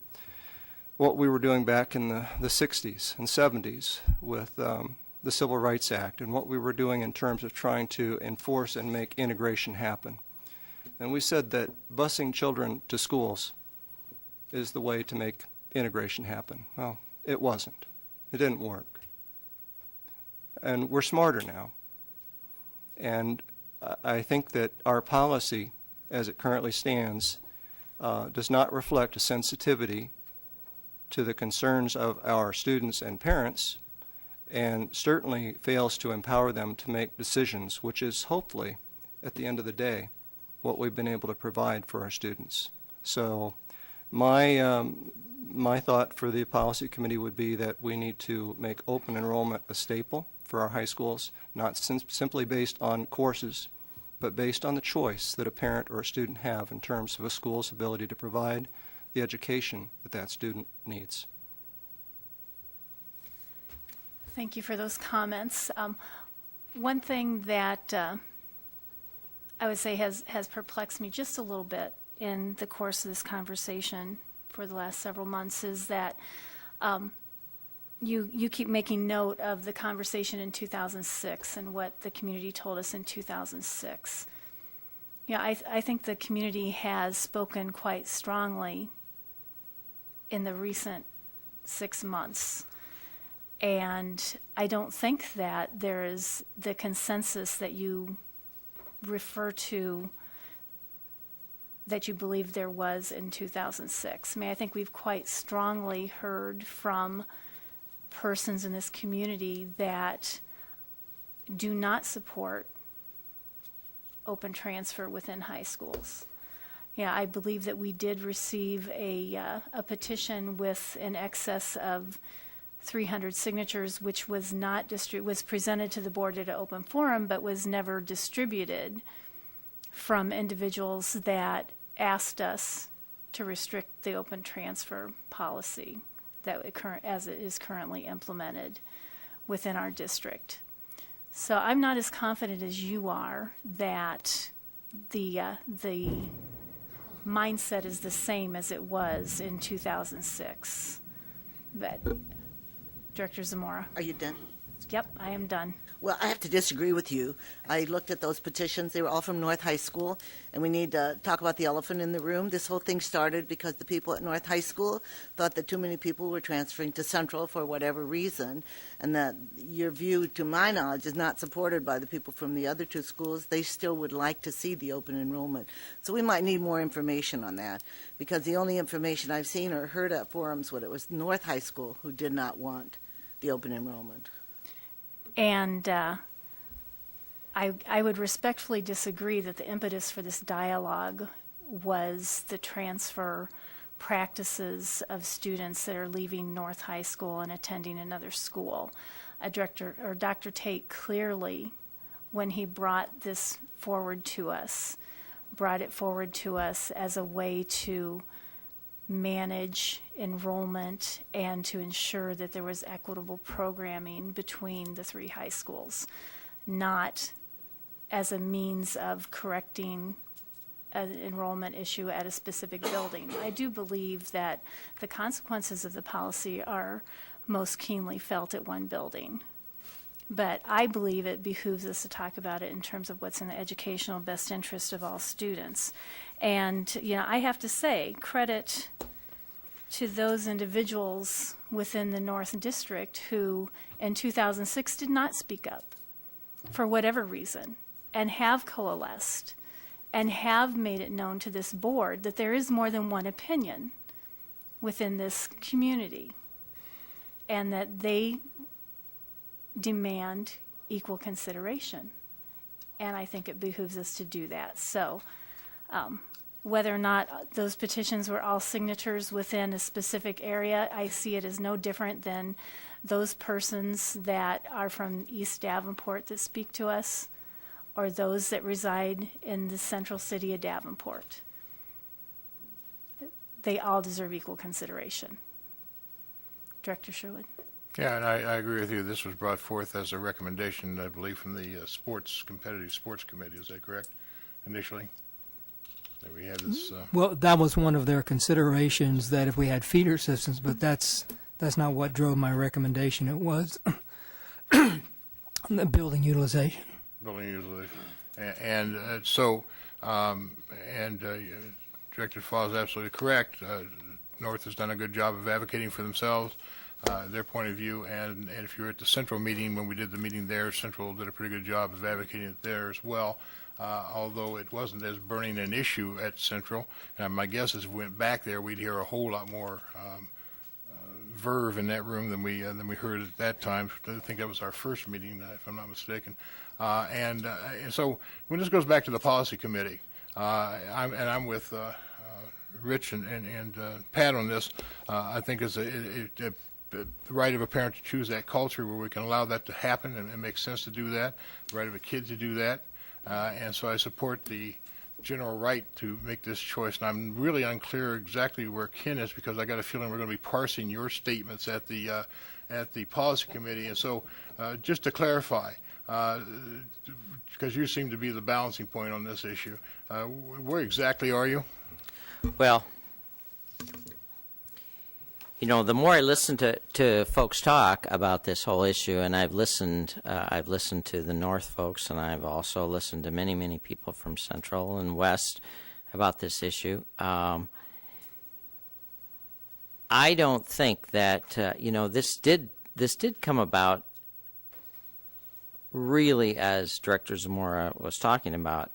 what we were doing back in the 60s and 70s with the Civil Rights Act and what we were doing in terms of trying to enforce and make integration happen. And we said that busing children to schools is the way to make integration happen. Well, it wasn't. It didn't work. And we're smarter now. And I think that our policy, as it currently stands, does not reflect a sensitivity to the concerns of our students and parents, and certainly fails to empower them to make decisions, which is hopefully, at the end of the day, what we've been able to provide for our students. So My thought for the policy committee would be that we need to make open enrollment a staple for our high schools, not simply based on courses, but based on the choice that a parent or a student have in terms of a school's ability to provide the education that that student needs. Thank you for those comments. One thing that I would say has perplexed me just a little bit in the course of this conversation for the last several months is that you keep making note of the conversation in 2006 and what the community told us in 2006. Yeah, I think the community has spoken quite strongly in the recent 6 months. And I don't think that there is the consensus that you refer to that you believe there was in 2006. I mean, I think we've quite strongly heard from persons in this community that do not support open transfer within high schools. Yeah, I believe that we did receive a petition with in excess of 300 signatures, which was not was presented to the board at an open forum, but was never distributed, from individuals that asked us to restrict the open transfer policy that as it is currently implemented within our district. So I'm not as confident as you are that the mindset is the same as it was in 2006. But Director Zamora. Are you done? Yep, I am done. Well, I have to disagree with you. I looked at those petitions. They were all from North High School, and we need to talk about the elephant in the room. This whole thing started because the people at North High School thought that too many people were transferring to Central for whatever reason, and that your view, to my knowledge, is not supported by the people from the other two schools. They still would like to see the open enrollment. So we might need more information on that, because the only information I've seen or heard at forums was it was North High School who did not want the open enrollment. And I would respectfully disagree that the impetus for this dialogue was the transfer practices of students that are leaving North High School and attending another school. Dr. Tate clearly, when he brought this forward to us, brought it forward to us as a way to manage enrollment and to ensure that there was equitable programming between the three high schools, not as a means of correcting an enrollment issue at a specific building. I do believe that the consequences of the policy are most keenly felt at one building. But I believe it behooves us to talk about it in terms of what's in the educational best interest of all students. And, you know, I have to say, credit to those individuals within the North District who in 2006 did not speak up for whatever reason and have coalesced and have made it known to this board that there is more than one opinion within this community and that they demand equal consideration. And I think it behooves us to do that. So whether or not those petitions were all signatures within a specific area, I see it as no different than those persons that are from East Davenport that speak to us or those that reside in the central city of Davenport. They all deserve equal consideration. Director Sherwood. Yeah, and I agree with you. This was brought forth as a recommendation, I believe, from the Competitive Sports Committee. Is that correct, initially? That we had this. Well, that was one of their considerations, that if we had feeder systems, but that's not what drove my recommendation. It was the building utilization. Building utilization. And Director Fall is absolutely correct. North has done a good job of advocating for themselves. Their point of view, and if you were at the Central meeting, when we did the meeting there, Central did a pretty good job of advocating it there as well, although it wasn't as burning an issue at Central. And my guess is if we went back there, we'd hear a whole lot more verve in that room than we heard at that time. I think that was our first meeting, if I'm not mistaken. And so when this goes back to the policy committee, I'm with Rich and Pat on this, I think is the right of a parent to choose that culture where we can allow that to happen, and it makes sense to do that, the right of a kid to do that. And so I support the general right to make this choice. And I'm really unclear exactly where Ken is, because I got a feeling we're going to be parsing your statements at the policy committee. And so just to clarify, because you seem to be the balancing point on this issue, where exactly are you? Well, you know, the more I listen to folks talk about this whole issue, and I've listened to the North folks, and I've also listened to many people from Central and West about this issue. I don't think that you know, this did come about really, as Director Zamora was talking about,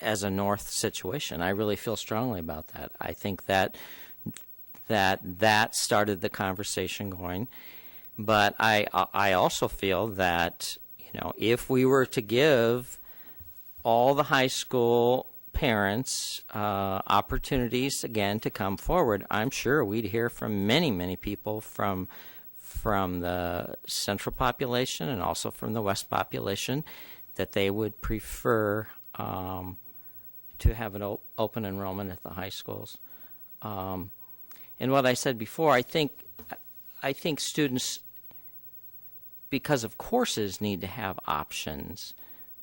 as a North situation. I really feel strongly about that. I think that started the conversation going. But I also feel that, you know, if we were to give all the high school parents opportunities again to come forward, I'm sure we'd hear from many people from the Central population and also from the West population that they would prefer to have an open enrollment at the high schools. And what I said before, I think students, because of courses, need to have options.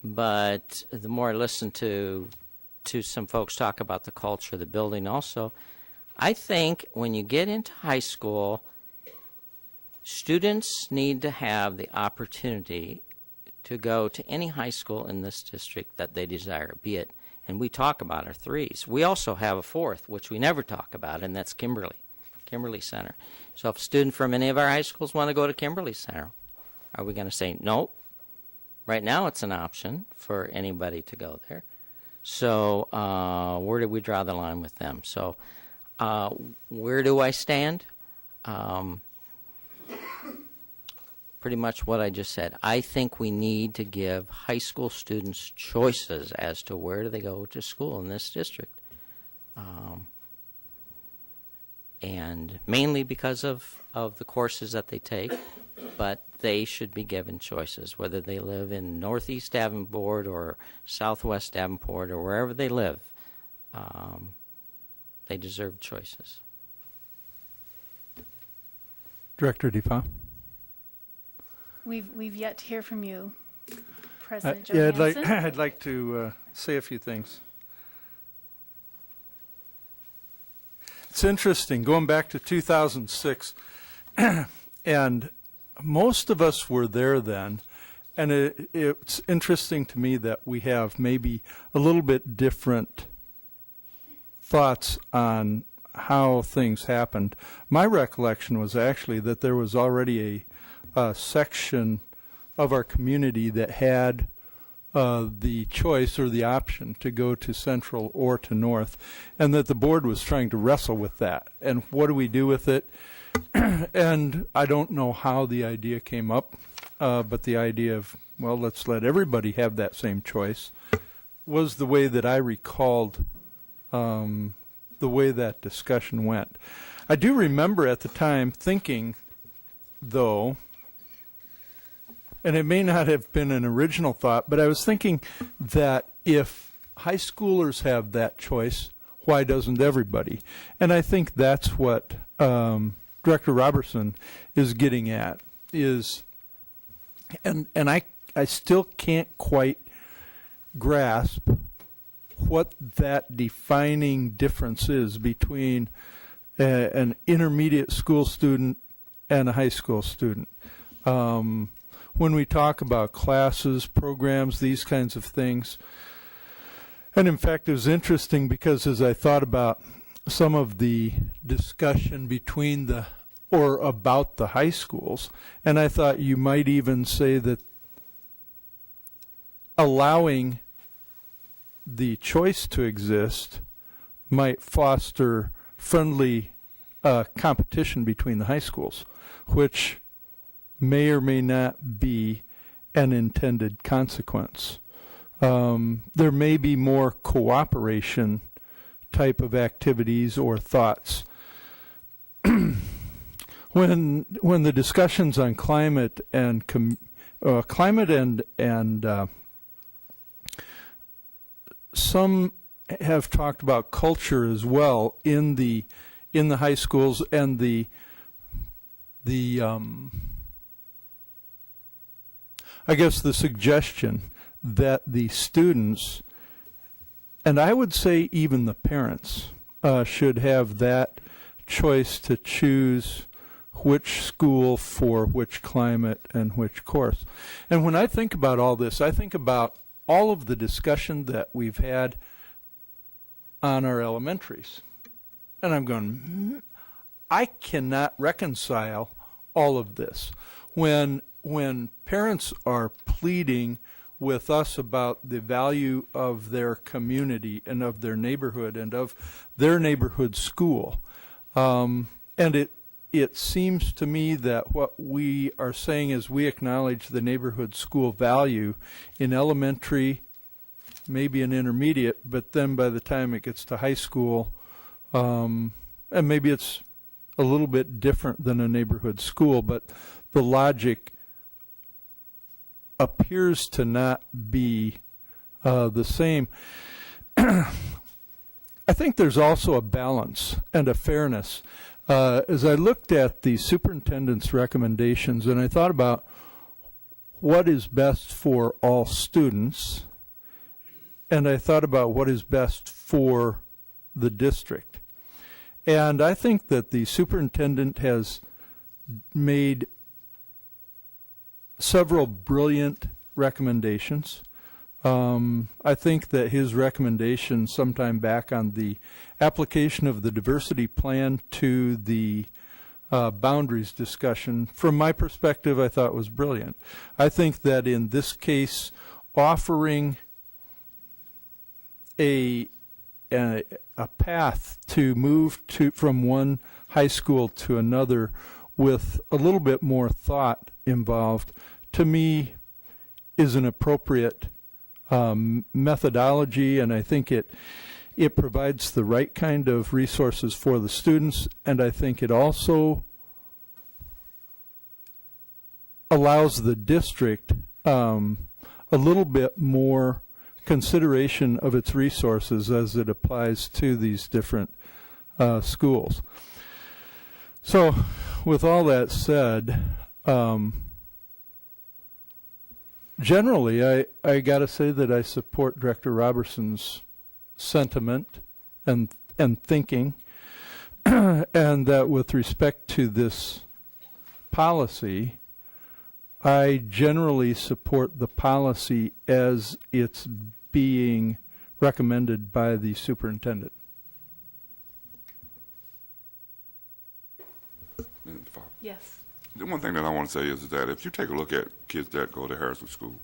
But the more I listen to some folks talk about the culture of the building also, I think when you get into high school, students need to have the opportunity to go to any high school in this district that they desire, be it, and we talk about our threes. We also have a fourth, which we never talk about, and that's Kimberly Center. So if a student from any of our high schools want to go to Kimberly Center, are we going to say no? Right now it's an option for anybody to go there. So where do we draw the line with them? So where do I stand? Pretty much what I just said. I think we need to give high school students choices as to where do they go to school in this district. And mainly because of the courses that they take, but they should be given choices, whether they live in Northeast Davenport or Southwest Davenport or wherever they live. They deserve choices. Director DeFau. We've yet to hear from you, President Yeah, Johansson. I'd like to say a few things. It's interesting, going back to 2006, and most of us were there then, and it's interesting to me that we have maybe a little bit different thoughts on how things happened. My recollection was actually that there was already a section of our community that had the choice or the option to go to Central or to North, and that the board was trying to wrestle with that. And what do we do with it? And I don't know how the idea came up, but the idea of, well, let's let everybody have that same choice was the way that I recalled the way that discussion went. I do remember at the time thinking, though, and it may not have been an original thought, but I was thinking that if high schoolers have that choice, why doesn't everybody? And I think that's what Director Robertson is getting at, is, and I still can't quite grasp what that defining difference is between an intermediate school student and a high school student. When we talk about classes, programs, these kinds of things. And in fact, it was interesting because as I thought about some of the discussion between or about the high schools, and I thought you might even say that allowing the choice to exist might foster friendly competition between the high schools, which may or may not be an intended consequence. There may be more cooperation type of activities or thoughts. When the discussions on climate and some have talked about culture as well in the high schools, and the I guess the suggestion that the students, and I would say even the parents, should have that choice to choose which school for which climate and which course. And when I think about all this, I think about all of the discussion that we've had on our elementaries. And I'm going, I cannot reconcile all of this. When parents are pleading with us about the value of their community and of their neighborhood and of their neighborhood school, and it seems to me that what we are saying is we acknowledge the neighborhood school value in elementary, maybe in intermediate, but then by the time it gets to high school, and maybe it's a little bit different than a neighborhood school, but the logic appears to not be the same. I think there's also a balance and a fairness. As I looked at the superintendent's recommendations and I thought about what is best for all students, and I thought about what is best for the district. And I think that the superintendent has made several brilliant recommendations. I think that his recommendation sometime back on the application of the diversity plan to the boundaries discussion, from my perspective, I thought was brilliant. I think that in this case, offering a path to move from one high school to another with a little bit more thought involved, to me, is an appropriate methodology, and I think it provides the right kind of resources for the students, and I think it also allows the district a little bit more consideration of its resources as it applies to these different schools. So with all that said, generally, I got to say that I support Director Robertson's sentiment and thinking, and that with respect to this policy, I generally support the policy as it's being recommended by the superintendent. Yes. The one thing that I want to say is that if you take a look at kids that go to Harrison School,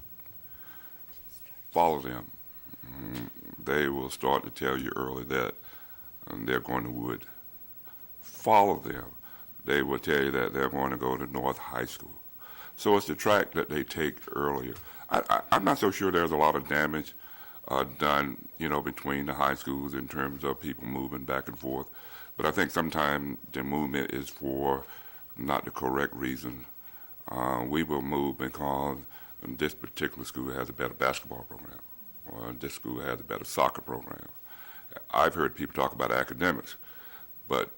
follow them. They will start to tell you early that they're going to Wood. Follow them. They will tell you that they're going to go to North High School. So it's the track that they take earlier. I'm not so sure there's a lot of damage done, between the high schools in terms of people moving back and forth. But I think sometimes the movement is for not the correct reason. We will move because this particular school has a better basketball program, or this school has a better soccer program. I've heard people talk about academics, but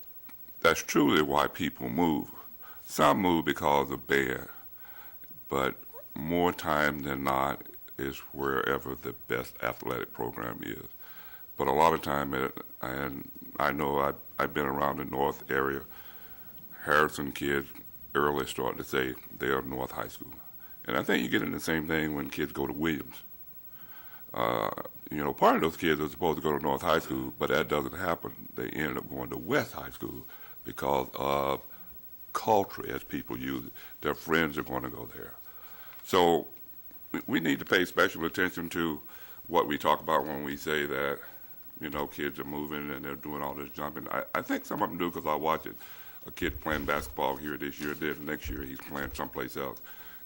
that's truly why people move. Some move because of bad, but more time than not is wherever the best athletic program is. But a lot of time, and I know I've been around the North area, Harrison kids early start to say they are North High School. And I think you get in the same thing when kids go to Williams. Part of those kids are supposed to go to North High School, but that doesn't happen. They end up going to West High School because of culture, as people use it. Their friends are going to go there. So we need to pay special attention to what we talk about when we say that, kids are moving and they're doing all this jumping. I think some of them do, because I watch it. A kid playing basketball here this year, then next year he's playing someplace else.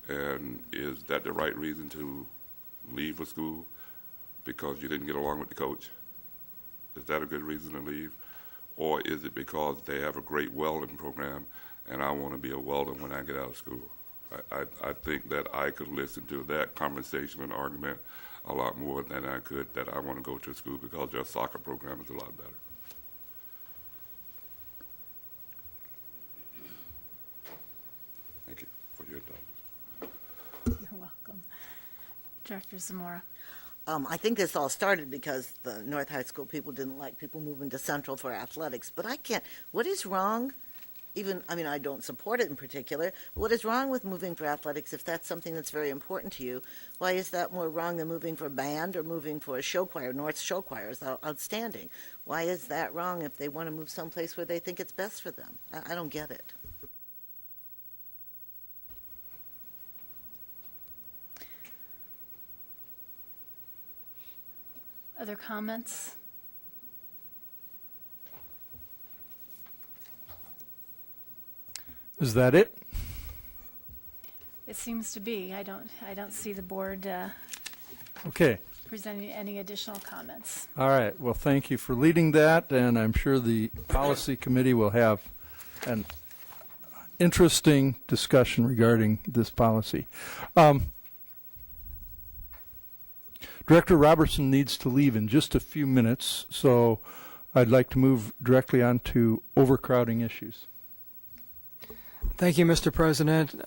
And is that the right reason to leave a school? Because you didn't get along with the coach? Is that a good reason to leave? Or is it because they have a great welding program and I want to be a welder when I get out of school? I think that I could listen to that conversation and argument a lot more than I could that I want to go to school because their soccer program is a lot better. Thank you for your indulgence. You're welcome. Director Zamora. I think this all started because the North High School people didn't like people moving to Central for athletics. But I can't, what is wrong? I don't support it in particular. What is wrong with moving for athletics if that's something that's very important to you? Why is that more wrong than moving for band or moving for a show choir? North Show Choir is outstanding. Why is that wrong if they want to move someplace where they think it's best for them? I don't get it. Other comments? Is that it? It seems to be. I don't see the board Okay. presenting any additional comments. All right. Well, thank you for leading that, and I'm sure the policy committee will have an interesting discussion regarding this policy. Director Robertson needs to leave in just a few minutes, so I'd like to move directly on to overcrowding issues. Thank you, Mr. President.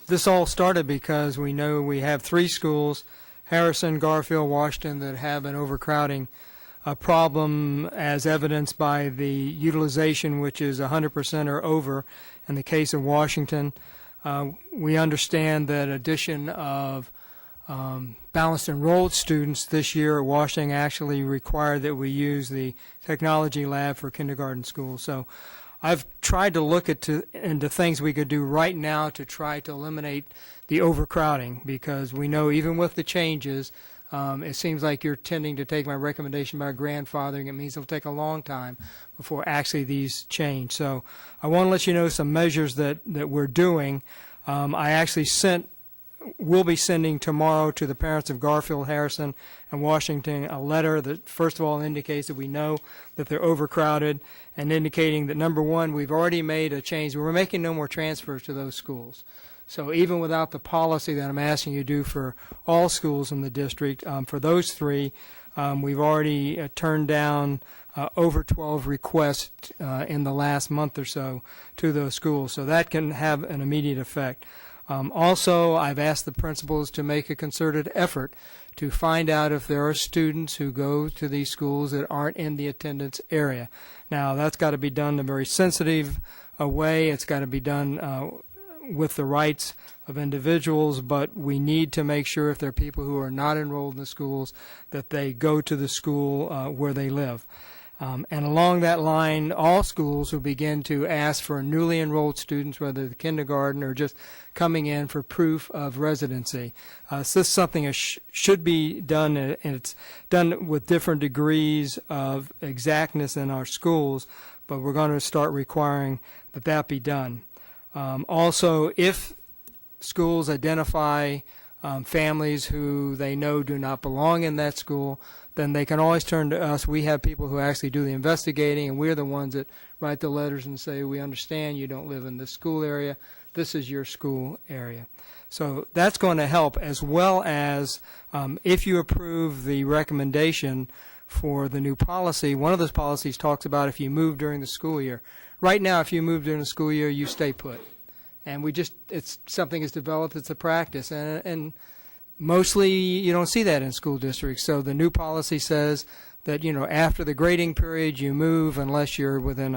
This all started because we know we have 3 schools, Harrison, Garfield, Washington, that have an overcrowding problem as evidenced by the utilization, which is 100% or over. In the case of Washington, we understand that addition of balanced enrolled students this year at Washington actually required that we use the technology lab for kindergarten school. So I've tried to look into things we could do right now to try to eliminate the overcrowding, because we know even with the changes, it seems like you're tending to take my recommendation about grandfathering. It means it'll take a long time before actually these change. So I want to let you know some measures that we're doing. I actually will be sending tomorrow to the parents of Garfield, Harrison, and Washington a letter that first of all indicates that we know that they're overcrowded, and indicating that, number one, we've already made a change. We're making no more transfers to those schools. So even without the policy that I'm asking you to do for all schools in the district, for those 3, we've already turned down over 12 requests in the last month or so to those schools. So that can have an immediate effect. Also, I've asked the principals to make a concerted effort to find out if there are students who go to these schools that aren't in the attendance area. Now, that's got to be done in a very sensitive way. It's got to be done with the rights of individuals, but we need to make sure if there are people who are not enrolled in the schools that they go to the school where they live. And along that line, all schools will begin to ask for newly enrolled students, whether the kindergarten or just coming in, for proof of residency. So this is something that should be done, and it's done with different degrees of exactness in our schools, but we're going to start requiring that that be done. Also, if schools identify families who they know do not belong in that school, then they can always turn to us. We have people who actually do the investigating, and we're the ones that write the letters and say, we understand you don't live in this school area. This is your school area. So that's going to help, as well as if you approve the recommendation for the new policy. One of those policies talks about if you move during the school year. Right now, if you move during the school year, you stay put. And it's something that's developed, it's a practice. And mostly you don't see that in school districts. So the new policy says that, after the grading period, you move unless you're within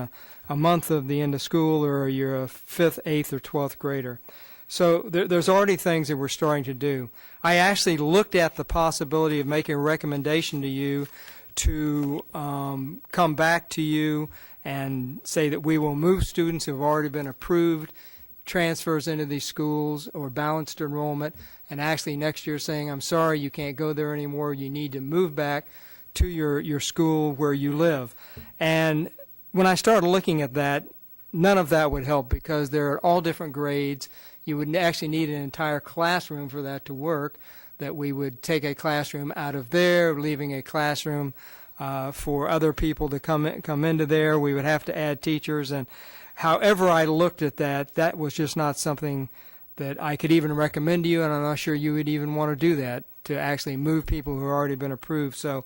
a month of the end of school or you're a 5th, 8th, or 12th grader. So there's already things that we're starting to do. I actually looked at the possibility of making a recommendation to you to come back to you and say that we will move students who have already been approved transfers into these schools or balanced enrollment, and actually next year saying, I'm sorry, you can't go there anymore, you need to move back to your school where you live. And when I started looking at that, none of that would help, because they're at all different grades. You would actually need an entire classroom for that to work, that we would take a classroom out of there, leaving a classroom for other people to come into there. We would have to add teachers, and however I looked at that, that was just not something that I could even recommend to you, and I'm not sure you would even want to do that, to actually move people who have already been approved. So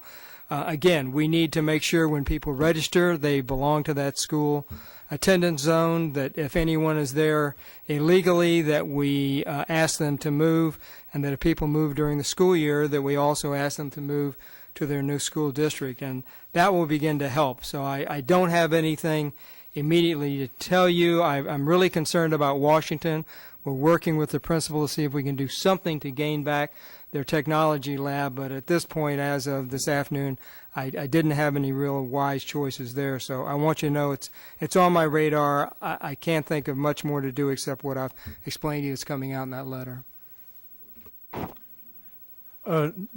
again, we need to make sure when people register, they belong to that school attendance zone, that if anyone is there illegally, that we ask them to move, and that if people move during the school year, that we also ask them to move to their new school district, and that will begin to help. So I don't have anything immediately to tell you. I'm really concerned about Washington. We're working with the principal to see if we can do something to gain back their technology lab, but at this point, as of this afternoon, I didn't have any real wise choices there. So I want you to know it's on my radar. I can't think of much more to do except what I've explained to you is coming out in that letter.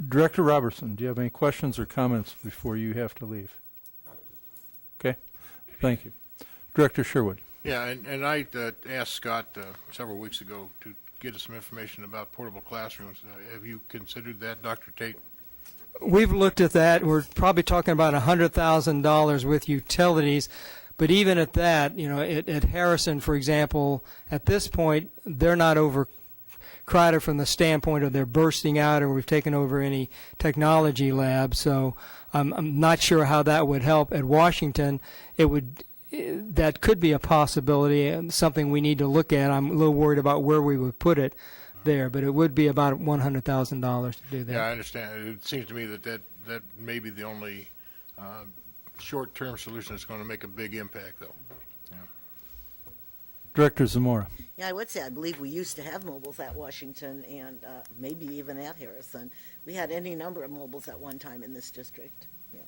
Director Robertson, do you have any questions or comments before you have to leave? Okay, thank you. Director Sherwood. Yeah, and I asked Scott several weeks ago to get us some information about portable classrooms. Have you considered that, Dr. Tate? We've looked at that. We're probably talking about $100,000 with utilities, but even at that, at Harrison, for example, at this point, they're not overcrowded from the standpoint of they're bursting out or we've taken over any technology lab. So I'm not sure how that would help. At Washington, that could be a possibility and something we need to look at. I'm a little worried about where we would put it there, but it would be about $100,000 to do that. Yeah, I understand. It seems to me that may be the only short-term solution that's going to make a big impact, though. Yeah. Director Zamora. Yeah, I would say I believe we used to have mobiles at Washington and maybe even at Harrison. We had any number of mobiles at one time in this district. Yeah.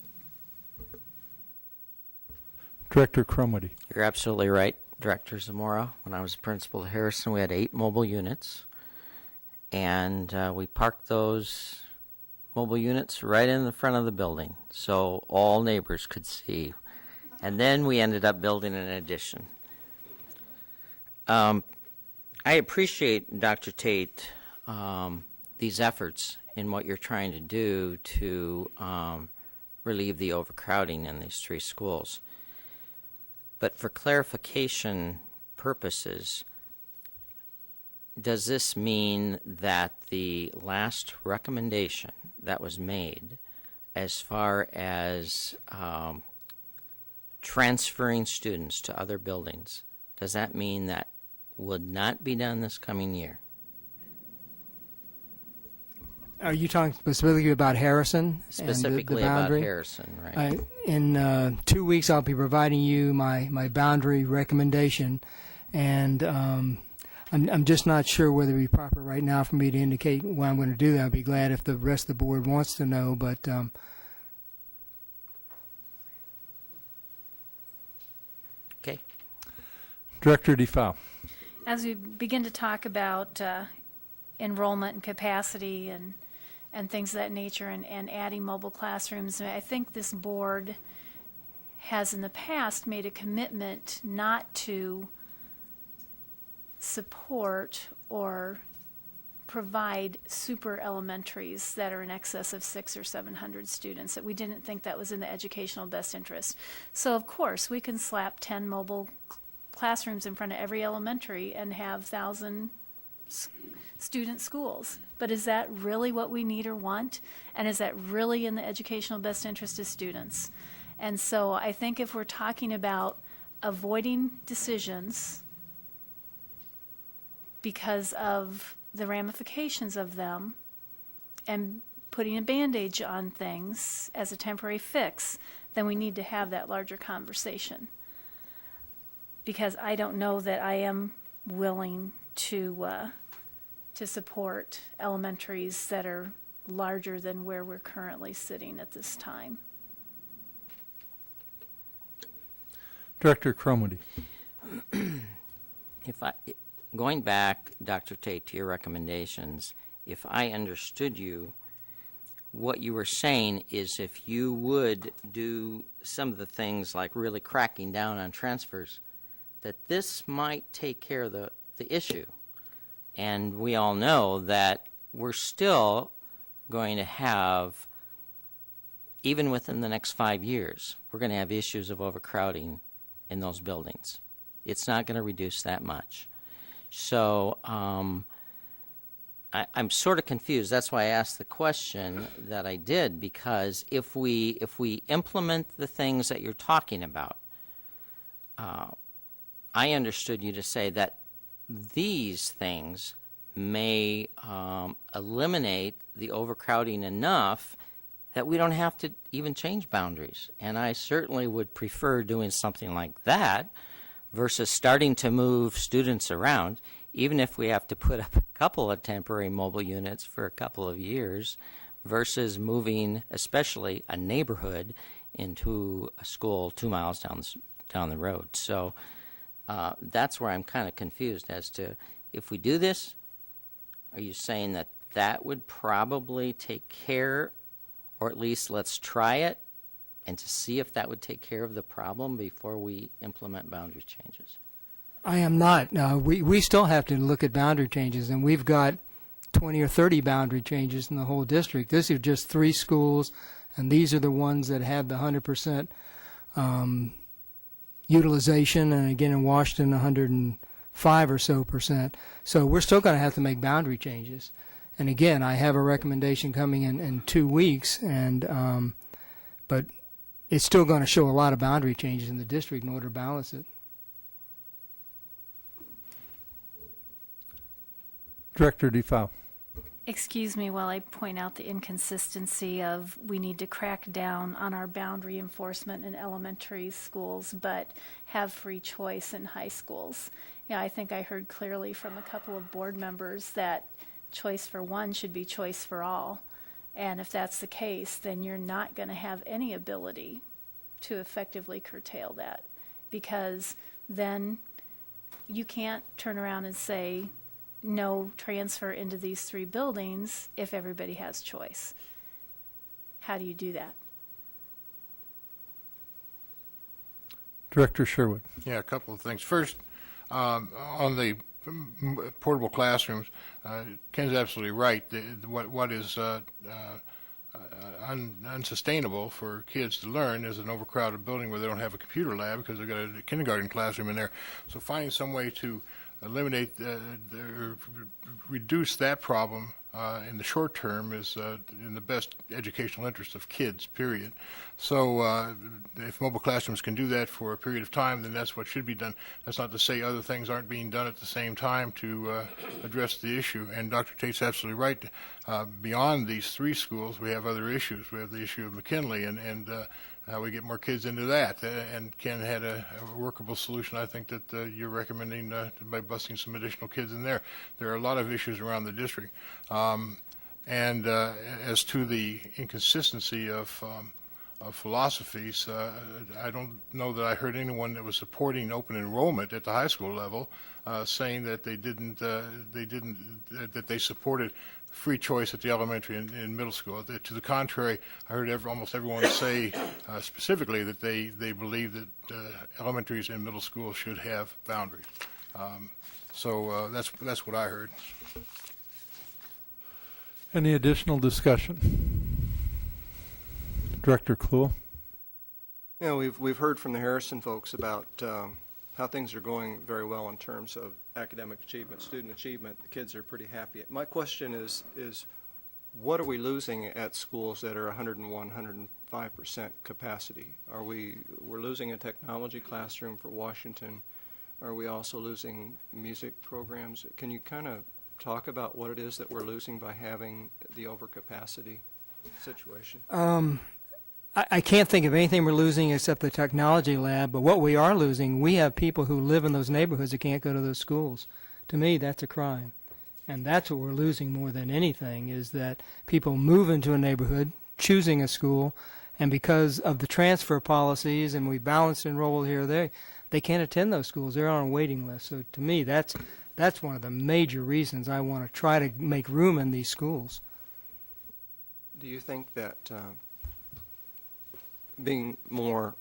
Director Crumwitty. You're absolutely right, Director Zamora. When I was principal at Harrison, we had 8 mobile units, and we parked those mobile units right in the front of the building so all neighbors could see. And then we ended up building an addition. I appreciate, Dr. Tate, these efforts in what you're trying to do to relieve the overcrowding in these 3 schools. But for clarification purposes, does this mean that the last recommendation that was made as far as transferring students to other buildings, does that mean that would not be done this coming year? Are you talking specifically about Harrison? Specifically and the about boundary? Harrison, right. In 2 weeks, I'll be providing you my boundary recommendation, and I'm just not sure whether it would be proper right now for me to indicate what I'm going to do. I'd be glad if the rest of the board wants to know, but okay. Director DeFau. As we begin to talk about enrollment and capacity and things of that nature and adding mobile classrooms, I think this board has in the past made a commitment not to support or provide super elementaries that are in excess of 600 or 700 students, that we didn't think that was in the educational best interest. So of course we can slap 10 mobile classrooms in front of every elementary and have 1,000 student schools. But is that really what we need or want? And is that really in the educational best interest of students? And so I think if we're talking about avoiding decisions because of the ramifications of them and putting a bandage on things as a temporary fix, then we need to have that larger conversation. Because I don't know that I am willing to support elementaries that are larger than where we're currently sitting at this time. Director Crumwitty. Going back, Dr. Tate, to your recommendations, if I understood you, what you were saying is if you would do some of the things like really cracking down on transfers, that this might take care of the issue. And we all know that we're still going to have even within the next 5 years, we're going to have issues of overcrowding in those buildings. It's not going to reduce that much. So I'm sort of confused. That's why I asked the question that I did, because if we implement the things that you're talking about, I understood you to say that these things may eliminate the overcrowding enough that we don't have to even change boundaries. And I certainly would prefer doing something like that versus starting to move students around, even if we have to put up a couple of temporary mobile units for a couple of years, versus moving especially a neighborhood into a school 2 miles down the road. So that's where I'm kind of confused as to, if we do this, are you saying that that would probably take care, or at least let's try it, and to see if that would take care of the problem before we implement boundary changes? I am not. We still have to look at boundary changes, and we've got 20 or 30 boundary changes in the whole district. This is just 3 schools, and these are the ones that have the 100% utilization, and again in Washington 105 or so %. So we're still going to have to make boundary changes. And again, I have a recommendation coming in 2 weeks, and but it's still going to show a lot of boundary changes in the district in order to balance it. Director DeFau. Excuse me while I point out the inconsistency of we need to crack down on our boundary enforcement in elementary schools, but have free choice in high schools. Yeah, I think I heard clearly from a couple of board members that choice for one should be choice for all. And if that's the case, then you're not going to have any ability to effectively curtail that, because then you can't turn around and say no transfer into these 3 buildings if everybody has choice. How do you do that? Director Sherwood. Yeah, a couple of things. First, on the portable classrooms, Ken's absolutely right. What is unsustainable for kids to learn is an overcrowded building where they don't have a computer lab because they've got a kindergarten classroom in there. So finding some way to eliminate, reduce that problem in the short term is in the best educational interest of kids, period. So if mobile classrooms can do that for a period of time, then that's what should be done. That's not to say other things aren't being done at the same time to address the issue. And Dr. Tate's absolutely right. Beyond these 3 schools, we have other issues. We have the issue of McKinley and how we get more kids into that. And Ken had a workable solution, I think, that you're recommending by busting some additional kids in there. There are a lot of issues around the district. And as to the inconsistency of philosophies, I don't know that I heard anyone that was supporting open enrollment at the high school level saying that that they supported free choice at the elementary and middle school. To the contrary, I heard almost everyone say specifically that they believe that elementaries and middle schools should have boundaries. So that's what I heard. Any additional discussion? Director Kluhl. You know, we've heard from the Harrison folks about how things are going very well in terms of academic achievement, student achievement. The kids are pretty happy. My question is what are we losing at schools that are 101, 105% capacity? We're losing a technology classroom for Washington. Are we also losing music programs? Can you kind of talk about what it is that we're losing by having the overcapacity situation? I can't think of anything we're losing except the technology lab, but what we are losing, we have people who live in those neighborhoods that can't go to those schools. To me, that's a crime. And that's what we're losing more than anything, is that people move into a neighborhood, choosing a school, and because of the transfer policies and we balanced enroll here or there, they can't attend those schools. They're on a waiting list. So to me, that's one of the major reasons I want to try to make room in these schools. Do you think that being more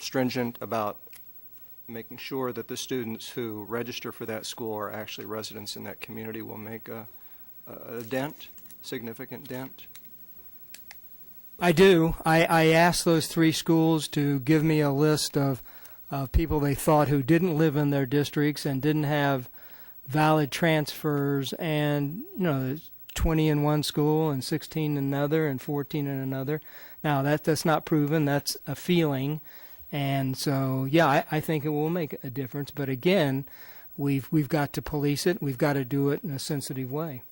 stringent about making sure that the students who register for that school are actually residents in that community will make a dent, significant dent? I do. I asked those 3 schools to give me a list of people they thought who didn't live in their districts and didn't have valid transfers, and 20 in one school and 16 in another and 14 in another. Now that's not proven. That's a feeling, and so yeah, I think it will make a difference. But again, we've got to police it. We've got to do it in a sensitive way.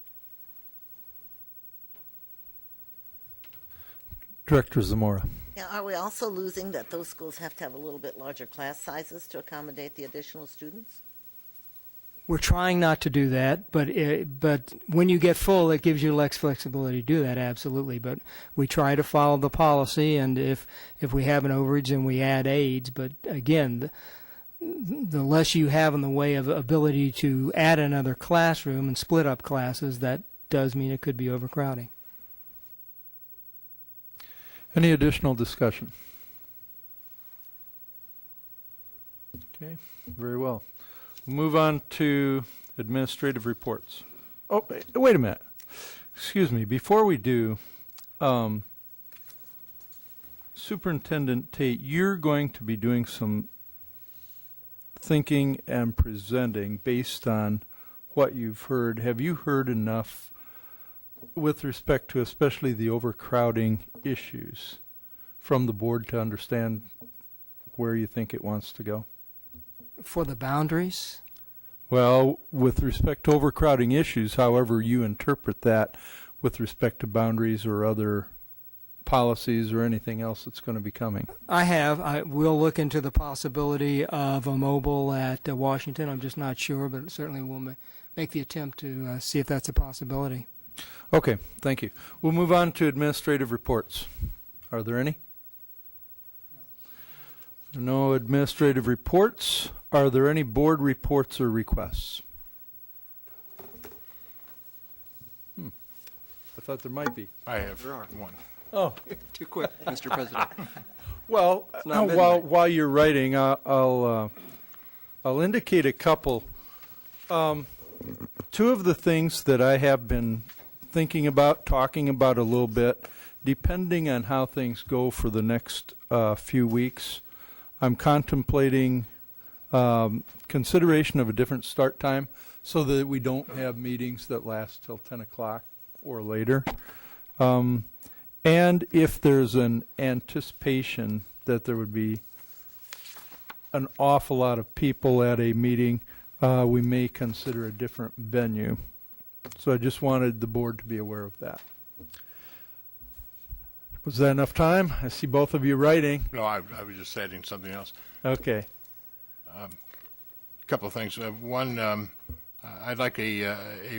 Director Zamora. Now, are we also losing that those schools have to have a little bit larger class sizes to accommodate the additional students? We're trying not to do that, but when you get full, it gives you less flexibility to do that, absolutely. But we try to follow the policy, and if we have an overage, then we add aides. But again, the less you have in the way of ability to add another classroom and split up classes, that does mean it could be overcrowding. Any additional discussion? Okay, very well. We'll move on to administrative reports. Oh, wait a minute. Excuse me. Before we do, Superintendent Tate, you're going to be doing some thinking and presenting based on what you've heard. Have you heard enough with respect to especially the overcrowding issues from the board to understand where you think it wants to go? For the boundaries? Well, with respect to overcrowding issues, however you interpret that with respect to boundaries or other policies or anything else that's going to be coming. I will look into the possibility of a mobile at Washington. I'm just not sure, but certainly we'll make the attempt to see if that's a possibility. Okay, thank you. We'll move on to administrative reports. Are there any? No administrative reports. Are there any board reports or requests? I thought there might be. I have one. Oh, Too quick, Mr. President. well, not midnight. while you're writing, I'll indicate a couple. Two of the things that I have been thinking about, talking about a little bit, depending on how things go for the next few weeks, I'm contemplating consideration of a different start time so that we don't have meetings that last till 10 o'clock or later. And if there's an anticipation that there would be an awful lot of people at a meeting, we may consider a different venue. So I just wanted the board to be aware of that. Was that enough time? I see both of you writing. No, I was just adding something else. Okay. Couple of things. One, I'd like a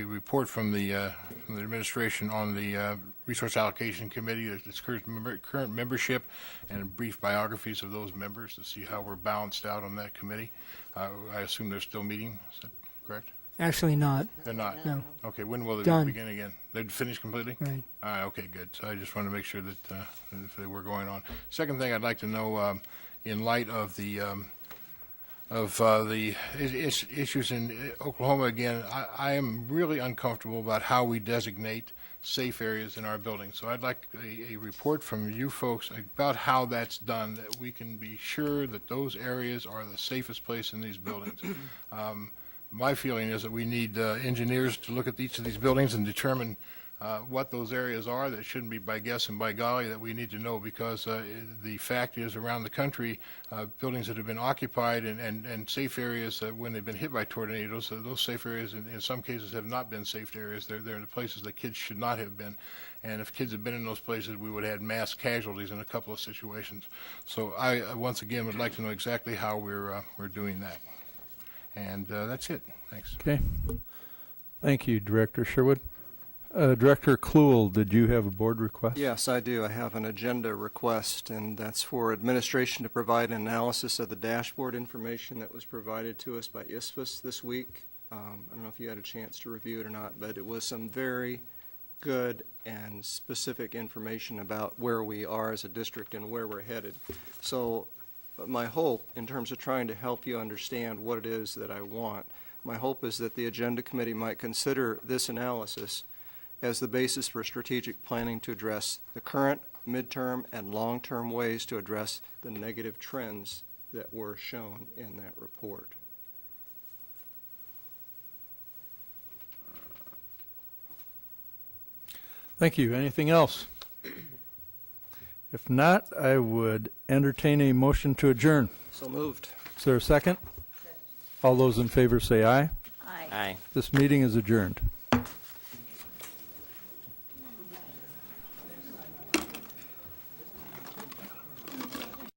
report from the administration on the Resource Allocation Committee, its current membership, and brief biographies of those members to see how we're balanced out on that committee. I assume they're still meeting. Is that correct? Actually not. They're not? No. Okay, when will they Done. begin again? They'd finished completely? Right. All right, okay, good. So I just want to make sure that if they were going on. Second thing I'd like to know, in light of the issues in Oklahoma again, I am really uncomfortable about how we designate safe areas in our buildings. So I'd like a report from you folks about how that's done, that we can be sure that those areas are the safest place in these buildings. My feeling is that we need engineers to look at each of these buildings and determine what those areas are. That shouldn't be by guess and by golly, that we need to know, because the fact is, around the country, buildings that have been occupied and safe areas when they've been hit by tornadoes, those safe areas in some cases have not been safe areas. They're in the places that kids should not have been. And if kids had been in those places, we would have had mass casualties in a couple of situations. So I, once again, would like to know exactly how we're doing that. And that's it. Thanks. Okay. Thank you, Director Sherwood. Director Kluhl, did you have a board request? Yes, I do. I have an agenda request, and that's for administration to provide an analysis of the dashboard information that was provided to us by ISFAS this week. I don't know if you had a chance to review it or not, but it was some very good and specific information about where we are as a district and where we're headed. So my hope, in terms of trying to help you understand what it is that I want, my hope is that the Agenda Committee might consider this analysis as the basis for strategic planning to address the current midterm, and long-term ways to address the negative trends that were shown in that report. Thank you. Anything else? If not, I would entertain a motion to adjourn. So moved. Is there a second? All those in favor say aye. Aye. This meeting is adjourned.